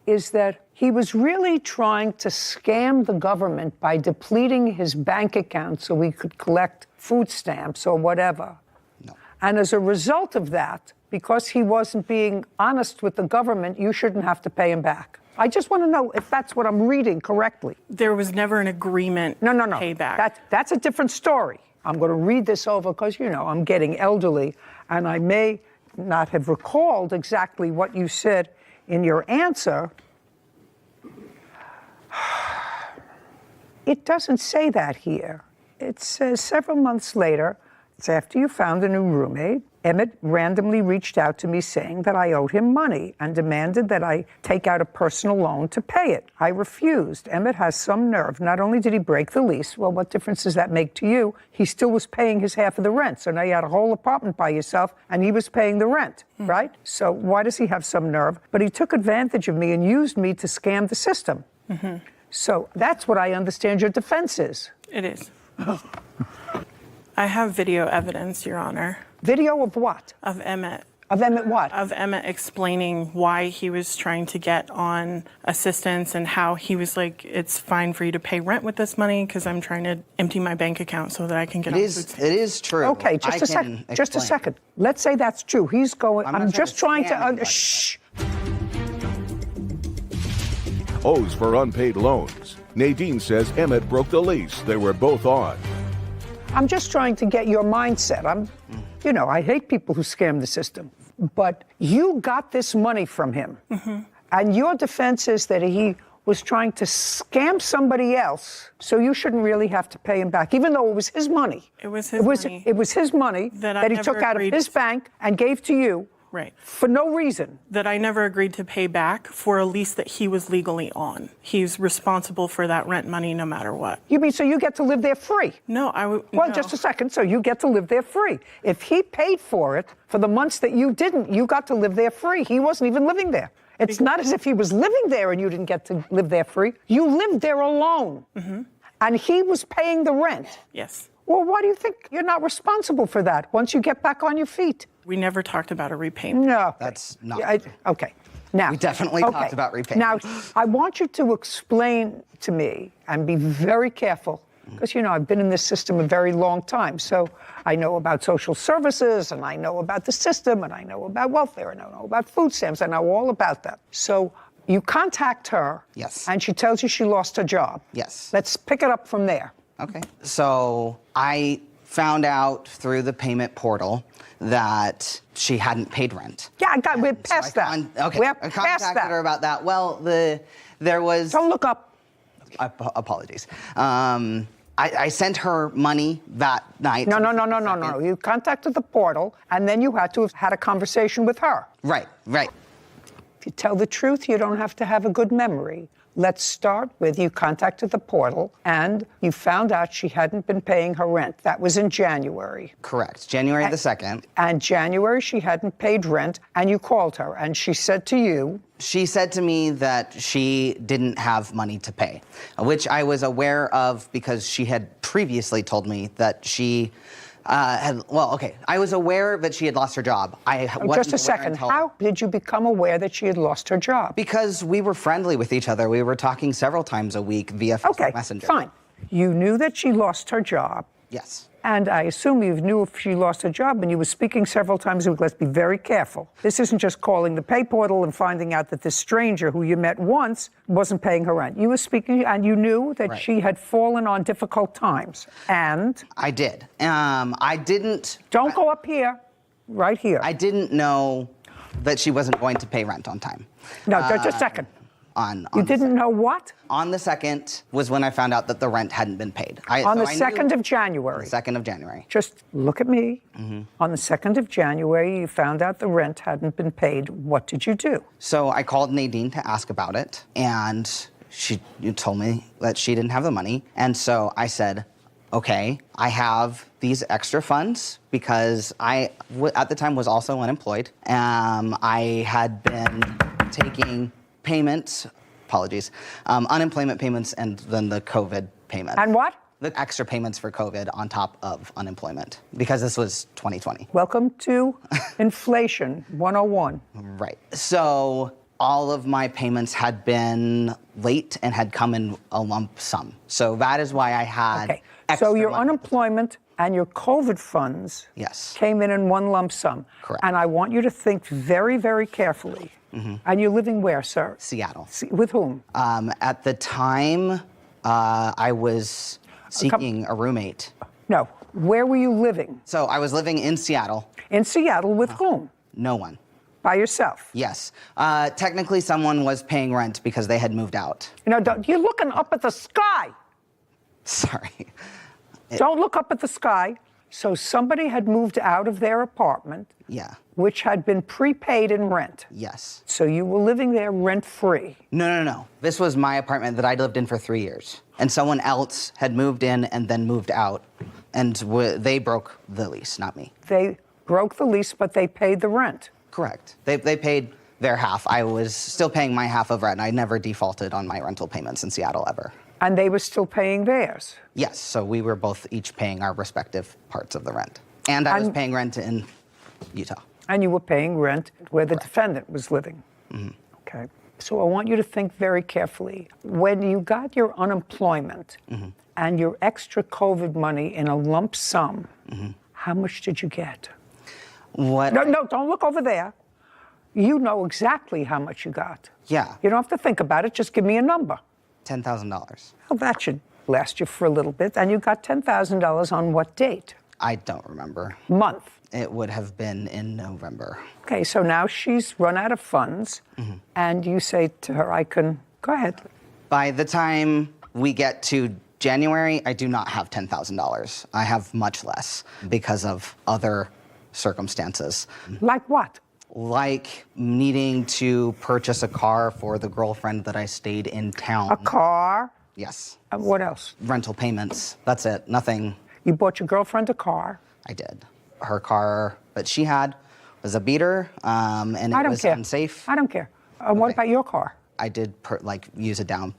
is that he was really trying to scam the government by depleting his bank account so he could collect food stamps or whatever. No. And as a result of that, because he wasn't being honest with the government, you shouldn't have to pay him back. I just want to know if that's what I'm reading correctly. There was never an agreement No. to pay back. That's a different story. I'm going to read this over because, I'm getting elderly, and I may not have recalled exactly what you said in your answer. It doesn't say that here. It says several months later, it's after you found a new roommate, Emmett randomly reached out to me saying that I owed him money and demanded that I take out a personal loan to pay it. I refused. Emmett has some nerve. Not only did he break the lease, well, what difference does that make to you? He still was paying his half of the rent. So now you had a whole apartment by yourself and he was paying the rent, right? So why does he have some nerve? But he took advantage of me and used me to scam the system. So that's what I understand your defense is. It is. I have video evidence, Your Honor. Video of what? Of Emmett. Of Emmett what? Of Emmett explaining why he was trying to get on assistance and how he was like, it's fine for you to pay rent with this money because I'm trying to empty my bank account so that I can get on food stamps. It is true. Okay, just a second. Just a second. Let's say that's true. He's going. I'm just trying to. Shh. Owes for unpaid loans. Nadine says Emmett broke the lease they were both on. I'm just trying to get your mindset. I hate people who scam the system. But you got this money from him. And your defense is that he was trying to scam somebody else, so you shouldn't really have to pay him back, even though it was his money. It was his money. It was his money that he took out of his bank and gave to you. Right. For no reason. That I never agreed to pay back for a lease that he was legally on. He's responsible for that rent money no matter what. You mean so you get to live there free? No, Well, just a second. So you get to live there free. If he paid for it for the months that you didn't, you got to live there free. He wasn't even living there. It's not as if he was living there and you didn't get to live there free. You lived there alone. And he was paying the rent. Yes. Well, why do you think you're not responsible for that once you get back on your feet? We never talked about a repayment. No. That's not true. Okay. Now, we definitely talked about repayment. Now, I want you to explain to me and be very careful because, I've been in this system a very long time. So I know about social services and I know about the system and I know about welfare and I know about food stamps. I know all about that. So you contact her. Yes. And she tells you she lost her job. Yes. Let's pick it up from there. Okay. So I found out through the payment portal that she hadn't paid rent. Yeah, we're past that. Okay. We're I past contacted that. her about that. Well, there was. Don't look up. Apologies. I sent her money that night. No. You contacted the portal, and then you had to have had a conversation with her. Right. If you tell the truth, you don't have to have a good memory. Let's start with you contacted the portal, and you found out she hadn't been paying her rent. That was in January. Correct. January the 2nd. And January, she hadn't paid rent, and you called her, and she said to you... She said to me that she didn't have money to pay, which I was aware of because she had previously told me that she I was aware that she had lost her job. Just a second. How did you become aware that she had lost her job? Because we were friendly with each other. We were talking several times a week via Facebook Messenger. Okay, fine. You knew that she lost her job. Yes. And I assume you knew if she lost her job, and you were speaking several times a week. Let's be very careful. This isn't just calling the pay portal and finding out that this stranger who you met once wasn't paying her rent. You were speaking, and you knew that she had fallen on difficult times. And? I did. I didn't... Don't go up here. right here. I didn't know that she wasn't going to pay rent on time. No, just a second. You didn't know what? On the 2nd was when I found out that the rent hadn't been paid. On the 2nd of January. The 2nd of January. Just look at me. On the 2nd of January, you found out the rent hadn't been paid. What did you do? So I called Nadine to ask about it, and she told me that she didn't have the money. And so I said, okay, I have these extra funds because I, at the time, was also unemployed. I had been taking payments, unemployment payments, and then the COVID payment. And what? The extra payments for COVID on top of unemployment, because this was 2020. Welcome to Inflation 101. Right. So all of my payments had been late and had come in a lump sum. So that is why I had extra So your money. unemployment and your COVID funds came in one lump sum. Correct. And I want you to think very, very carefully. And you're living where, sir? Seattle. With whom? At the time, I was seeking a roommate. No. Where were you living? So I was living in Seattle. In Seattle with whom? No one. By yourself? Yes. Technically, someone was paying rent because they had moved out. You're looking up at the sky. Sorry. Don't look up at the sky. So somebody had moved out of their apartment. Yeah. Which had been prepaid in rent. Yes. So you were living there rent-free. No. This was my apartment that I lived in for 3 years. And someone else had moved in and then moved out. And they broke the lease, not me. They broke the lease, but they paid the rent. Correct. They paid their half. I was still paying my half of rent. I never defaulted on my rental payments in Seattle ever. And they were still paying theirs? Yes. So we were both each paying our respective parts of the rent. And I was paying rent in Utah. And you were paying rent where the defendant was living. Okay. So I want you to think very carefully. When you got your unemployment and your extra COVID money in a lump sum, how much did you get? What? No, don't look over there. You know exactly how much you got. Yeah. You don't have to think about it. Just give me a number. $10,000. Well, that should last you for a little bit. And you got $10,000 on what date? I don't remember. Month? It would have been in November. Okay, so now she's run out of funds, and you say to her, go ahead. By the time we get to January, I do not have $10,000. I have much less because of other circumstances. Like what? Like needing to purchase a car for the girlfriend that I stayed in town. A car? Yes. What else? Rental payments. That's it. Nothing. You bought your girlfriend a car? I did. Her car that she had was a beater, and it was unsafe. I don't care. What about your car? I did use a down.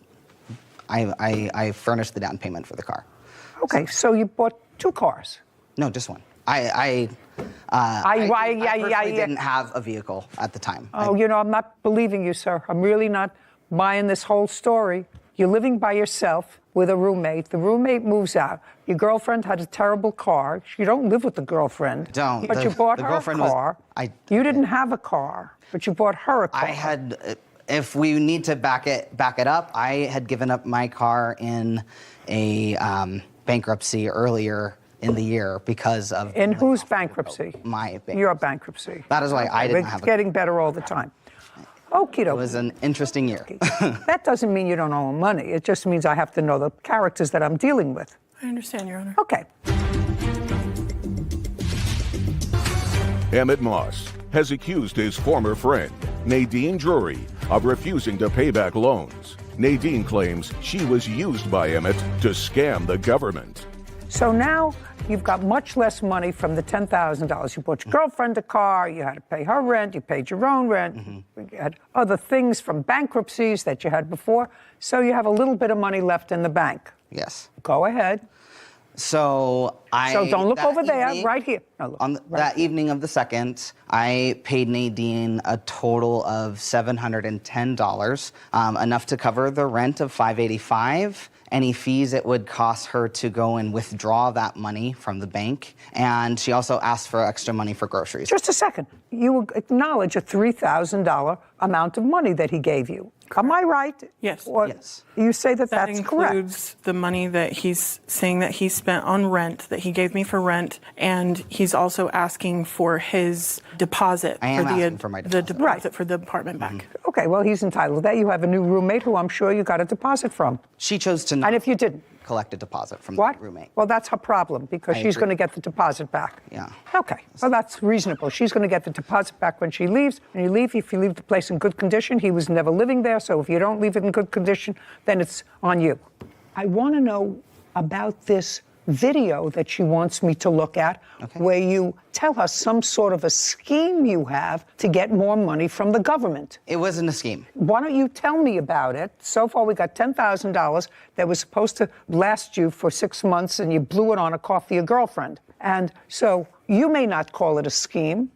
I furnished the down payment for the car. Okay, so you bought 2 cars? No, just one. I personally didn't have a vehicle at the time. Oh, I'm not believing you, sir. I'm really not buying this whole story. You're living by yourself with a roommate. The roommate moves out. Your girlfriend had a terrible car. You don't live with the girlfriend. Don't. But you bought her a car. You didn't have a car, but you bought her a car. I had, if we need to back it up, I had given up my car in a bankruptcy earlier in the year because of... In whose bankruptcy? My bankruptcy. Your bankruptcy. That is why I didn't have a car. It's getting better all the time. Okie dokie. It was an interesting year. That doesn't mean you don't owe money. It just means I have to know the characters that I'm dealing with. I understand, Your Honor. Okay. Emmett Moss has accused his former friend, Nadine Drury, of refusing to pay back loans. Nadine claims she was used by Emmett to scam the government. So now you've got much less money from the $10,000. You bought your girlfriend a car, you had to pay her rent, you paid your own rent, you had other things from bankruptcies that you had before, so you have a little bit of money left in the bank. Yes. Go ahead. So don't look over there, right here. No, look, that evening of the 2nd, I paid Nadine a total of $710, enough to cover the rent of $585. Any fees it would cost her to go and withdraw that money from the bank. And she also asked for extra money for groceries. Just a second. You acknowledge a $3,000 amount of money that he gave you. Am I right? Yes. Or Yes. You say that That that's correct. includes the money that he's saying that he spent on rent, that he gave me for rent, and he's also asking for his deposit. I am for asking for my the deposit. deposit for the apartment back. Okay, well, he's entitled to that. You have a new roommate who I'm sure you got a deposit from. She chose to not And if you didn't? collect a deposit from What? the roommate. Well, that's her problem because I she's agree. going to get the deposit back. Yeah. Okay, well, that's reasonable. She's going to get the deposit back when she leaves. And you leave, if you leave the place in good condition, he was never living there, so if you don't leave it in good condition, then it's on you. I want to know about this video that she wants me to look at, where you tell her some sort of a scheme you have to get more money from the government. It wasn't a scheme. Why don't you tell me about it? So far, we got $10,000 that was supposed to last you for 6 months, and you blew it on a coffee a girlfriend. And so you may not call it a scheme.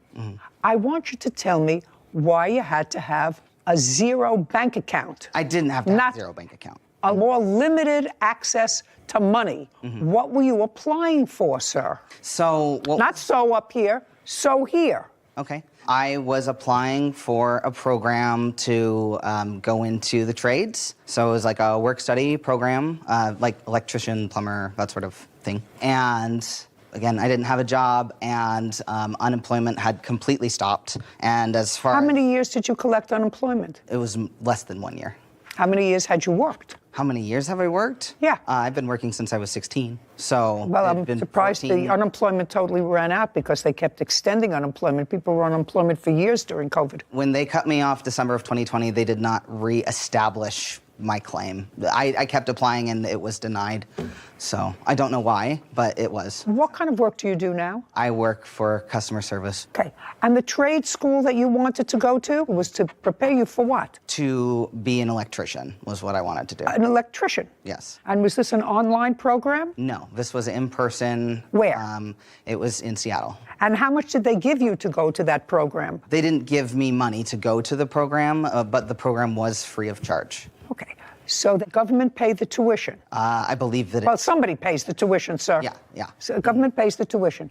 I want you to tell me why you had to have a zero bank account. I didn't have to have a zero bank account. A more limited access to money. What were you applying for, sir? So, Not so up here, so here. Okay. I was applying for a program to go into the trades. So it was like a work study program, like electrician, plumber, that sort of thing. And again, I didn't have a job, and unemployment had completely stopped. And as far How many years did you collect unemployment? it was less than 1 year. How many years had you worked? How many years have I worked? Yeah. I've been working since I was 16. So Well, it's I'm been surprised 14. the unemployment totally ran out because they kept extending unemployment. People were on unemployment for years during COVID. When they cut me off December of 2020, they did not reestablish my claim. I kept applying and it was denied. So I don't know why, but it was. What kind of work do you do now? I work for customer service. Okay. And the trade school that you wanted to go to was to prepare you for what? To be an electrician was what I wanted to do. An electrician? Yes. And was this an online program? No, this was in person. Where? It was in Seattle. And how much did they give you to go to that program? They didn't give me money to go to the program, but the program was free of charge. Okay. So the government paid the tuition? I believe that Well, somebody pays the tuition, sir. Yeah. So the government pays the tuition.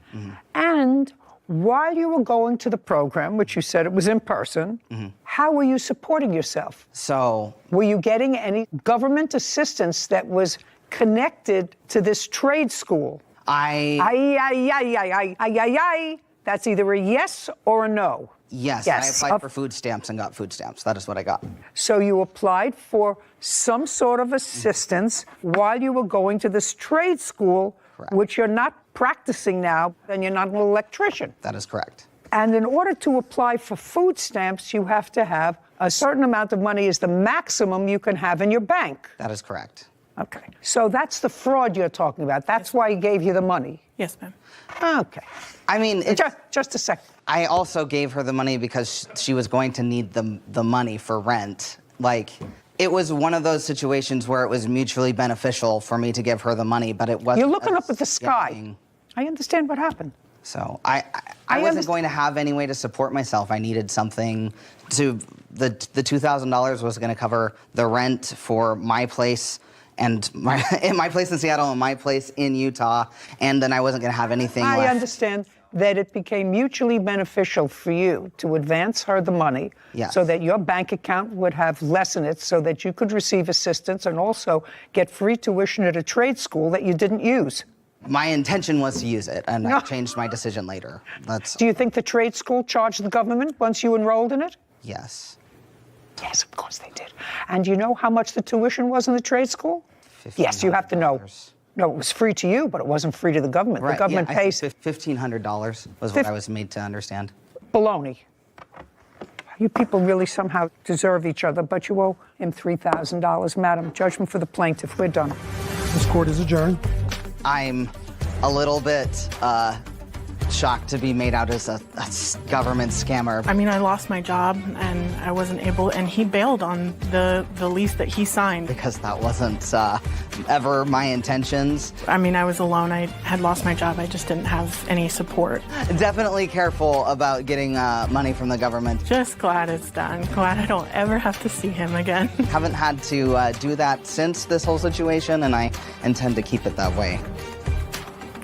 And while you were going to the program, which you said it was in person, how were you supporting yourself? So, were you getting any government assistance that was connected to this trade school? That's either a yes or a no. Yes, I applied for food stamps and got food stamps. That is what I got. So you applied for some sort of assistance while you were going to this trade school, which you're not practicing now, and you're not an electrician. That is correct. And in order to apply for food stamps, you have to have a certain amount of money is the maximum you can have in your bank. That is correct. Okay. So that's the fraud you're talking about. That's why he gave you the money. Yes, ma'am. Okay. I mean, just a second. I also gave her the money because she was going to need the money for rent. Like, it was one of those situations where it was mutually beneficial for me to give her the money, but it wasn't. You're looking up at the sky. I understand what happened. So I wasn't going to have any way to support myself. I needed something to, the $2,000 was going to cover the rent for my place and my place in Seattle and my place in Utah, and then I wasn't going to have anything left. I understand that it became mutually beneficial for you to advance her the money so that your bank account would have less in it so that you could receive assistance and also get free tuition at a trade school that you didn't use. My intention was to use it, and I changed my decision later. Do you think the trade school charged the government once you enrolled in it? Yes. Yes, of course they did. And you know how much the tuition was in the trade school? Yes, you have to know. No, it was free to you, but it wasn't free to the government. Right, the government pays. $1,500 was what I was made to understand. Baloney. You people really somehow deserve each other, but you owe him $3,000. Madam, judgment for the plaintiff. We're done. This court is adjourned. I'm a little bit shocked to be made out as a government scammer. I mean, I lost my job and I wasn't able, and he bailed on the lease that he signed. Because that wasn't ever my intentions. I mean, I was alone. I had lost my job. I just didn't have any support. Definitely careful about getting money from the government. Just glad it's done. Glad I don't ever have to see him again. Haven't had to do that since this whole situation, and I intend to keep it that way.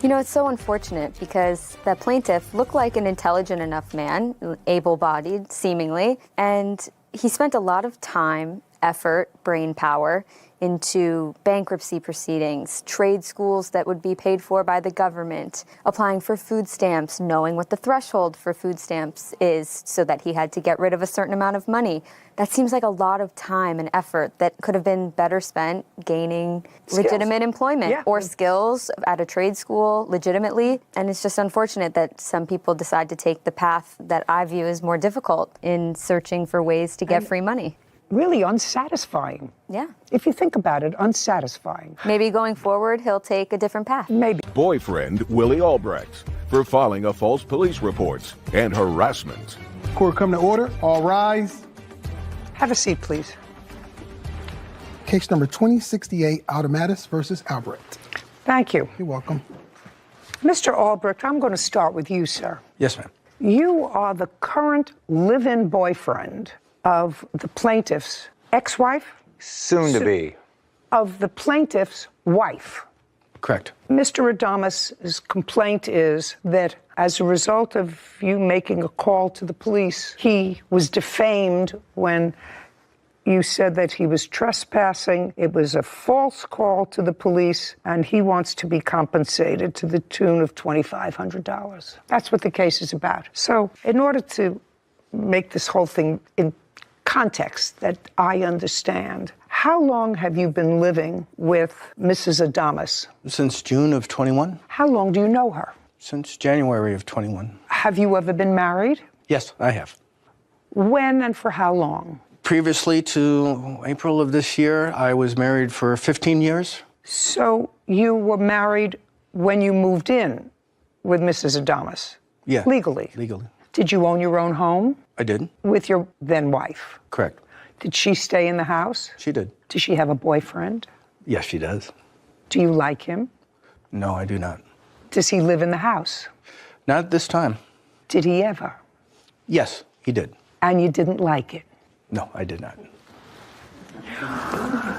You know, it's so unfortunate because that plaintiff looked like an intelligent enough man, able-bodied, seemingly, and he spent a lot of time effort, brain power, into bankruptcy proceedings, trade schools that would be paid for by the government, applying for food stamps, knowing what the threshold for food stamps is so that he had to get rid of a certain amount of money. That seems like a lot of time and effort that could have been better spent gaining legitimate employment or skills at a trade school legitimately. And it's just unfortunate that some people decide to take the path that I view as more difficult in searching for ways to get free money. Really unsatisfying. Yeah. If you think about it, unsatisfying. Maybe going forward, he'll take a different path. Maybe. Boyfriend Willie Albrecht for filing a false police report and harassment. Court come to order. All rise. Have a seat, please. Case number 2068, Automatis versus Albrecht. Thank you. You're welcome. Mr. Albrecht, I'm going to start with you, sir. Yes, ma'am. You are the current live-in boyfriend of the plaintiff's ex-wife? Soon to be. Of the plaintiff's wife. Correct. Mr. Adamus's complaint is that as a result of you making a call to the police, he was defamed when you said that he was trespassing. It was a false call to the police, and he wants to be compensated to the tune of $2,500. That's what the case is about. So in order to make this whole thing in context that I understand, how long have you been living with Mrs. Adamus? Since June of 21. How long do you know her? Since January of 21. Have you ever been married? Yes, I have. When and for how long? Previously to April of this year, I was married for 15 years. So you were married when you moved in with Mrs. Adamus? Yeah. Legally? Legally. Did you own your own home? I did. With your then wife? Correct. Did she stay in the house? She did. Does she have a boyfriend? Yes, she does. Do you like him? No, I do not. Does he live in the house? Not at this time. Did he ever? Yes, he did. And you didn't like it? No, I did not.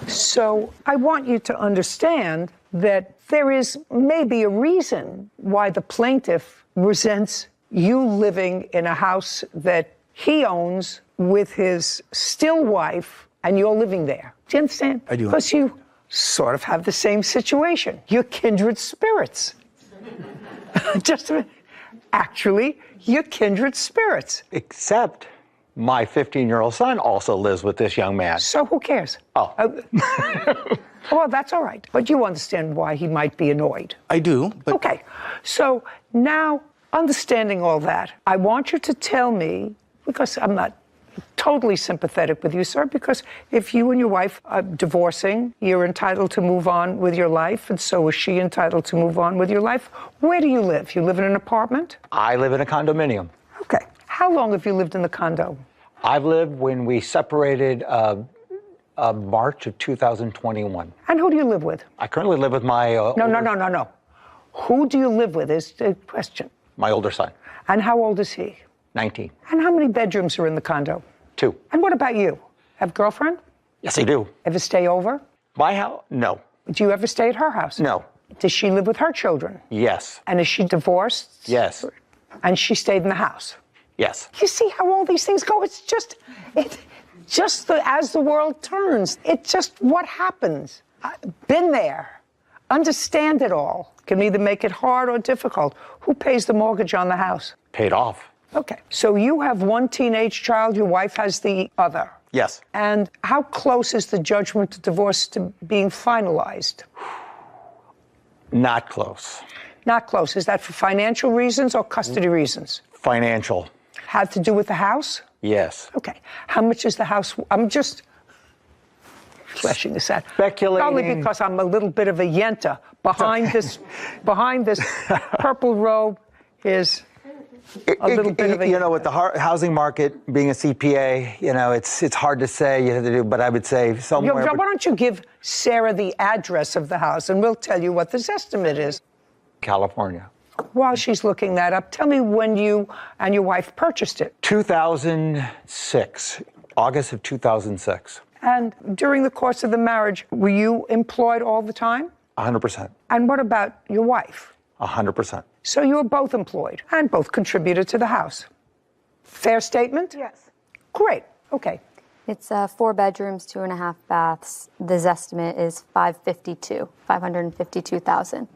So I want you to understand that there is maybe a reason why the plaintiff resents you living in a house that he owns with his still wife, and you're living there. Do you understand? I do. Because you sort of have the same situation. You're kindred spirits. Just a minute. Actually, you're kindred spirits. Except my 15-year-old son also lives with this young man. So who cares? Oh. Well, that's all right. But you understand why he might be annoyed. I do, but... Okay. So now, understanding all that, I want you to tell me, because I'm not totally sympathetic with you, sir, because if you and your wife are divorcing, you're entitled to move on with your life, and so is she entitled to move on with your life. Where do you live? You live in an apartment? I live in a condominium. Okay. How long have you lived in the condo? I've lived when we separated March of 2021. And who do you live with? I currently live with my... No. Who do you live with is the question. My older son. And how old is he? 19. And how many bedrooms are in the condo? 2. And what about you? Have a girlfriend? Yes, I do. Ever stay over? My house? No. Do you ever stay at her house? No. Does she live with her children? Yes. And is she divorced? Yes. And she stayed in the house? Yes. You see how all these things go? It's just as the world turns. It's just what happens. I've been there. Understand it all. Can either make it hard or difficult. Who pays the mortgage on the house? Paid off. Okay. So you have one teenage child, your wife has the other. Yes. And how close is the judgment to divorce to being finalized? Not close. Not close. Is that for financial reasons or custody reasons? Financial. Have to do with the house? Yes. Okay. How much is the house? I'm just fleshing this out. Speculating. Only because I'm a little bit of a yenta. Behind this purple robe is a little bit of a... You know, with the housing market being a CPA, you know, it's hard to say, you have to do, but I would say somewhere... Why don't you give Sarah the address of the house, and we'll tell you what this estimate is. California. While she's looking that up, tell me when you and your wife purchased it. 2006, August of 2006. And during the course of the marriage, were you employed all the time? 100%. And what about your wife? 100%. So you were both employed and both contributed to the house. Fair statement? Yes. Great. Okay. It's 4 bedrooms, 2.5 baths. The estimate is $552,000.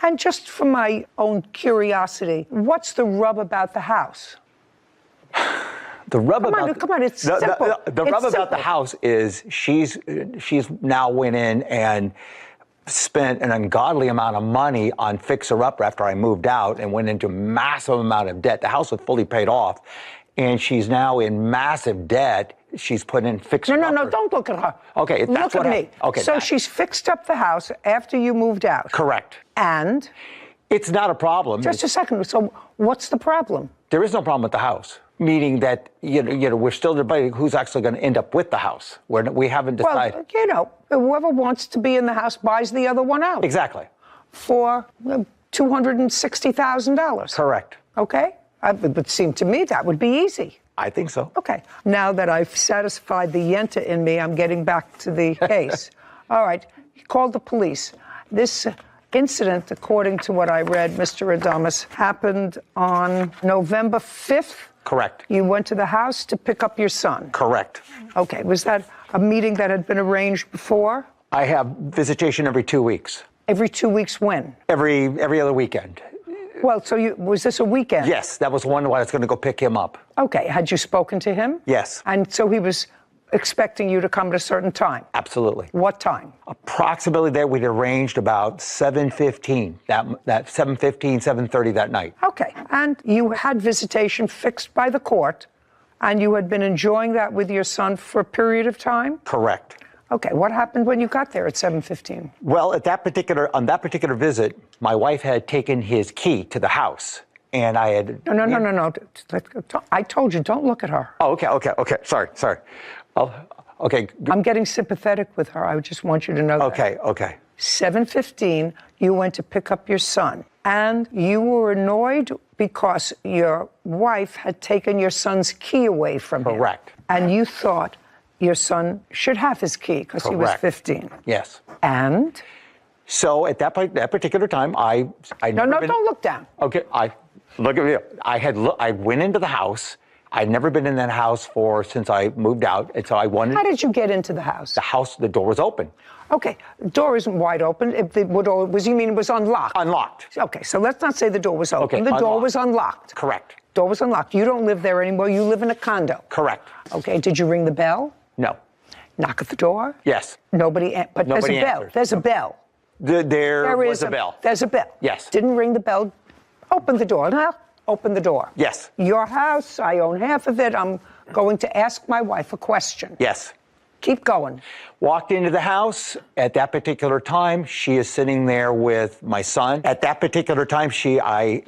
And just for my own curiosity, what's the rub about the house? The rub Come about on, come on, it's simple. The It's rub about simple. the house is she's now went in and spent an ungodly amount of money on fixer-upper after I moved out and went into massive amount of debt. The house was fully paid off, and she's now in massive debt. She's put in fixer-upper. No, don't look at her. Okay, that's look what at me. Okay, so she's fixed up the house after you moved out. Correct. And? It's not a problem. Just a second. So what's the problem? There is no problem with the house, meaning that we're still debating who's actually going to end up with the house. We haven't decided. Well, whoever wants to be in the house buys the other one out. Exactly. For $260,000. Correct. Okay? It would seem to me that would be easy. I think so. Okay. Now that I've satisfied the yenta in me, I'm getting back to the case. All right. You called the police. This incident, according to what I read, Mr. Adamus, happened on November 5th. Correct. You went to the house to pick up your son. Correct. Okay. Was that a meeting that had been arranged before? I have visitation every 2 weeks. Every 2 weeks when? Every other weekend. Well, so was this a weekend? Yes, that was one where I was going to go pick him up. Okay. Had you spoken to him? Yes. And so he was expecting you to come at a certain time? Absolutely. What time? Approximately there, we'd arranged about 7:15, that 7:15, 7:30 that night. Okay. And you had visitation fixed by the court, and you had been enjoying that with your son for a period of time? Correct. Okay. What happened when you got there at 7:15? Well, on that particular visit, my wife had taken his key to the house, and I had... No. I told you, don't look at her. Oh, okay. Sorry. Oh, okay. I'm getting sympathetic with her. I just want you to know that. Okay. 7:15, you went to pick up your son, and you were annoyed because your wife had taken your son's key away from him. Correct. And you thought your son should have his key because he was 15. Yes. And? So at that particular time, I don't look down. Okay, look at me. I went into the house. I'd never been in that house since I moved out, and so I wanted. How did you get into the house? The door was open. Okay, the door isn't wide open. You mean it was unlocked? Unlocked. Okay, so let's not say the door was open. Okay, the door unlocked. was unlocked. Correct. Door was unlocked. You don't live there anymore. You live in a condo. Correct. Okay, did you ring the bell? No. Knock at the door? Yes. Nobody Nobody there's a bell. answered. There's a bell. There was a bell. There's a bell. Yes. Didn't ring the bell. Open the door. Now, open the door. Yes. Your house, I own half of it. I'm going to ask my wife a question. Yes. Keep going. Walked into the house. At that particular time, she is sitting there with my son. At that particular time, I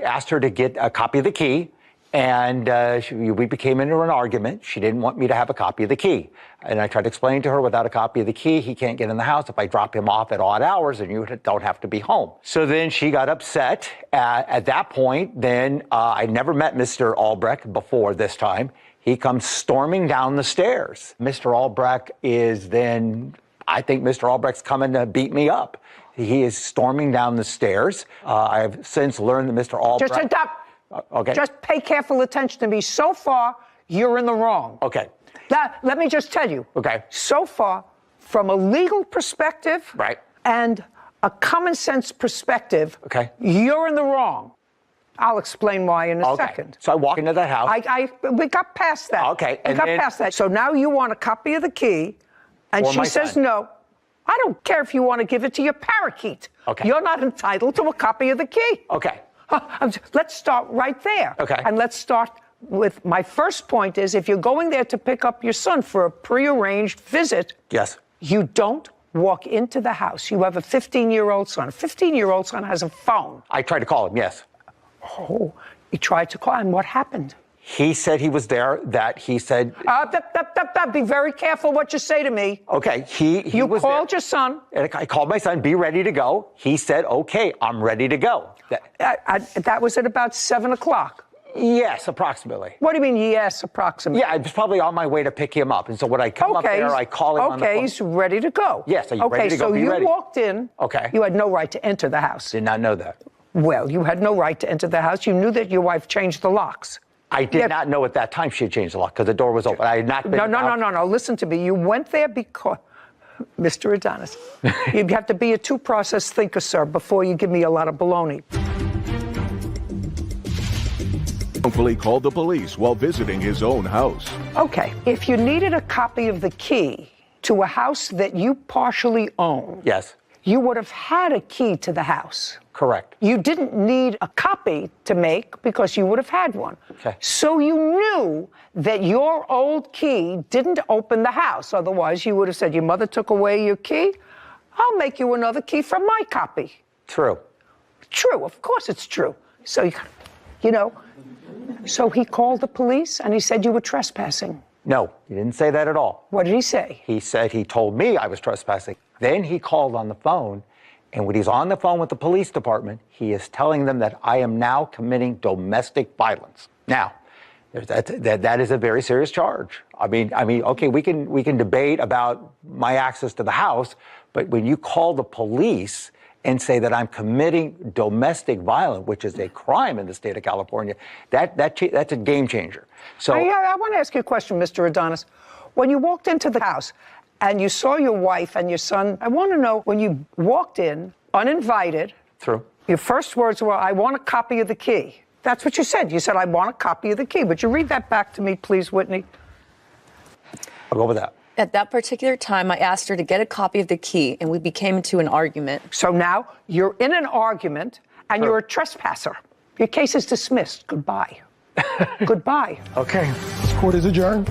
asked her to get a copy of the key, and we became into an argument. She didn't want me to have a copy of the key. And I tried to explain to her, without a copy of the key, he can't get in the house. If I drop him off at odd hours, then you don't have to be home. So then she got upset. At that point, then I never met Mr. Albrecht before this time. He comes storming down the stairs. Mr. Albrecht I think Mr. Albrecht's coming to beat me up. He is storming down the stairs. I've since learned that Mr. Albrecht... Just stop. Okay. Just pay careful attention to me. So far, you're in the wrong. Okay. Let me just tell you. Okay. So far, from a legal perspective... Right. And a common sense perspective... Okay. You're in the wrong. I'll explain why in a second. So I walk into that house. We got past that. Okay. We got past that. So now you want a copy of the key, and she says no. I don't care if you want to give it to your parakeet. Okay. You're not entitled to a copy of the key. Okay. Let's start right there. Okay. And let's start with my first point is if you're going there to pick up your son for a prearranged visit, yes, you don't walk into the house. You have a 15-year-old son. A 15-year-old son has a phone. I tried to call him, yes. Oh, you tried to call, and what happened? He said he was there, he said... Be very careful what you say to me. Okay, he was called there. Your son. And I called my son, be ready to go. He said, okay, I'm ready to go. That was at about 7 o'clock. Yes, approximately. What do you mean, yes, approximately? Yeah, I was probably on my way to pick him up. And so when I come up there, I call him on the phone. Okay, he's ready to go. Yes, are you ready to go? Okay, so you walked in. Okay. You had no right to enter the house. Did not know that. Well, you had no right to enter the house. You knew that your wife changed the locks. I did not know at that time she had changed the lock because the door was open. I had not been No. Listen to me. You went there because, Mr. Adonis, you have to be a two-process thinker, sir, before you give me a lot of baloney. Wrongfully called the police while visiting his own house. Okay, if you needed a copy of the key to a house that you partially own, yes, you would have had a key to the house. Correct. You didn't need a copy to make because you would have had one. Okay. So you knew that your old key didn't open the house. Otherwise, you would have said, your mother took away your key. I'll make you another key from my copy. True. True. Of course it's true. So, so he called the police and he said you were trespassing. No, he didn't say that at all. What did he say? He said he told me I was trespassing. Then he called on the phone, and when he's on the phone with the police department, he is telling them that I am now committing domestic violence. Now, that is a very serious charge. I mean, okay, we can debate about my access to the house, but when you call the police and say that I'm committing domestic violence, which is a crime in the state of California, that's a game changer. So I want to ask you a question, Mr. Adonis. When you walked into the house and you saw your wife and your son, I want to know, when you walked in uninvited, true, your first words were, I want a copy of the key. That's what you said. You said, I want a copy of the key. Would you read that back to me, please, Whitney? I'll go with that. At that particular time, I asked her to get a copy of the key, and we became into an argument. So now you're in an argument, and you're a trespasser. Your case is dismissed. Goodbye. Goodbye. Okay. This court is adjourned.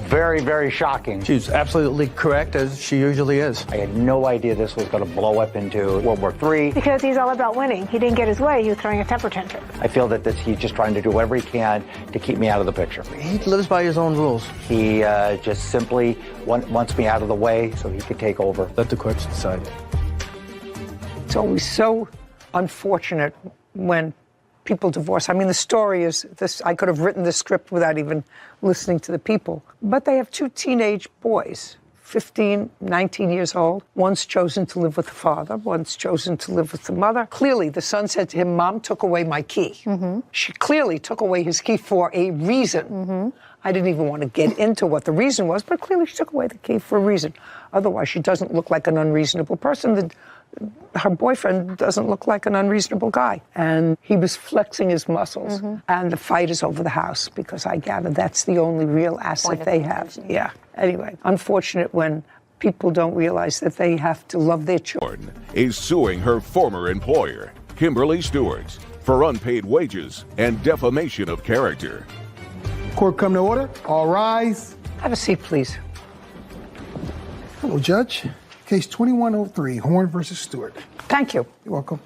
Very, very shocking. She's absolutely correct, as she usually is. I had no idea this was going to blow up into World War III. Because he's all about winning. He didn't get his way. He was throwing a temper tantrum. I feel that he's just trying to do whatever he can to keep me out of the picture. He lives by his own rules. He just simply wants me out of the way so he could take over. Let the courts decide. It's always so unfortunate when people divorce. I mean, the story is this. I could have written the script without even listening to the people. But they have two teenage boys, 15, 19 years old. One's chosen to live with the father. One's chosen to live with the mother. Clearly, the son said to him, Mom took away my key. Mm-hmm. She clearly took away his key for a reason. Mm-hmm. I didn't even want to get into what the reason was, but clearly she took away the key for a reason. Otherwise, she doesn't look like an unreasonable person. Her boyfriend doesn't look like an unreasonable guy. And he was flexing his muscles. Mm-hmm. And the fight is over the house because I gather that's the only real asset they have. Yeah. Anyway, unfortunate when people don't realize that they have to love their children. Is suing her former employer, Kimberly Stewart, for unpaid wages and defamation of character. Court come to order. All rise. Have a seat, please. Hello, Judge. Case 2103, Horn versus Stewart. Thank you. You're welcome.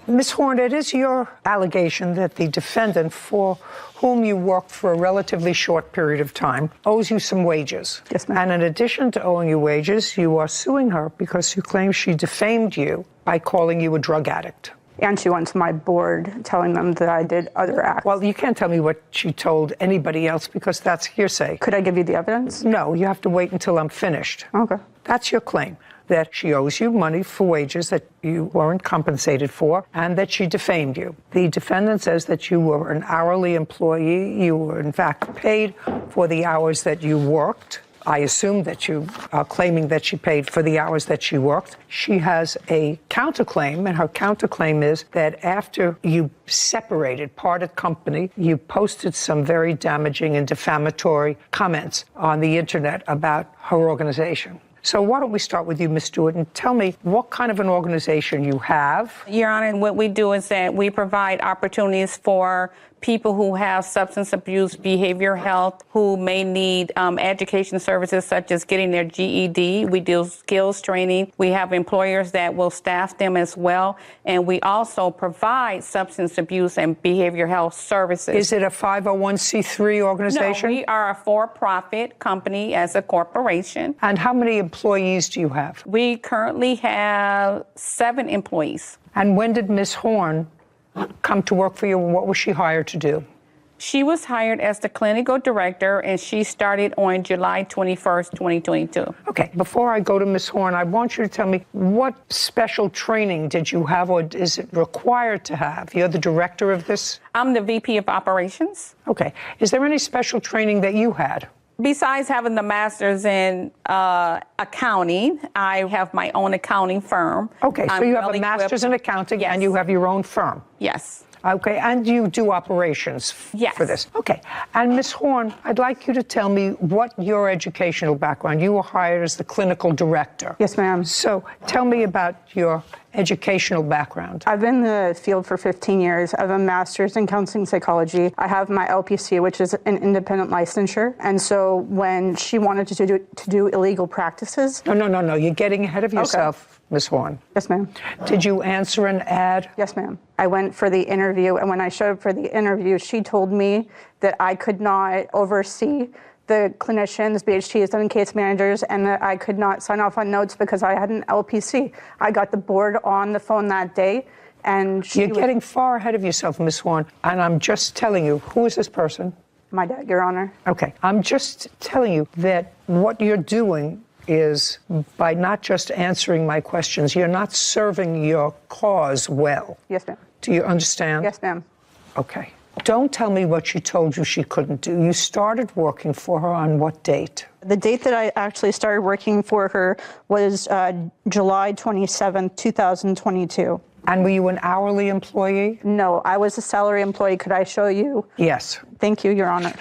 Ms. Horn, it is your allegation that the defendant, for whom you worked for a relatively short period of time, owes you some wages. Yes, ma'am. And in addition to owing you wages, you are suing her because you claim she defamed you by calling you a drug addict. And she went to my board telling them that I did other acts. Well, you can't tell me what she told anybody else because that's hearsay. Could I give you the evidence? No, you have to wait until I'm finished. Okay. That's your claim, that she owes you money for wages that you weren't compensated for and that she defamed you. The defendant says that you were an hourly employee. You were, in fact, paid for the hours that you worked. I assume that you are claiming that she paid for the hours that she worked. She has a counterclaim, and her counterclaim is that after you separated, parted company, you posted some very damaging and defamatory comments on the internet about her organization. So why don't we start with you, Ms. Stewart, and tell me what kind of an organization you have. Your Honor, what we do is that we provide opportunities for people who have substance abuse, behavioral health, who may need education services such as getting their GED. We do skills training. We have employers that will staff them as well. And we also provide substance abuse and behavioral health services. Is it a 501c3 organization? No, we are a for-profit company as a corporation. And how many employees do you have? We currently have 7 employees. And when did Ms. Horn come to work for you? What was she hired to do? She was hired as the clinical director, and she started on July 21st, 2022. Okay, before I go to Ms. Horn, I want you to tell me what special training did you have, or is it required to have? You're the director of this? I'm the VP of operations. Okay. Is there any special training that you had? Besides having the master's in accounting, I have my own accounting firm. Okay, so you have a master's in accounting and you have your own firm? Yes. Okay, and you do operations for this? Okay, and Ms. Horn, I'd like you to tell me what your educational background. You were hired as the clinical director. Yes, ma'am. So tell me about your educational background. I've been in the field for 15 years. I have a master's in counseling psychology. I have my LPC, which is an independent licensure. And so when she wanted to do illegal practices... No. You're getting ahead of yourself, Ms. Horn. Yes, ma'am. Did you answer an ad? Yes, ma'am. I went for the interview, and when I showed up for the interview, she told me that I could not oversee the clinicians, BHTs, and case managers, and that I could not sign off on notes because I had an LPC. I got the board on the phone that day, and You're getting far ahead of yourself, Ms. Horn, and I'm just telling you, who is this person? My dad, Your Honor. Okay, I'm just telling you that what you're doing is, by not just answering my questions, you're not serving your cause well. Yes, ma'am. Do you understand? Yes, ma'am. Okay. Don't tell me what she told you she couldn't do. You started working for her on what date? The date that I actually started working for her was July 27th, 2022. And were you an hourly employee? No, I was a salary employee. Could I show you? Yes. Thank you, Your Honor.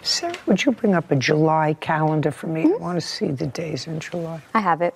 Sarah, would you bring up a July calendar for me? I want to see the days in July. I have it.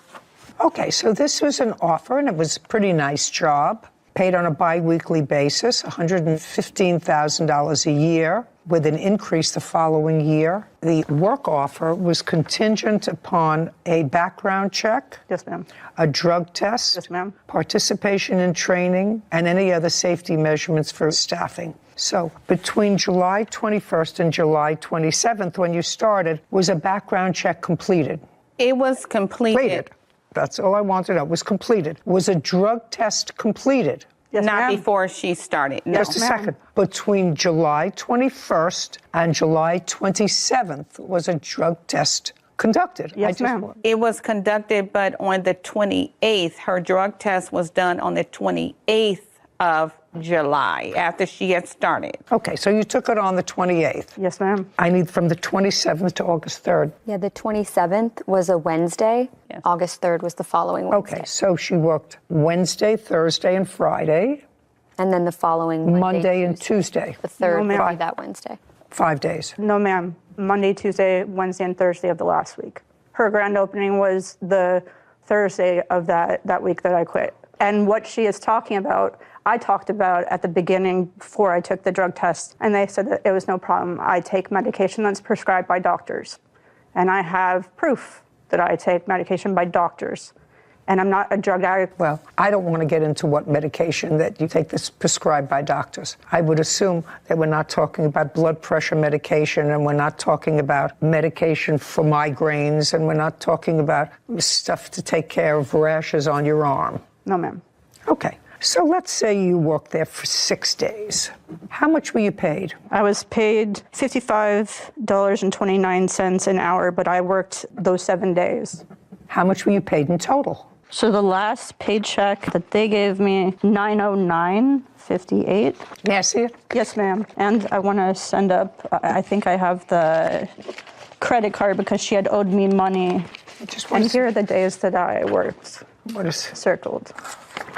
Okay, so this was an offer, and it was a pretty nice job. Paid on a bi-weekly basis, $115,000 a year, with an increase the following year. The work offer was contingent upon a background check. Yes, ma'am. A drug test. Yes, ma'am. Participation in training, and any other safety measurements for staffing. So between July 21st and July 27th, when you started, was a background check completed? It was completed. That's all I wanted to know. Was completed. Was a drug test completed? Yes, Not ma'am. before she started. No. Just a second. Between July 21st and July 27th was a drug test conducted. Yes, ma'am. It was conducted, but on the 28th, her drug test was done on the 28th of July, after she had started. Okay, so you took it on the 28th. Yes, ma'am. I need from the 27th to August 3rd. Yeah, the 27th was a Wednesday. Yes. August 3rd was the following Wednesday. Okay, so she worked Wednesday, Thursday, and Friday. And then the following Monday and Tuesday. The third No, would ma'am. be that Wednesday. 5 days. No, ma'am. Monday, Tuesday, Wednesday, and Thursday of the last week. Her grand opening was the Thursday of that week that I quit. And what she is talking about, I talked about at the beginning before I took the drug test, and they said that it was no problem. I take medication that's prescribed by doctors, and I have proof that I take medication by doctors, and I'm not a drug addict. Well, I don't want to get into what medication that you take that's prescribed by doctors. I would assume that we're not talking about blood pressure medication, and we're not talking about medication for migraines, and we're not talking about stuff to take care of rashes on your arm. No, ma'am. Okay. So let's say you worked there for 6 days. How much were you paid? I was paid $55.29 an hour, but I worked those 7 days. How much were you paid in total? So the last paycheck that they gave me, $909.58. May I see it? Yes, ma'am. And I want to send up, I think I have the credit card because she had owed me money. And here are the days that I worked. What is circled?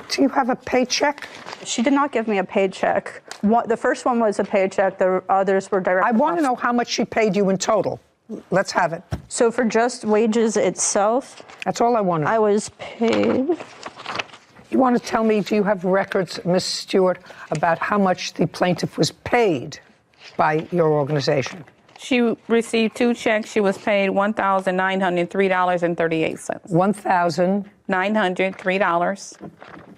Do you have a paycheck? She did not give me a paycheck. The first one was a paycheck. The others were direct. I want to know how much she paid you in total. Let's have it. So for just wages itself, that's all I want to know. I was paid. You want to tell me, do you have records, Ms. Stewart, about how much the plaintiff was paid by your organization? She received 2 checks. She was paid $1,903.38. $1,903.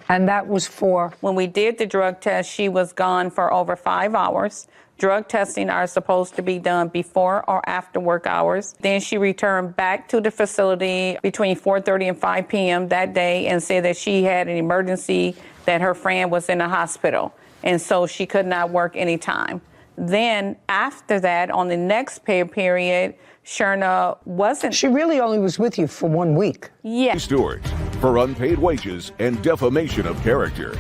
And that was for? When we did the drug test, she was gone for over 5 hours. Drug testing are supposed to be done before or after work hours. Then she returned back to the facility between 4:30 and 5 p.m. that day and said that she had an emergency, that her friend was in the hospital, and so she could not work anytime. Then after that, on the next pay period, Sherna wasn't. She really only was with you for 1 week. Yeah. Stewart for unpaid wages and defamation of character.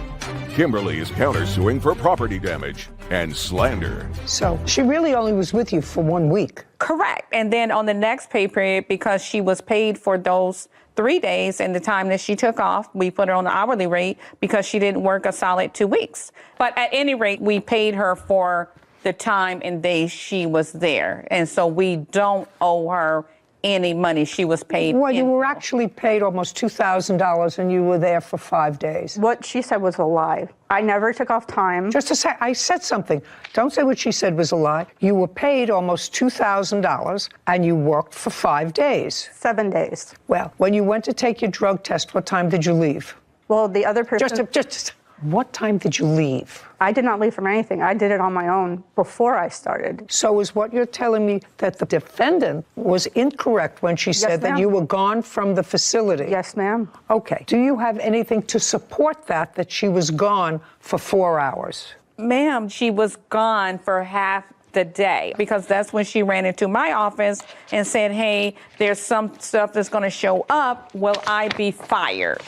Kimberly is countersuing for property damage and slander. So she really only was with you for 1 week. Correct. And then on the next pay period, because she was paid for those 3 days and the time that she took off, we put her on the hourly rate because she didn't work a solid 2 weeks. But at any rate, we paid her for the time and days she was there. And so we don't owe her any money. She was paid. Well, you were actually paid almost $2,000 and you were there for 5 days. What she said was a lie. I never took off time. Just a sec, I said something. Don't say what she said was a lie. You were paid almost $2,000 and you worked for 5 days. 7 days. Well, when you went to take your drug test, what time did you leave? Well, the other person... Just what time did you leave? I did not leave from anything. I did it on my own before I started. So is what you're telling me that the defendant was incorrect when she said that you were gone from the facility? Yes, ma'am. Okay. Do you have anything to support that she was gone for 4 hours? Ma'am, she was gone for half the day because that's when she ran into my office and said, hey, there's some stuff that's going to show up. Will I be fired?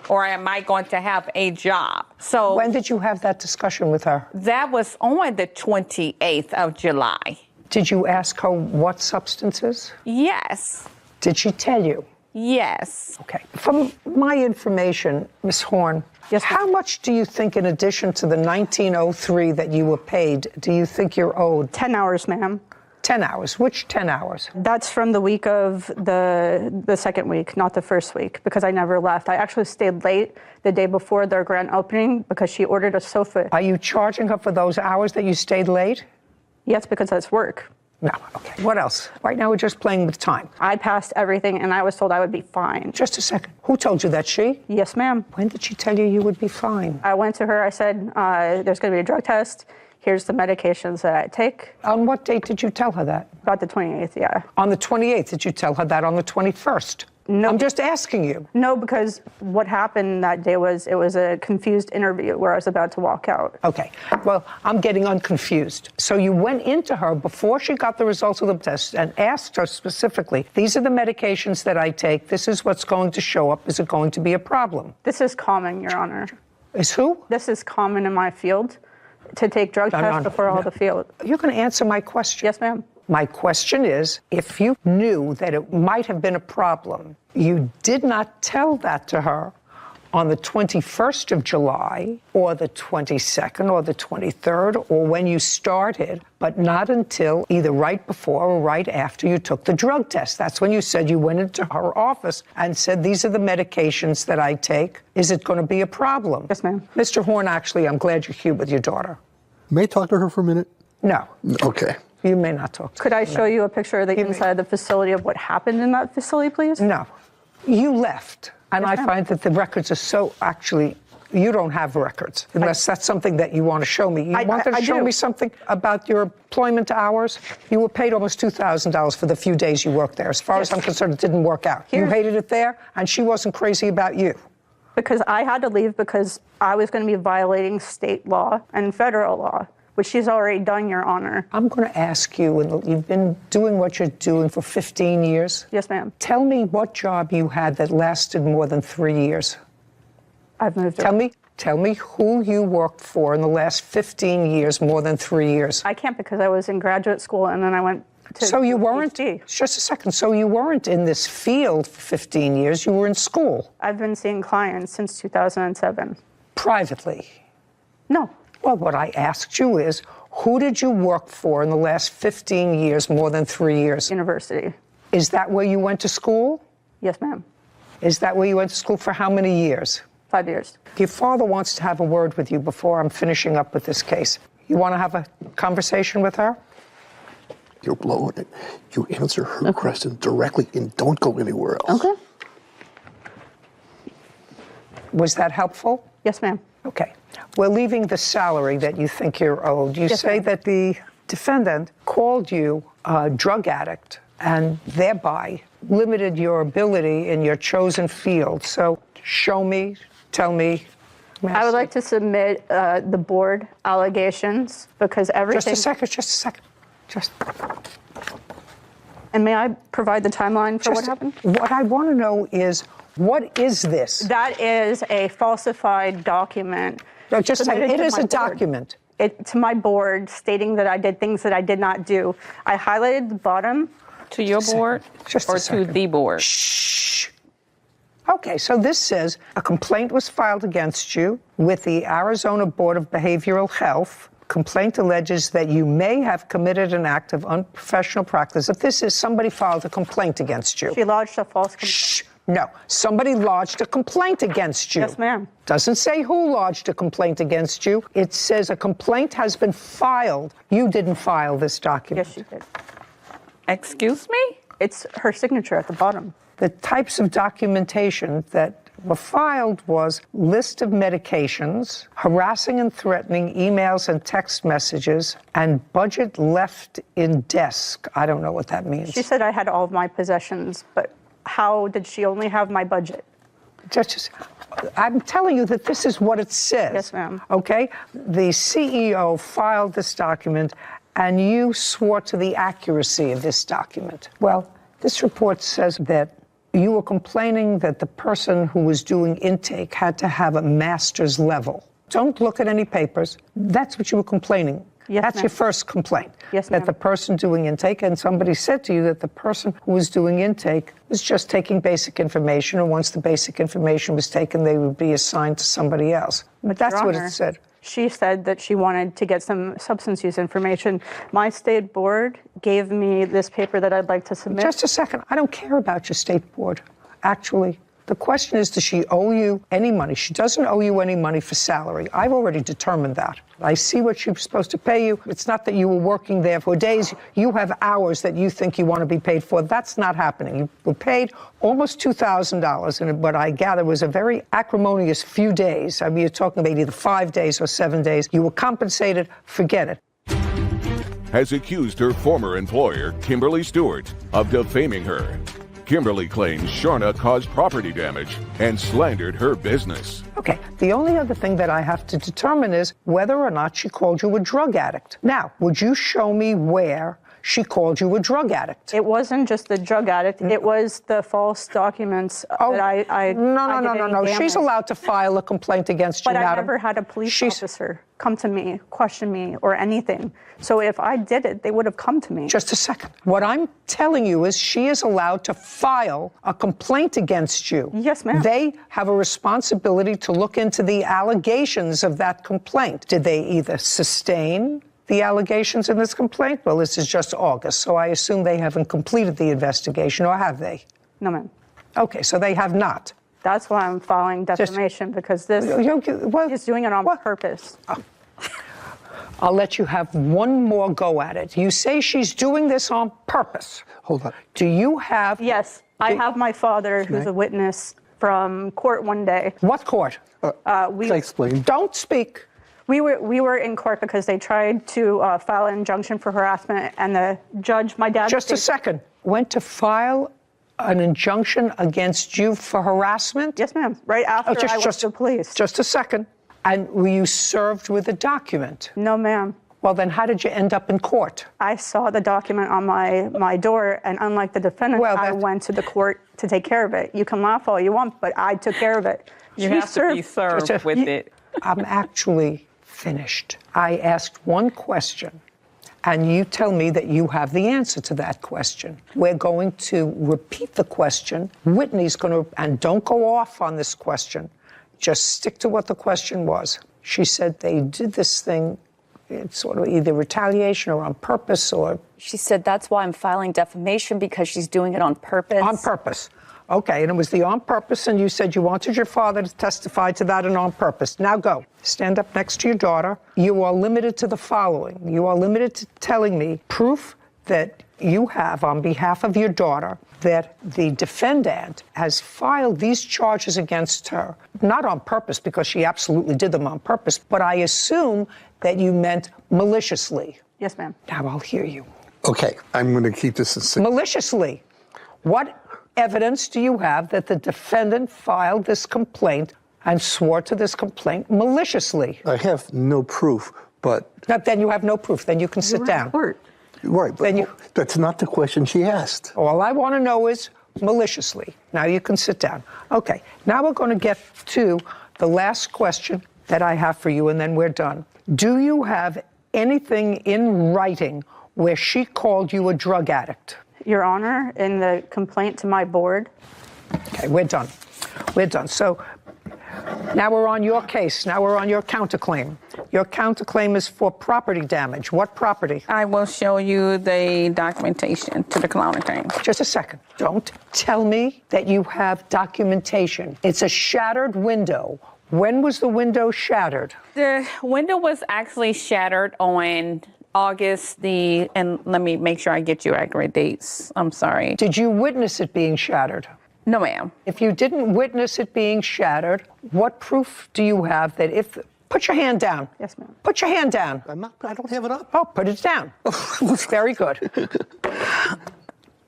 Or am I going to have a job? So when did you have that discussion with her? That was on the 28th of July. Did you ask her what substances? Yes. Did she tell you? Yes. Okay. From my information, Ms. Horn, yes, how much do you think, in addition to the $19.03 that you were paid, do you think you're owed? 10 hours, ma'am. 10 hours. Which 10 hours? That's from the week of the second week, not the first week, because I never left. I actually stayed late the day before their grand opening because she ordered a sofa. Are you charging her for those hours that you stayed late? Yes, because that's work. No. Okay. What else? Right now we're just playing with time. I passed everything and I was told I would be fine. Just a second. Who told you that? She? Yes, ma'am. When did she tell you would be fine? I went to her. I said, there's going to be a drug test. Here's the medications that I take. On what date did you tell her that? About the 28th, yeah. On the 28th, did you tell her that on the 21st? No. I'm just asking you. No, because what happened that day was it was a confused interview where I was about to walk out. Okay. Well, I'm getting unconfused. So you went into her before she got the results of the test and asked her specifically, these are the medications that I take. This is what's going to show up. Is it going to be a problem? This is common, Your Honor. Is who? This is common in my field. To take drug tests before all the field. You're going to answer my question. Yes, ma'am. My question is, if you knew that it might have been a problem, you did not tell that to her on the 21st of July or the 22nd or the 23rd or when you started, but not until either right before or right after you took the drug test. That's when you said you went into her office and said, these are the medications that I take. Is it going to be a problem? Yes, ma'am. Mr. Horn, actually, I'm glad you're here with your daughter. May I talk to her for a minute? No. Okay. You may not talk to her. Could I show you a picture of the inside of the facility of what happened in that facility, please? No. You left. And Yes, I ma'am. find that the records are so actually, you don't have records, unless that's something that you want to show me. You wanted to show me something about your employment hours? You were paid almost $2,000 for the few days you worked there. As far as I'm concerned, it didn't work out. You hated it there, and she wasn't crazy about you. Because I had to leave because I was going to be violating state law and federal law, which she's already done, Your Honor. I'm going to ask you, and you've been doing what you're doing for 15 years. Yes, ma'am. Tell me what job you had that lasted more than 3 years. I've moved. Tell me who you worked for in the last 15 years, more than 3 years. I can't because I was in graduate school and then I went to So you weren't, PhD. just a second, so you weren't in this field for 15 years, you were in school? I've been seeing clients since 2007. Privately? No. Well, what I asked you is, who did you work for in the last 15 years, more than 3 years? University. Is that where you went to school? Yes, ma'am. Is that where you went to school for how many years? 5 years. Your father wants to have a word with you before I'm finishing up with this case. You want to have a conversation with her? You're blowing it. You answer her question directly and don't go anywhere else. Okay. Was that helpful? Yes, ma'am. Okay. We're leaving the salary that you think you're owed. You Yes, say ma'am. that the defendant called you a drug addict and thereby limited your ability in your chosen field. So show me, tell me. I would like to submit the board allegations because everything. Just a second. And may I provide the timeline for what happened? What I want to know is, what is this? That is a falsified document. No, just say submitted it to is my a board. document. To my board stating that I did things that I did not do. I highlighted the bottom. To your board or to the board? Shh. Okay, so this says a complaint was filed against you with the Arizona Board of Behavioral Health. Complaint alleges that you may have committed an act of unprofessional practice. If this is somebody filed a complaint against you. She lodged a false complaint. Shh. No, somebody lodged a complaint against you. Yes, ma'am. Doesn't say who lodged a complaint against you. It says a complaint has been filed. You didn't file this document. Yes, she did. Excuse me? It's her signature at the bottom. The types of documentation that were filed was list of medications, harassing and threatening emails and text messages, and budget left in desk. I don't know what that means. She said I had all of my possessions, but how did she only have my budget? I'm telling you that this is what it says. Yes, ma'am. Okay? The CEO filed this document, and you swore to the accuracy of this document. Well, this report says that you were complaining that the person who was doing intake had to have a master's level. Don't look at any papers. That's what you were complaining. Yes, That's ma'am. your first complaint. Yes, that ma'am. the person doing intake, and somebody said to you that the person who was doing intake was just taking basic information, and once the basic information was taken, they would be assigned to somebody else. But that's Your what Honor, it said. She said that she wanted to get some substance use information. My state board gave me this paper that I'd like to submit. Just a second. I don't care about your state board, actually. The question is, does she owe you any money? She doesn't owe you any money for salary. I've already determined that. I see what she was supposed to pay you. It's not that you were working there for days. You have hours that you think you want to be paid for. That's not happening. You were paid almost $2,000, and what I gather was a very acrimonious few days. I mean, you're talking about either 5 days or 7 days. You were compensated. Forget it. Has accused her former employer, Kimberly Stewart, of defaming her. Kimberly claims Sharna caused property damage and slandered her business. Okay, the only other thing that I have to determine is whether or not she called you a drug addict. Now, would you show me where she called you a drug addict? It wasn't just the drug addict. It was the false documents that I No. She's allowed to file a complaint against you, But I madam. never had a police officer come to me, question me, or anything. So if I did it, they would have come to me. Just a second. What I'm telling you is she is allowed to file a complaint against you. Yes, ma'am. They have a responsibility to look into the allegations of that complaint. Did they either sustain the allegations in this complaint? Well, this is just August, so I assume they haven't completed the investigation, or have they? No, ma'am. Okay, so they have not. That's why I'm filing defamation, because this is doing it on purpose. I'll let you have one more go at it. You say she's doing this on purpose. Hold on. Do you have... Yes, I have my father, who's a witness from court one day. What court? Explain. Don't speak. We were in court because they tried to file an injunction for harassment, and the judge, my dad... Just a second. Went to file an injunction against you for harassment? Yes, ma'am. Right after I went to the police. Just a second. And were you served with a document? No, ma'am. Well, then how did you end up in court? I saw the document on my door, and unlike the defendant, I went to the court to take care of it. You can laugh all you want, but I took care of it. You have to be served with it. I'm actually finished. I asked one question, and you tell me that you have the answer to that question. We're going to repeat the question. Whitney's going to, and don't go off on this question. Just stick to what the question was. She said they did this thing, it's sort of either retaliation or on purpose, or... She said that's why I'm filing defamation, because she's doing it on purpose. On purpose. Okay, and it was the on purpose, and you said you wanted your father to testify to that and on purpose. Now go. Stand up next to your daughter. You are limited to the following. You are limited to telling me proof that you have on behalf of your daughter that the defendant has filed these charges against her, not on purpose, because she absolutely did them on purpose, but I assume that you meant maliciously. Yes, ma'am. Now I'll hear you. Okay, I'm going to keep this in secret. Maliciously. What evidence do you have that the defendant filed this complaint and swore to this complaint maliciously? I have no proof, but... Then you have no proof. Then you can sit down. Right, but that's not the question she asked. All I want to know is maliciously. Now you can sit down. Okay, now we're going to get to the last question that I have for you, and then we're done. Do you have anything in writing where she called you a drug addict? Your Honor, in the complaint to my board. Okay, we're done. We're done. So now we're on your case. Now we're on your counterclaim. Your counterclaim is for property damage. What property? I will show you the documentation to the counterclaim. Just a second. Don't tell me that you have documentation. It's a shattered window. When was the window shattered? The window was actually shattered on August and let me make sure I get you accurate dates. I'm sorry. Did you witness it being shattered? No, ma'am. If you didn't witness it being shattered, what proof do you have that if... Put your hand down. Yes, ma'am. Put your hand down. I don't have it up. Oh, put it down. Very good.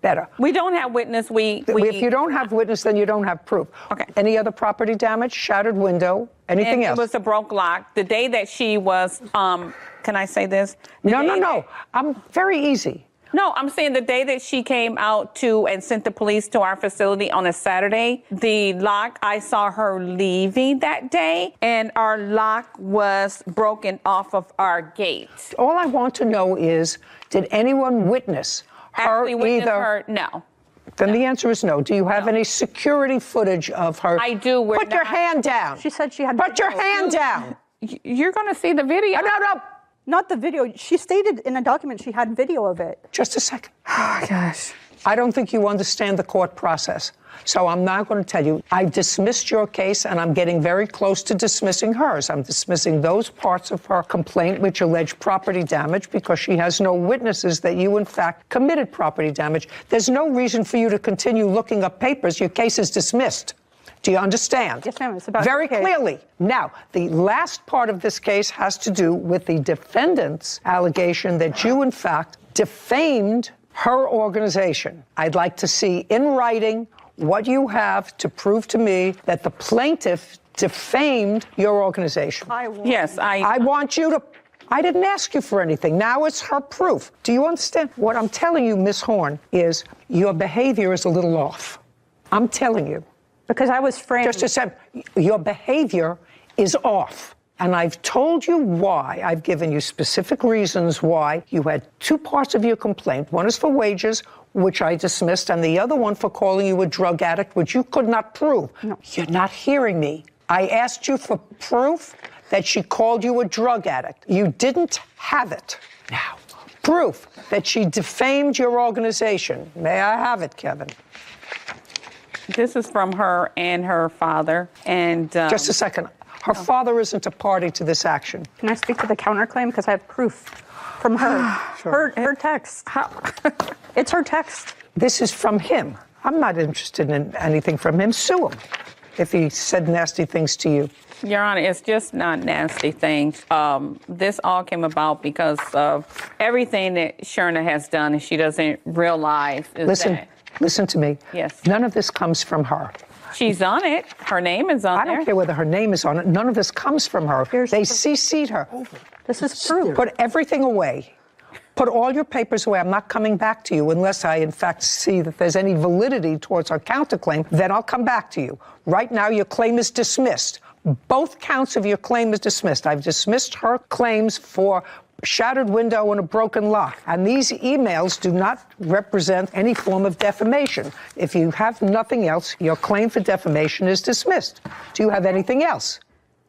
Better. We don't have witness. If you don't have witness, then you don't have proof. Okay. Any other property damage? Shattered window? Anything else? It was a broke lock. The day that she was, can I say this? No. I'm very easy. No, I'm saying the day that she came out to and sent the police to our facility on a Saturday, the lock, I saw her leaving that day, and our lock was broken off of our gate. All I want to know is, did anyone witness her either? No. Then the answer is no. Do you have any security footage of her? I do. Put your hand down. She said she had. Put your hand down. You're going to see the video. No. Not the video. She stated in a document she had video of it. Just a second. Oh, gosh. I don't think you understand the court process. So I'm not going to tell you. I've dismissed your case, and I'm getting very close to dismissing hers. I'm dismissing those parts of her complaint which allege property damage because she has no witnesses that you, in fact, committed property damage. There's no reason for you to continue looking up papers. Your case is dismissed. Do you understand? Yes, ma'am. It's about very clearly. Now, the last part of this case has to do with the defendant's allegation that you, in fact, defamed her organization. I'd like to see in writing what you have to prove to me that the plaintiff defamed your organization. Yes, I want you to... I didn't ask you for anything. Now it's her proof. Do you understand? What I'm telling you, Miss Horn, is your behavior is a little off. I'm telling you. Because I was framed. Just a second. Your behavior is off. And I've told you why. I've given you specific reasons why. You had two parts of your complaint. One is for wages, which I dismissed, and the other one for calling you a drug addict, which you could not prove. No. You're not hearing me. I asked you for proof that she called you a drug addict. You didn't have it. Now, proof that she defamed your organization. May I have it, Kevin? This is from her and her father. And just a second. Her father isn't a party to this action. Can I speak to the counterclaim? Because I have proof from her. Sure. Her text. It's her text. This is from him. I'm not interested in anything from him. Sue him if he said nasty things to you. Your Honor, it's just not nasty things. This all came about because of everything that Sherna has done, and she doesn't realize. Listen to me. Yes. None of this comes from her. She's on it. Her name is on there. I don't care whether her name is on it. None of this comes from her. They CC'd her. This is proof. Put everything away. Put all your papers away. I'm not coming back to you unless I, in fact, see that there's any validity towards her counterclaim. Then I'll come back to you. Right now, your claim is dismissed. Both counts of your claim is dismissed. I've dismissed her claims for shattered window and a broken lock. And these emails do not represent any form of defamation. If you have nothing else, your claim for defamation is dismissed. Do you have anything else?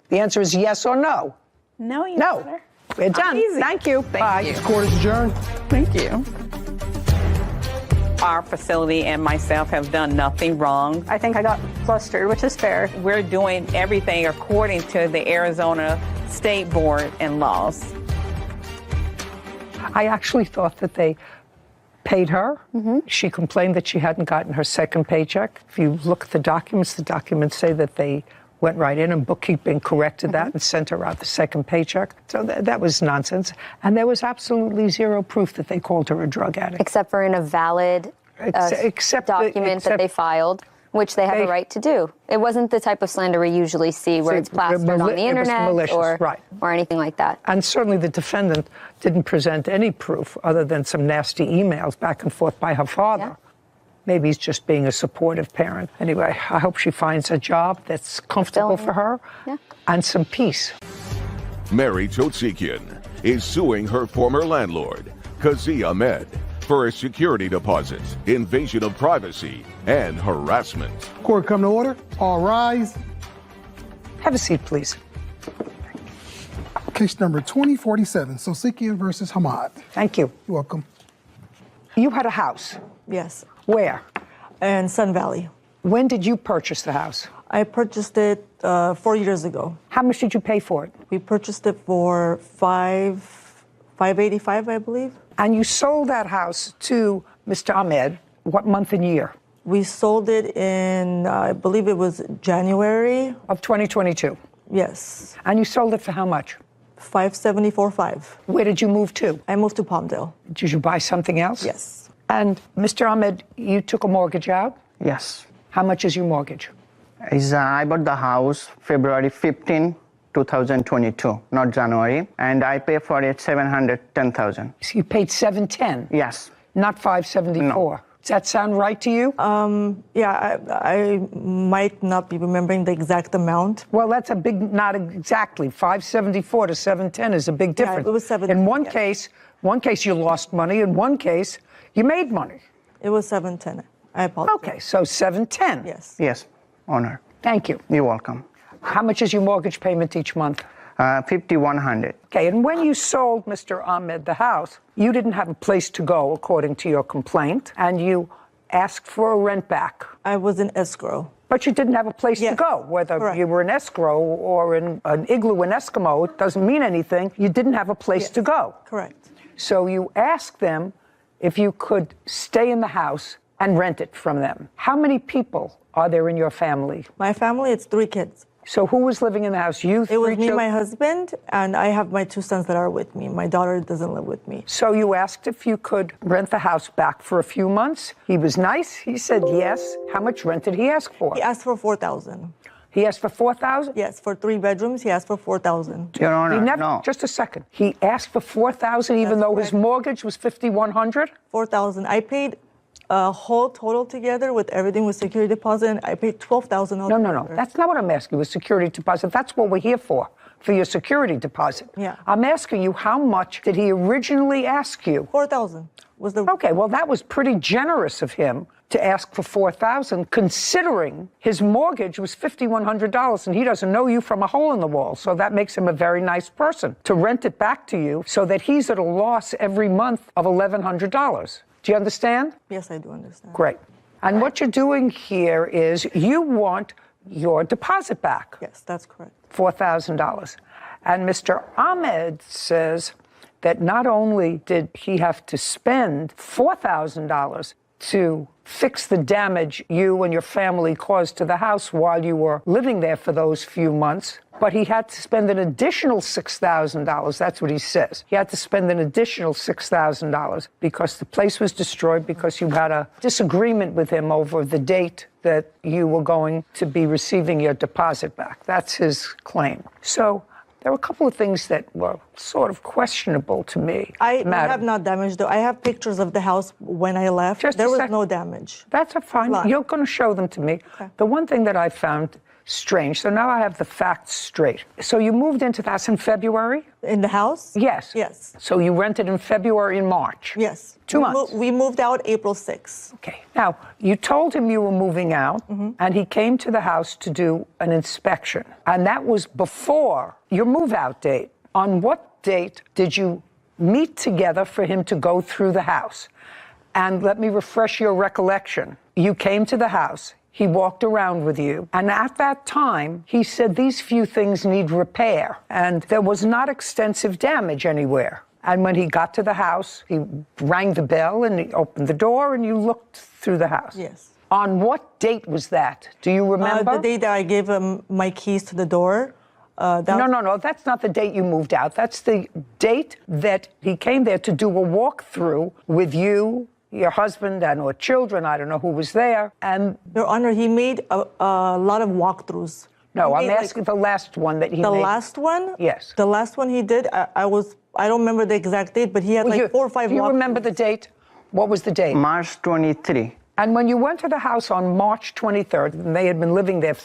The answer is yes or no. No, Your No. Honor. We're done. Easy. Thank you. Bye. you. This court is adjourned. Thank you. Our facility and myself have done nothing wrong. I think I got flustered, which is fair. We're doing everything according to the Arizona State Board and laws. I actually thought that they paid her. She complained that she hadn't gotten her second paycheck. If you look at the documents say that they went right in, and bookkeeping corrected that and sent her out the second paycheck. So that was nonsense. And there was absolutely zero proof that they called her a drug addict. Except for in a valid document that they filed, which they have a right to do. It wasn't the type of slander we usually see where it's plastered on the internet or anything like that. And certainly the defendant didn't present any proof other than some nasty emails back and forth by her father. Yeah. Maybe he's just being a supportive parent. Anyway, I hope she finds a job that's comfortable for her and some peace. Mary Totsekian is suing her former landlord, Kazi Ahmed, for a security deposit, invasion of privacy, and harassment. Court come to order. All rise. Have a seat, please. Case number 2047, Totsekian versus Hamad. Thank you. You're welcome. You had a house. Yes. Where? In Sun Valley. When did you purchase the house? I purchased it 4 years ago. How much did you pay for it? We purchased it for $585, I believe. And you sold that house to Mr. Ahmed, what month and year? We sold it in, I believe it was January. Of 2022? Yes. And you sold it for how much? $574,500. Where did you move to? I moved to Palmdale. Did you buy something else? Yes. And Mr. Ahmed, you took a mortgage out? Yes. How much is your mortgage? I bought the house February 15, 2022, not January, and I pay for it $710,000. So you paid $710,000? Yes. Not $574,000? No. Does that sound right to you? Yeah, I might not be remembering the exact amount. Well, that's a big, not exactly. $574,000 to $710,000 is a big difference. Yeah, it was $710,000. In one case you lost money. In one case, you made money. It was $710,000. I apologize. Okay, so $710,000. Yes. Yes, honor. Thank you. You're welcome. How much is your mortgage payment each month? $5,100. Okay, and when you sold Mr. Ahmed the house, you didn't have a place to go, according to your complaint, and you asked for a rent back. I was in escrow. But you didn't have a place to go, whether you were in escrow or in an igloo in Eskimo, it doesn't mean anything. You didn't have a place to go. Correct. So you asked them if you could stay in the house and rent it from them. How many people are there in your family? My family, it's 3 kids. So who was living in the house? You, It was me, my husband, and I have my 2 sons that are with me. My daughter doesn't live with me. So you asked if you could rent the house back for a few months. He was nice. He said yes. How much rent did he ask for? He asked for $4,000. He asked for $4,000? Yes, for 3 bedrooms, he asked for $4,000. Your Honor, He never, no. Just a second. He asked for $4,000 even though his mortgage was $5,100? $4,000. I paid a whole total together with everything with security deposit, and I paid $12,000. No. That's not what I'm asking you, a security deposit. That's what we're here for your security deposit. Yeah. I'm asking you, how much did he originally ask you? $4,000 was the... Okay, well, that was pretty generous of him to ask for $4,000, considering his mortgage was $5,100, and he doesn't know you from a hole in the wall. So that makes him a very nice person to rent it back to you so that he's at a loss every month of $1,100. Do you understand? Yes, I do understand. Great. And what you're doing here is you want your deposit back. Yes, that's correct. $4,000. And Mr. Ahmed says that not only did he have to spend $4,000 to fix the damage you and your family caused to the house while you were living there for those few months, but he had to spend an additional $6,000. That's what he says. He had to spend an additional $6,000 because the place was destroyed because you had a disagreement with him over the date that you were going to be receiving your deposit back. That's his claim. So there were a couple of things that were sort of questionable to me. I have not damaged, though. I have pictures of the house when I left. There was no damage. That's fine. You're going to show them to me. Okay. The one thing that I found strange, so now I have the facts straight. So you moved into the house in February? In the house? Yes. Yes. So you rented in February and March? Yes. 2 months? We moved out April 6th. Okay. Now, you told him you were moving out, and he came to the house to do an inspection. And that was before your move-out date. On what date did you meet together for him to go through the house? And let me refresh your recollection. You came to the house. He walked around with you. And at that time, he said these few things need repair. And there was not extensive damage anywhere. And when he got to the house, he rang the bell and he opened the door and you looked through the house. Yes. On what date was that? Do you remember? The day that I gave him my keys to the door. No. That's not the date you moved out. That's the date that he came there to do a walkthrough with you, your husband, and or children. I don't know who was there. And Your Honor, he made a lot of walkthroughs. No, I'm asking the last one that he made. The last one? Yes. The last one he did, I don't remember the exact date, but he had 4 or 5 walkthroughs. Do you remember the date? What was the date? March 23. And when you went to the house on March 23rd, and they had been living there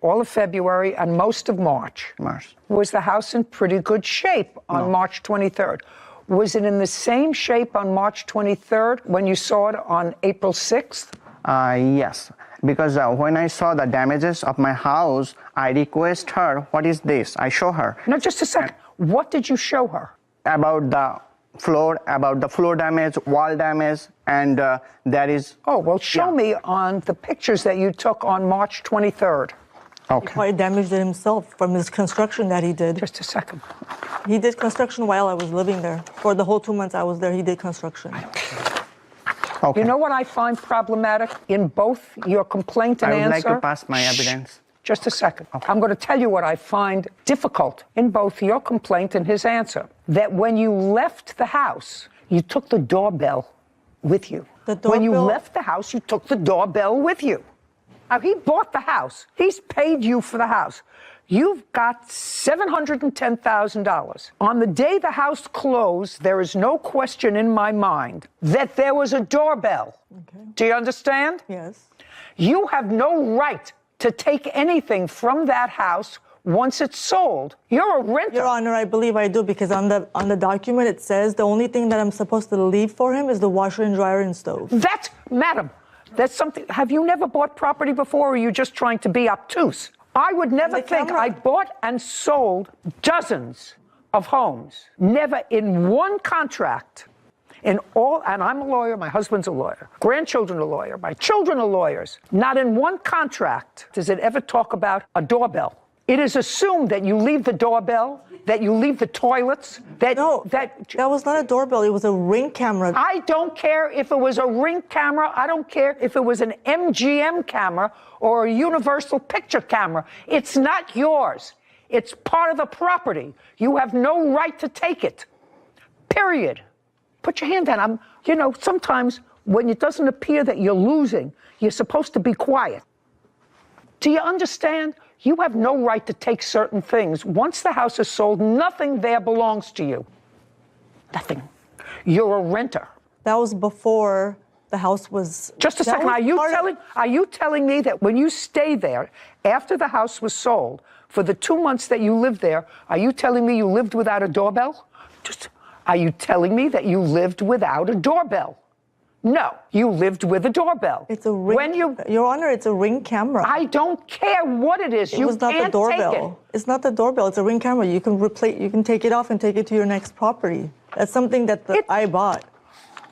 all of February and most of March. Was the house in pretty good shape on March 23rd? Was it in the same shape on March 23rd when you saw it on April 6th? Yes, because when I saw the damages of my house, I request her, what is this? I show her. No, just a second. What did you show her? About the floor damage, wall damage, and there is... Oh, well, show me on the pictures that you took on March 23rd. Okay. He probably damaged it himself from his construction that he did. Just a second. He did construction while I was living there. For the whole 2 months I was there, he did construction. Okay. You know what I find problematic in both your complaint and I would answer? like to pass my evidence. Just a second. Okay. I'm going to tell you what I find difficult in both your complaint and his answer. That when you left the house, you took the doorbell with you. When you left the house, you took the doorbell with you. Now, he bought the house. He's paid you for the house. You've got $710,000. On the day the house closed, there is no question in my mind that there was a doorbell. Okay. Do you understand? Yes. You have no right to take anything from that house once it's sold. You're a renter. Your Honor, I believe I do, because on the document it says the only thing that I'm supposed to leave for him is the washer and dryer and stove. Madam, that's something. Have you never bought property before, or are you just trying to be obtuse? I would never think I bought and sold dozens of homes. Never in one contract. And I'm a lawyer, my husband's a lawyer, grandchildren are lawyers, my children are lawyers. Not in one contract does it ever talk about a doorbell. It is assumed that you leave the doorbell, that you leave the toilets, that was not a doorbell, it was a Ring camera. I don't care if it was a Ring camera, I don't care if it was an MGM camera or a universal picture camera. It's not yours. It's part of the property. You have no right to take it. Period. Put your hand down. Sometimes when it doesn't appear that you're losing, you're supposed to be quiet. Do you understand? You have no right to take certain things. Once the house is sold, nothing there belongs to you. Nothing. You're a renter. That was before the house was... Just a second. Are you telling me that when you stay there, after the house was sold, for the 2 months that you lived there, are you telling me you lived without a doorbell? Are you telling me that you lived without a doorbell? No, you lived with a doorbell. It's a Ring. Your Honor, it's a Ring camera. I don't care what it is. It was not the doorbell. It's not the doorbell. It's a Ring camera. You can You can take it off and take it to your next property. That's something that I bought.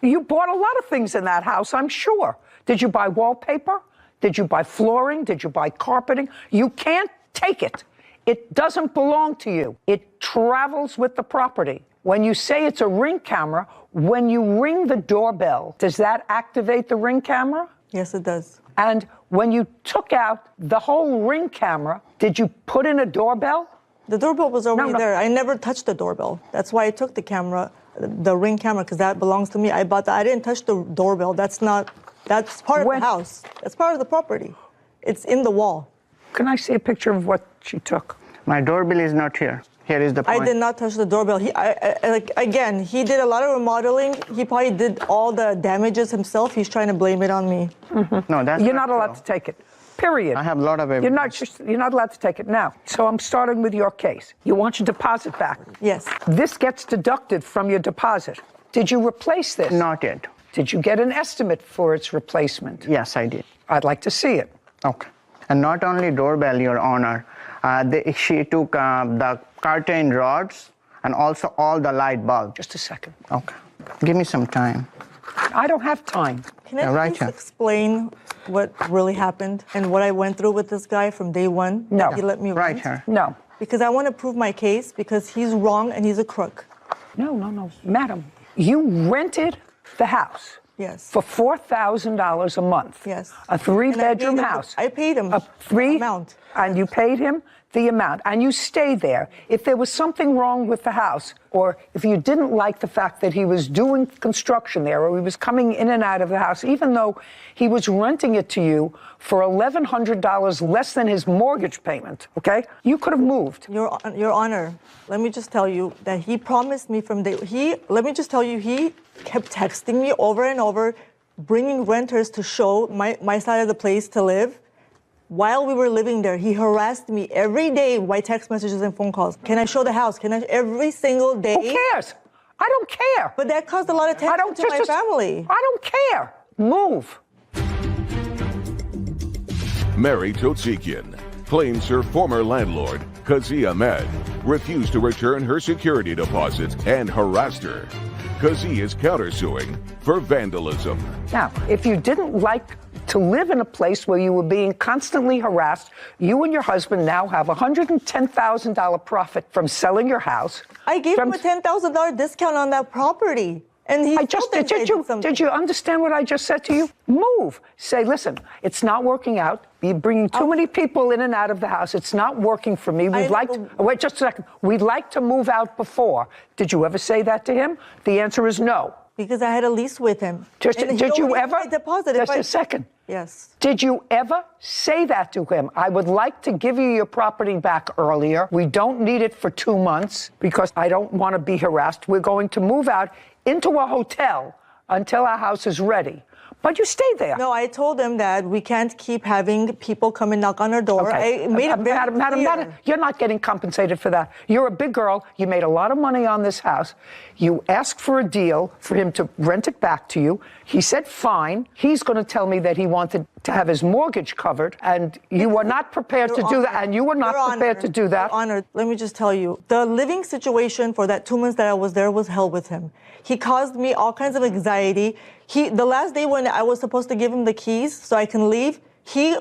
You bought a lot of things in that house, I'm sure. Did you buy wallpaper? Did you buy flooring? Did you buy carpeting? You can't take it. It doesn't belong to you. It travels with the property. When you say it's a Ring camera, when you ring the doorbell, does that activate the Ring camera? Yes, it does. And when you took out the whole Ring camera, did you put in a doorbell? The doorbell was already there. I never touched the doorbell. That's why I took the camera, the Ring camera, because that belongs to me. I bought that. I didn't touch the doorbell. That's part of the house. That's part of the property. It's in the wall. Can I see a picture of what she took? My doorbell is not here. Here is the point. I did not touch the doorbell. Again, he did a lot of remodeling. He probably did all the damages himself. He's trying to blame it on me. Mm-hmm. No, that's You're not allowed to take it. Period. I have a lot of evidence. You're not allowed to take it now. So I'm starting with your case. You want your deposit back. Yes. This gets deducted from your deposit. Did you replace this? Not yet. Did you get an estimate for its replacement? Yes, I did. I'd like to see it. Okay. And not only doorbell, Your Honor. She took the curtain rods and also all the light bulbs. Just a second. Okay. Give me some time. I don't have time. Can I please explain what really happened and what I went through with this guy from day one? No. He let me right rent? here. No. Because I want to prove my case because he's wrong and he's a crook. No. Madam, you rented the house. Yes. For $4,000 a month. Yes. A 3-bedroom house. I paid him amount. And you paid him the amount, and you stayed there. If there was something wrong with the house, or if you didn't like the fact that he was doing construction there, or he was coming in and out of the house, even though he was renting it to you for $1,100 less than his mortgage payment, okay? You could have moved. Your Honor, let me just tell you that he promised me from day, he kept texting me over and over, bringing renters to show my side of the place to live. While we were living there, he harassed me every day by text messages and phone calls. Can I show the house? Every single day. Who cares? I don't care. But that caused a lot of tension to my family. I don't care. Move. Mary Totsekian claims her former landlord, Kazi Ahmed, refused to return her security deposit and harassed her. Kazi is countersuing for vandalism. Now, if you didn't like to live in a place where you were being constantly harassed, you and your husband now have a $110,000 profit from selling your house. I gave him a $10,000 discount on that property. And he did you understand what I just said to you? Move. Say, listen, it's not working out. You're bringing too many people in and out of the house. It's not working for me. Wait just a second. We'd like to move out before. Did you ever say that to him? The answer is no. Because I had a lease with him. Did you ever? Just a second. Yes. Did you ever say that to him? I would like to give you your property back earlier. We don't need it for 2 months because I don't want to be harassed. We're going to move out into a hotel until our house is ready. But you stayed there. No, I told him that we can't keep having people come and knock on our door. Okay. I made it very Madam, you're not getting compensated for that. You're a big girl. You made a lot of money on this house. You asked for a deal for him to rent it back to you. He said, fine. He's going to tell me that he wanted to have his mortgage covered, and you were not prepared to do that, and you were not prepared to do that. Your Honor, let me just tell you, the living situation for that 2 months that I was there was hell with him. He caused me all kinds of anxiety. The last day when I was supposed to give him the keys so I can leave, he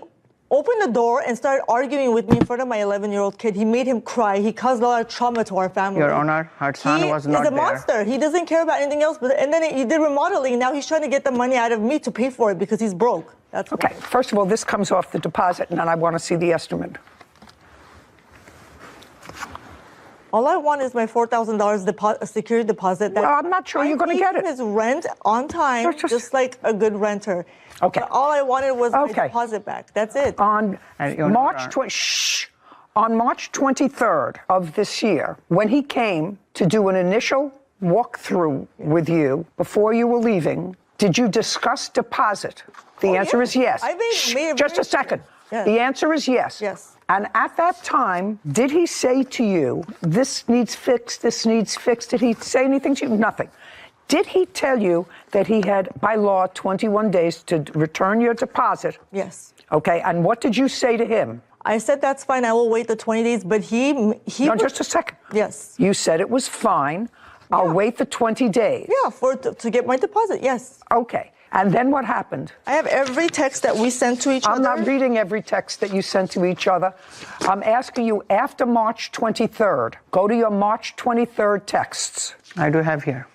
opened the door and started arguing with me in front of my 11-year-old kid. He made him cry. He caused a lot of trauma to our family. Your Honor, her son was not there. He's a monster. He doesn't care about anything else. And then he did remodeling. Now he's trying to get the money out of me to pay for it because he's broke. That's okay. First of all, this comes off the deposit, and then I want to see the estimate. All I want is my $4,000 security deposit. Well, I'm not sure you're going to get it. His rent on time, just like a good renter. Okay. But all I wanted was my deposit back. That's it. On March 23rd of this year, when he came to do an initial walkthrough with you before you were leaving, did you discuss deposit? The answer is yes. Just a second. Yeah. The answer is yes. Yes. And at that time, did he say to you, this needs fixed, this needs fixed? Did he say anything to you? Nothing. Did he tell you that he had, by law, 21 days to return your deposit? Yes. Okay, and what did you say to him? I said, that's fine, I will wait the 20 days, but No, just a second. Yes. You said it was fine. I'll wait the 20 days. Yeah, to get my deposit, yes. Okay. And then what happened? I have every text that we sent to each other. I'm not reading every text that you sent to each other. I'm asking you after March 23rd. Go to your March 23rd texts. I do have here.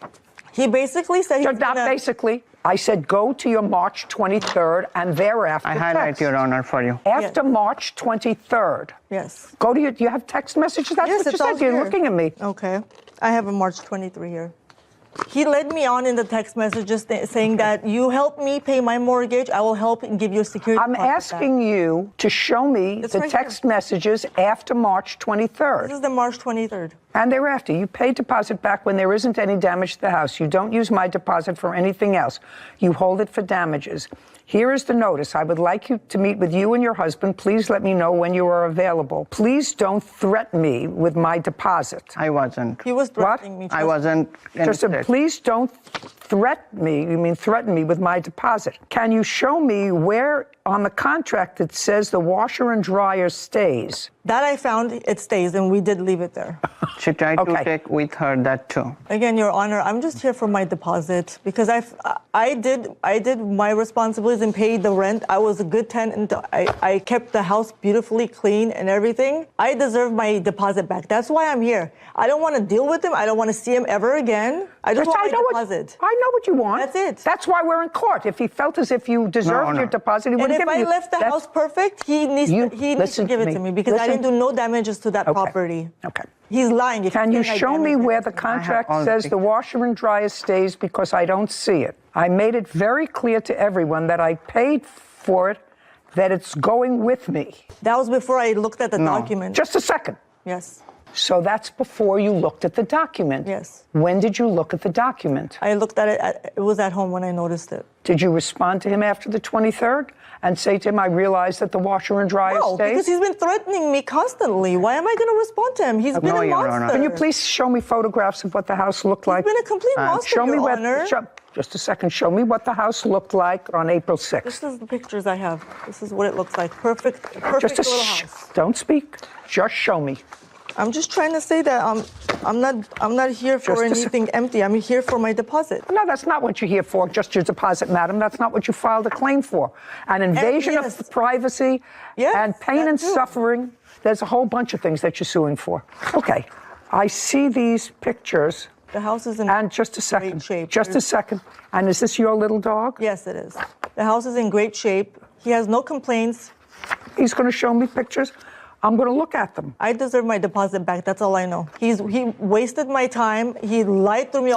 He basically said basically. I said go to your March 23rd and thereafter I highlight, Your Honor, for you. After March 23rd. Yes. Go to your, do you have text messages? That's yes, what you said. You're looking at me. Okay. I have a March 23 here. He led me on in the text messages saying that you help me pay my mortgage, I will help and give you a security I'm asking you to show me the text messages after March 23rd. This is the March 23rd. And thereafter, you pay deposit back when there isn't any damage to the house. You don't use my deposit for anything else. You hold it for damages. Here is the notice. I would like you to meet with you and your husband. Please let me know when you are available. Please don't threaten me with my deposit. I wasn't. He was threatening me. I wasn't. Just please don't threaten me. You mean threaten me with my deposit. Can you show me where on the contract it says the washer and dryer stays? That I found it stays, and we did leave it there. She tried to take with her that too. Again, Your Honor, I'm just here for my deposit because I did my responsibilities and paid the rent. I was a good tenant. I kept the house beautifully clean and everything. I deserve my deposit back. That's why I'm here. I don't want to deal with him. I don't want to see him ever again. I just want my deposit. I know what you want. That's it. That's why we're in court. If he felt as if you deserved your deposit, he wouldn't give it to you. And if I left the house perfect, he needs to give it to me because I didn't do no damages to that property. Okay. He's lying. Can you show me where the contract says the washer and dryer stays, because I don't see it? I made it very clear to everyone that I paid for it, that it's going with me. That was before I looked at the document. Just a second. Yes. So that's before you looked at the document? Yes. When did you look at the document? I looked at it, it was at home when I noticed it. Did you respond to him after the 23rd and say to him, I realized that the washer and dryer stays? No, because he's been threatening me constantly. Why am I going to respond to him? He's been a monster. Can you please show me photographs of what the house looked like? He's been a complete monster, show me Your Honor. Just a second. Show me what the house looked like on April 6th. This is the pictures I have. This is what it looks like. Perfect little house. Don't speak. Just show me. I'm just trying to say that I'm not here for anything empty. I'm here for my deposit. No, that's not what you're here for, just your deposit, madam. That's not what you filed a claim for. An invasion of privacy and pain and suffering. There's a whole bunch of things that you're suing for. Okay. I see these pictures. The house is in just a second. great shape. Just a second. And is this your little dog? Yes, it is. The house is in great shape. He has no complaints. He's going to show me pictures. I'm going to look at them. I deserve my deposit back. That's all I know. He wasted my time. He lied to me.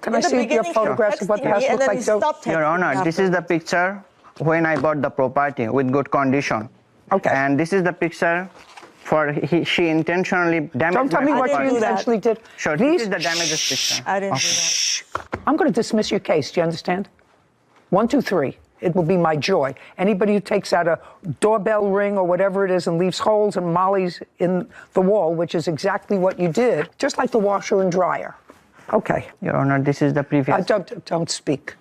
Can I see your photographs of what the house looks like? Your Honor, this is the picture when I bought the property with good condition. Okay. And this is the picture for she intentionally damaged. Don't tell me what you intentionally did. Sure, this is the damages picture. I didn't do that. I'm going to dismiss your case. Do you understand? 1, 2, 3. It will be my joy. Anybody who takes out a doorbell ring or whatever it is and leaves holes and mollies in the wall, which is exactly what you did, just like the washer and dryer. Okay. Your Honor, this is the previous. Don't speak.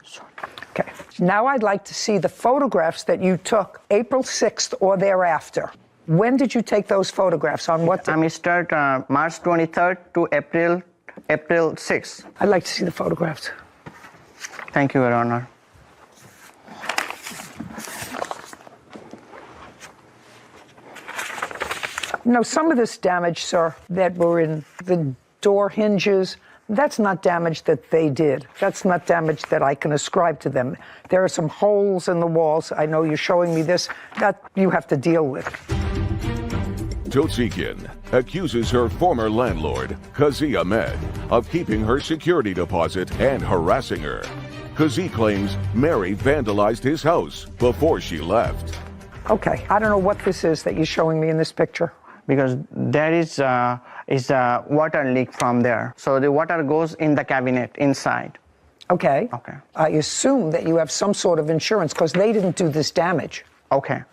Okay. Now I'd like to see the photographs that you took April 6th or thereafter. When did you take those photographs? On what day? I start March 23rd to April 6th. I'd like to see the photographs. Thank you, Your Honor. Some of this damage, sir, that were in the door hinges, that's not damage that they did. That's not damage that I can ascribe to them. There are some holes in the walls. I know you're showing me this. That you have to deal with. Totsikin accuses her former landlord, Kazi Ahmed, of keeping her security deposit and harassing her. Kazi claims Mary vandalized his house before she left. Okay, I don't know what this is that you're showing me in this picture. Because there is a water leak from there. So the water goes in the cabinet inside. Okay. Okay. I assume that you have some sort of insurance because they didn't do this damage. Okay.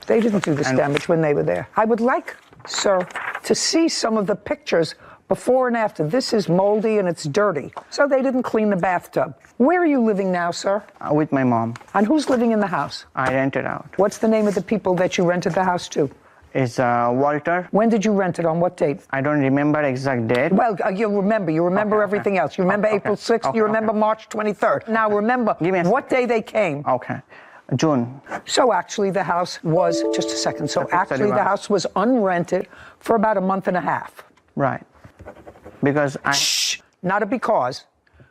They didn't do this damage when they were there. I would like, sir, to see some of the pictures before and after. This is moldy and it's dirty. So they didn't clean the bathtub. Where are you living now, sir? With my mom. And who's living in the house? I rented out. What's the name of the people that you rented the house to? It's Walter. When did you rent it? On what date? I don't remember exact date. Well, you remember. You remember everything else. You remember April 6th. You remember March 23rd. Now remember what day they came. Okay. June. So actually the house was, just a second. So actually the house was unrented for about a month and a half. Right. Because Shh, not a because.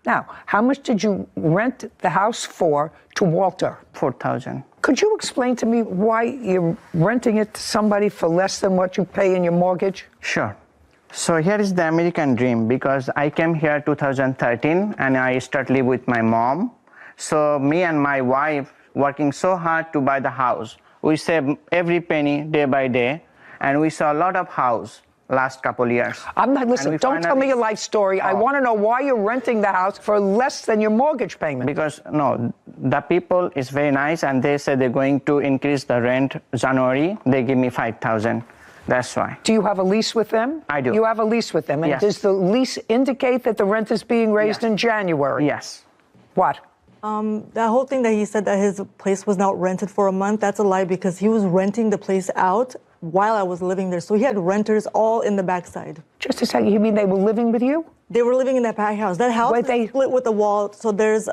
Now, how much did you rent the house for to Walter? $4,000. Could you explain to me why you're renting it to somebody for less than what you pay in your mortgage? Sure. So here is the American dream, because I came here 2013 and I started live with my mom. So me and my wife working so hard to buy the house. We save every penny day by day, and we saw a lot of house last couple years. I'm not listening. Don't tell me your life story. I want to know why you're renting the house for less than your mortgage payment. Because no, the people is very nice, and they said they're going to increase the rent January. They give me $5,000. That's why. Do you have a lease with them? I do. You have a lease with them, and yes. Does the lease indicate that the rent is being raised in January? Yes. What? That whole thing that he said that his place was not rented for a month, that's a lie, because he was renting the place out while I was living there. So he had renters all in the backside. Just a second, you mean they were living with you? They were living in that back house. That house is split with the wall, so there's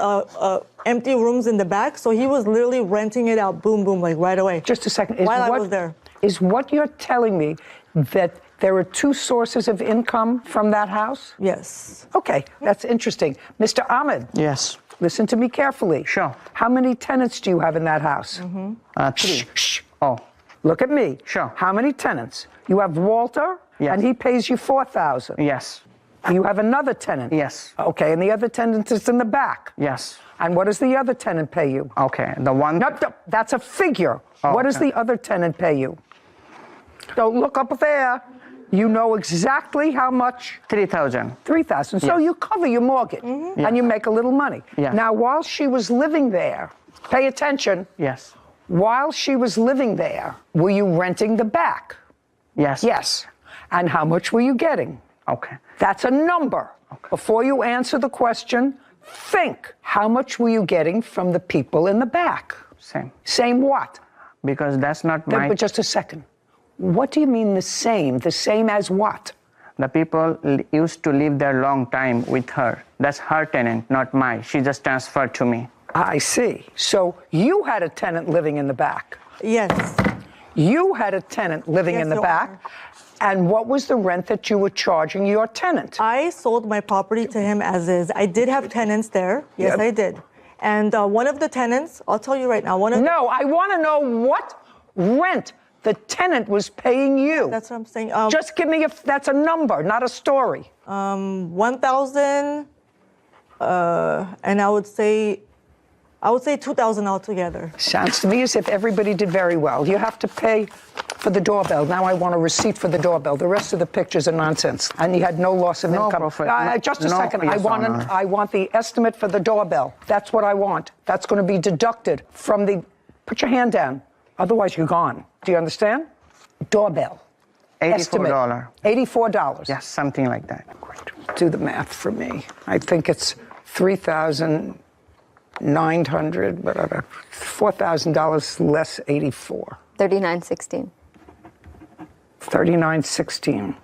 empty rooms in the back. So he was literally renting it out, boom, boom, like right away. Just a second. While I was there. Is what you're telling me that there are two sources of income from that house? Yes. Okay, that's interesting. Mr. Ahmed. Yes. Listen to me carefully. Sure. How many tenants do you have in that house? 3. Shh. Oh. Look at me. Sure. How many tenants? You have Walter, and he pays you $4,000. Yes. You have another tenant. Yes. Okay, and the other tenant is in the back. Yes. And what does the other tenant pay you? Okay, the one. No, that's a figure. Oh, what does okay. the other tenant pay you? Don't look up there. You know exactly how much? 3,000. 3,000. So you cover your mortgage, and you make a little money. Yes. Now, while she was living there, pay attention. Yes. While she was living there, were you renting the back? Yes. Yes. And how much were you getting? Okay. That's a number. Okay. Before you answer the question, think. How much were you getting from the people in the back? Same. Same what? Because that's not my... But just a second. What do you mean the same? The same as what? The people used to live there long time with her. That's her tenant, not mine. She just transferred to me. I see. So you had a tenant living in the back. Yes. You had a tenant living in the back. And what was the rent that you were charging your tenant? I sold my property to him as is. I did have tenants there. Yes, I did. And one of the tenants, I'll tell you right now, No, I want to know what rent the tenant was paying you. That's what I'm saying. Just give me that's a number, not a story. 1,000, and I would say 2,000 altogether. Sounds to me as if everybody did very well. You have to pay for the doorbell. Now I want a receipt for the doorbell. The rest of the pictures are nonsense. And you had no loss of income. Just a second. Yes, I want the estimate for the doorbell. That's what I want. That's going to be deducted from the... Put your hand down. Otherwise, you're gone. Do you understand? Doorbell. $84. $84. Yes, something like that. Great. Do the math for me. I think it's $3,900, whatever. $4,000 less 84. $39.16. $39.16.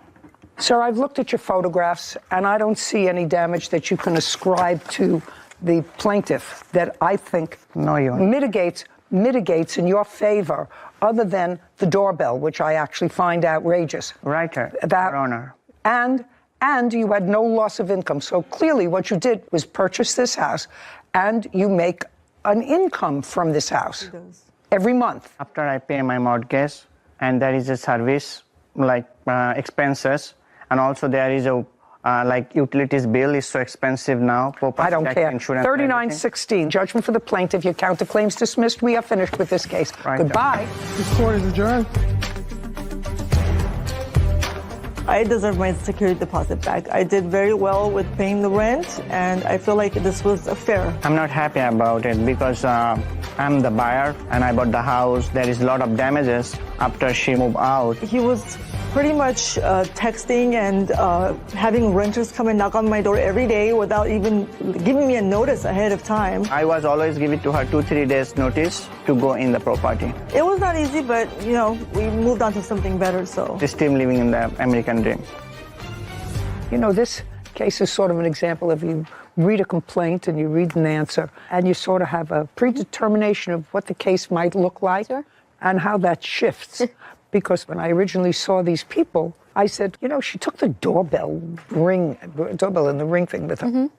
Sir, I've looked at your photographs, and I don't see any damage that you can ascribe to the plaintiff that I think mitigates in your favor, other than the doorbell, which I actually find outrageous. Right, Your Honor. And you had no loss of income. So clearly what you did was purchase this house, and you make an income from this house every month. After I pay my mortgage, and there is a service, like expenses, and also there is a like utilities bill is so expensive now. I don't care. $39.16. Judgment for the plaintiff. Your counterclaims dismissed. We are finished with this case. Right. Goodbye. This court is adjourned. I deserve my security deposit back. I did very well with paying the rent, and I feel like this was fair. I'm not happy about it because I'm the buyer and I bought the house. There is a lot of damages after she moved out. He was pretty much texting and having renters come and knock on my door every day without even giving me a notice ahead of time. I was always giving to her 2-3 days notice to go in the property. It was not easy, but you know, we moved on to something better, so. Still living in the American dream. You know, this case is sort of an example of you read a complaint and you read an answer and you sort of have a predetermination of what the case might look like and how that shifts. Because when I originally saw these people, I said, you know, she took the doorbell and the ring thing with her.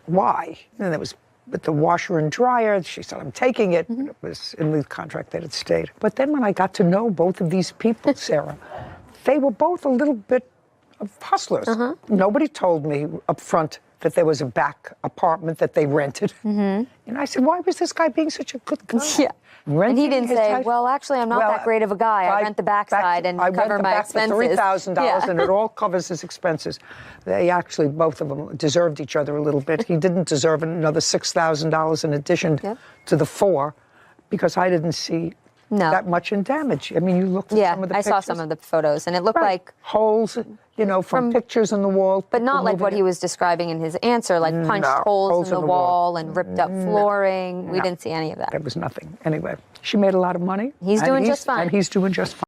Why? And it was with the washer and dryer. She said, I'm taking it. But it was in the contract that it stayed. But then when I got to know both of these people, Sarah, they were both a little bit of hustlers. Nobody told me up front that there was a back apartment that they rented. And I said, why was this guy being such a good guy? Yeah. And he didn't say, well, actually, I'm not that great of a guy. I rent the backside and cover my expenses. I rent the back for $3,000, and it all covers his expenses. They actually, both of them, deserved each other a little bit. He didn't deserve another $6,000 in addition to the $4,000, because I didn't see that much in damage. I mean, you looked at some of the pictures. I saw some of the photos, and it looked like holes, you know, from pictures in the wall. But not like what he was describing in his answer, like punched holes in the wall and ripped up flooring. We didn't see any of that. There was nothing. Anyway, she made a lot of money. He's doing just fine. And he's doing just fine.